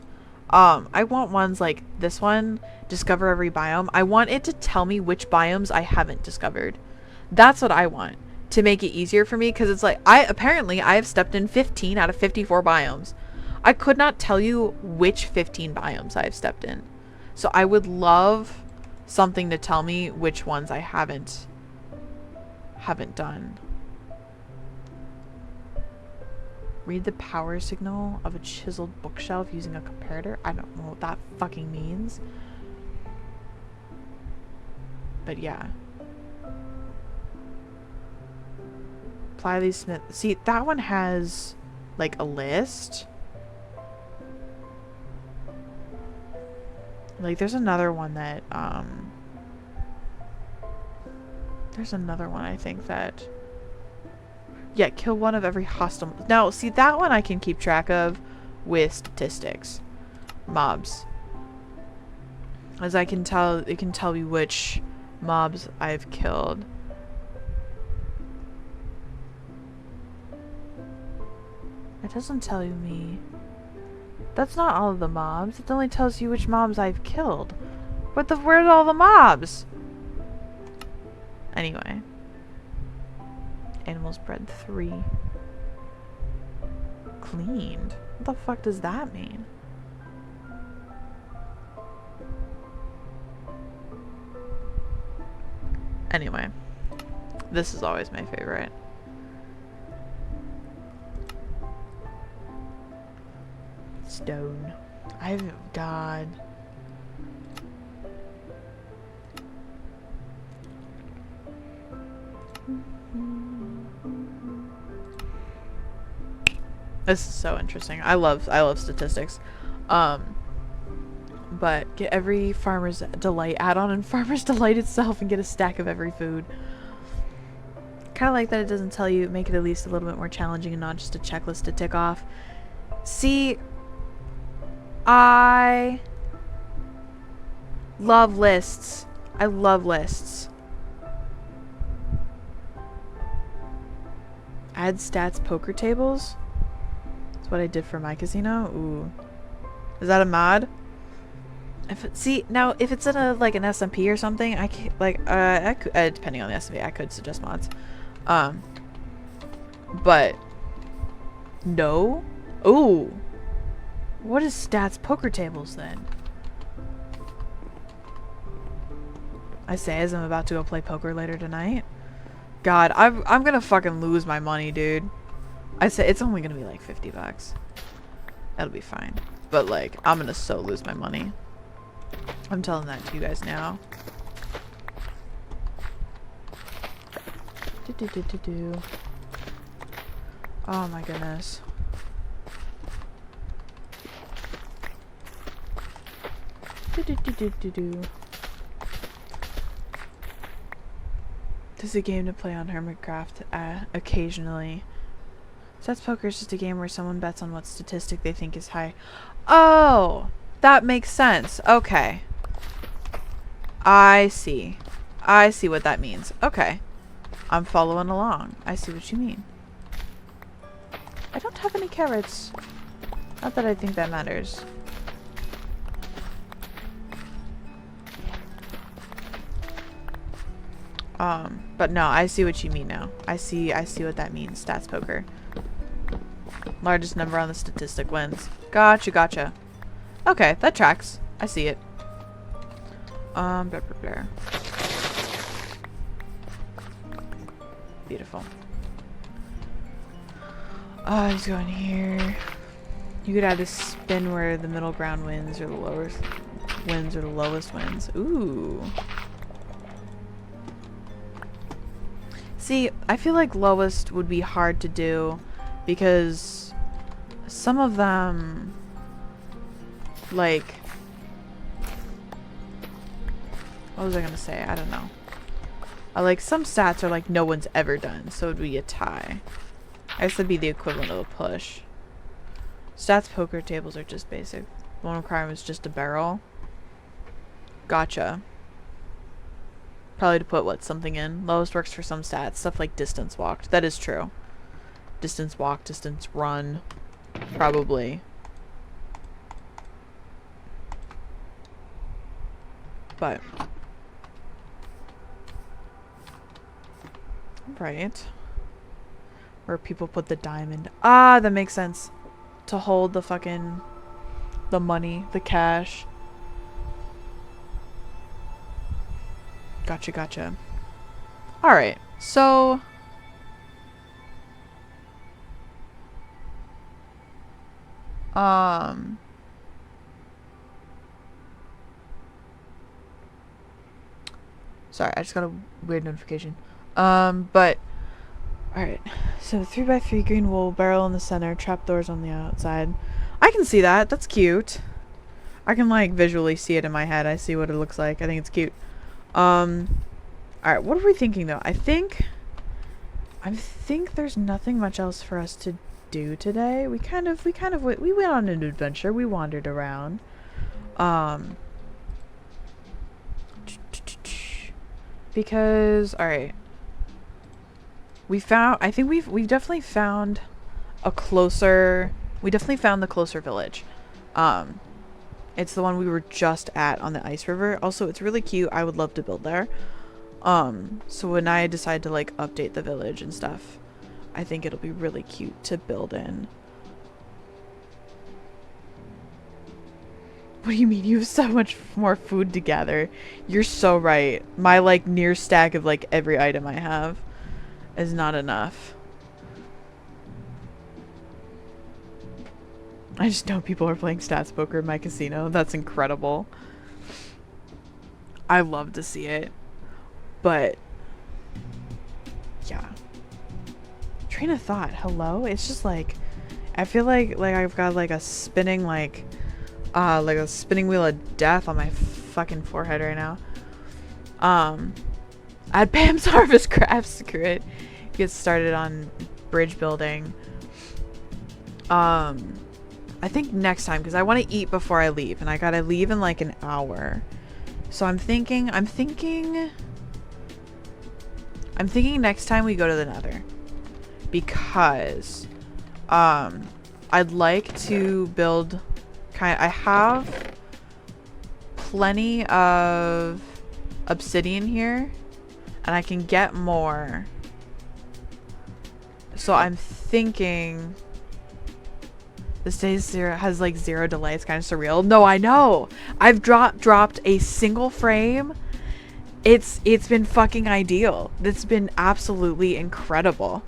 I want ones like this one, discover every biome. I want it to tell me which biomes I haven't discovered. That's what I want, to make it easier for me, because it's like, apparently I have stepped in 15 out of 54 biomes. I could not tell you which 15 biomes I've stepped in. So I would love something to tell me which ones I haven't done. Read the power signal of a chiseled bookshelf using a comparator. I don't know what that fucking means. But yeah. Plyley Smith. See, that one has, like, a list. Like, there's another one that, there's another one, I think, that... Yeah, kill one of every hostile... Now, see, that one I can keep track of with statistics. Mobs. As I can tell, it can tell me which mobs I've killed. It doesn't tell me That's not all of the mobs. It only tells you which mobs I've killed. Where's all the mobs? Anyway. Animals bred 3. Cleaned? What the fuck does that mean? Anyway. This is always my favorite. Stone. God. This is so interesting. I love statistics. But get every Farmer's Delight add-on in Farmer's Delight itself and get a stack of every food. Kind of like that it doesn't tell you, make it at least a little bit more challenging and not just a checklist to tick off. See, I love lists. I love lists. Add stats poker tables. That's what I did for my casino. Ooh. Is that a mod? See, now if it's in a like an SMP or something, I can't I could, depending on the SMP, I could suggest mods. But no. Ooh. What is stats poker tables then? I say as I'm about to go play poker later tonight. God, I'm gonna fucking lose my money, dude. I say it's only gonna be like 50 bucks. That'll be fine. But like, I'm gonna so lose my money. I'm telling that to you guys now. Oh my goodness. This is a game to play on Hermitcraft occasionally. Stats poker is just a game where someone bets on what statistic they think is high. Oh, that makes sense. Okay. I see. I see what that means. Okay. I'm following along. I see what you mean. I don't have any carrots. Not that I think that matters. But no, I see what you mean now. I see what that means. Stats poker. Largest number on the statistic wins. Gotcha. Okay, that tracks. I see it. Blah, blah, blah. Beautiful. Oh, he's going here. You could add a spin where the middle ground wins or the lowest wins or the lowest wins. Ooh. See, I feel like lowest would be hard to do because some of them, like, what was I gonna say? I don't know. Like, some stats are like no one's ever done, so it would be a tie. I guess that'd be the equivalent of a push. Stats poker tables are just basic. One requirement is just a barrel. Gotcha. Probably to put what something in. Lowest works for some stats. Stuff like distance walked. That is true. Distance walk, distance run. Probably. But. Right. Where people put the diamond. Ah, that makes sense. To hold the fucking... the money. The cash. Gotcha. Alright, so... Sorry, I just got a weird notification. But... Alright, so 3x3 green wool, barrel in the center, trapdoors on the outside. I can see that, that's cute. I can, like, visually see it in my head. I see what it looks like. I think it's cute. Alright, what are we thinking though? I think there's nothing much else for us to do today. We went on an adventure. We wandered around. Because, alright. I think we've definitely found we definitely found the closer village. Um, it's the one we were just at on the Ice River. Also, it's really cute. I would love to build there. So when I decide to like update the village and stuff, I think it'll be really cute to build in. What do you mean? You have so much more food to gather. You're so right. My like near stack of like every item I have is not enough. I just know people are playing stats poker in my casino. That's incredible. I love to see it. But yeah. Train of thought. Hello? It's just like I feel like I've got like a spinning like a spinning wheel of death on my fucking forehead right now. At Pam's Harvest Craft Secret, get started on bridge building. I think next time, because I want to eat before I leave, and I gotta leave in like an hour. So I'm thinking next time we go to the Nether, because I'd like to build I have plenty of obsidian here, and I can get more. So I'm thinking this day has like 0 delay. It's kind of surreal. No, I know. I've dropped a single frame. It's been fucking ideal. It's been absolutely incredible.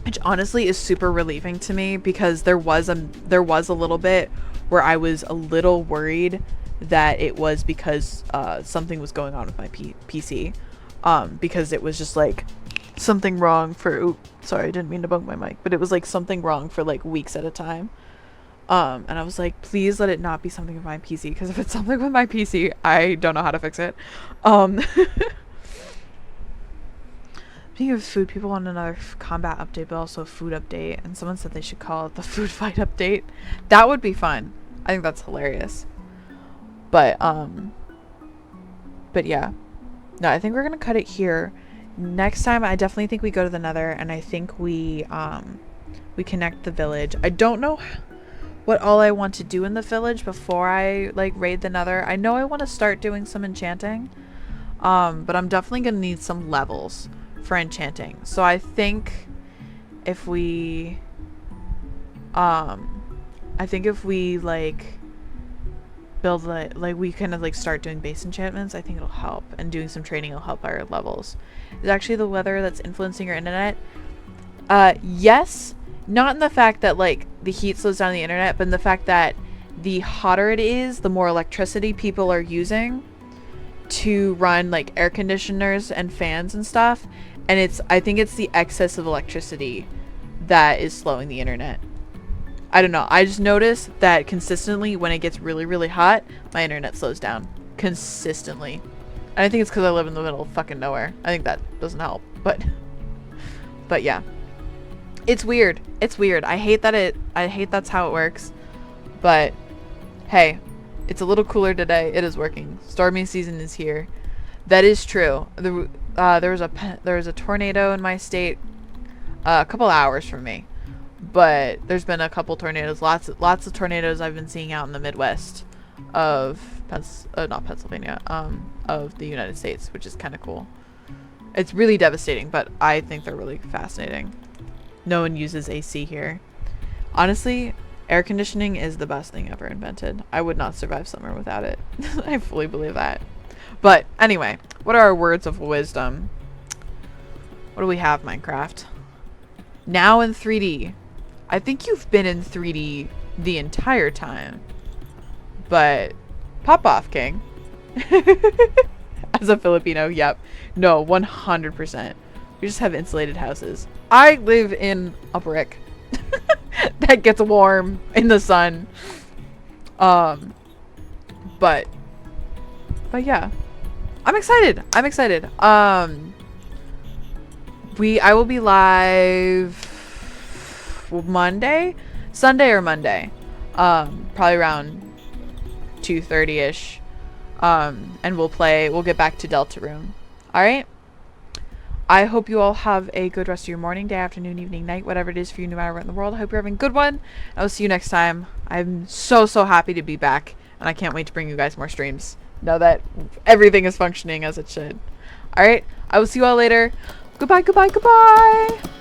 Which honestly is super relieving to me, because there was a little bit where I was a little worried that it was because something was going on with my PC, because it was just like something wrong for sorry, I didn't mean to bug my mic, but it was like something wrong for like weeks at a time. And I was like, please let it not be something with my PC, because if it's something with my PC, I don't know how to fix it. Speaking of food, people want another combat update, but also a food update, and someone said they should call it the food fight update. That would be fun. I think that's hilarious. But yeah. No, I think we're gonna cut it here. Next time, I definitely think we go to the Nether, and I think we connect the village. I don't know what all I want to do in the village before I like raid the Nether. I know I want to start doing some enchanting, but I'm definitely gonna need some levels for enchanting. So I think if we like build like we kind of like start doing base enchantments, I think it'll help, and doing some training will help our levels. Is actually the weather that's influencing your internet? Yes, not in the fact that like the heat slows down the internet, but in the fact that the hotter it is, the more electricity people are using to run like air conditioners and fans and stuff. And I think it's the excess of electricity that is slowing the internet. I don't know. I just noticed that consistently when it gets really, really hot, my internet slows down. Consistently. And I think it's because I live in the middle of fucking nowhere. I think that doesn't help. But yeah. It's weird. It's weird. I hate that's how it works. But hey, it's a little cooler today. It is working. Stormy season is here. That is true. There was a tornado in my state a couple hours from me, but there's been a couple tornadoes. Lots of tornadoes I've been seeing out in the Midwest of not Pennsylvania, of the United States, which is kind of cool. It's really devastating, but I think they're really fascinating. No one uses AC here. Honestly, air conditioning is the best thing ever invented. I would not survive summer without it. I fully believe that. But anyway, what are our words of wisdom? What do we have, Minecraft? Now in 3D. I think you've been in 3D the entire time. But pop off, King. As a Filipino, yep. No, 100%. We just have insulated houses. I live in a brick that gets warm in the sun. But yeah. I'm excited. I will be live Sunday or Monday. Probably around 2:30ish. And we'll get back to Deltarune. All right. I hope you all have a good rest of your morning, day, afternoon, evening, night, whatever it is for you, no matter what in the world. I hope you're having a good one. I'll see you next time. I'm so happy to be back, and I can't wait to bring you guys more streams now that everything is functioning as it should. Alright, I will see you all later. Goodbye, goodbye, goodbye!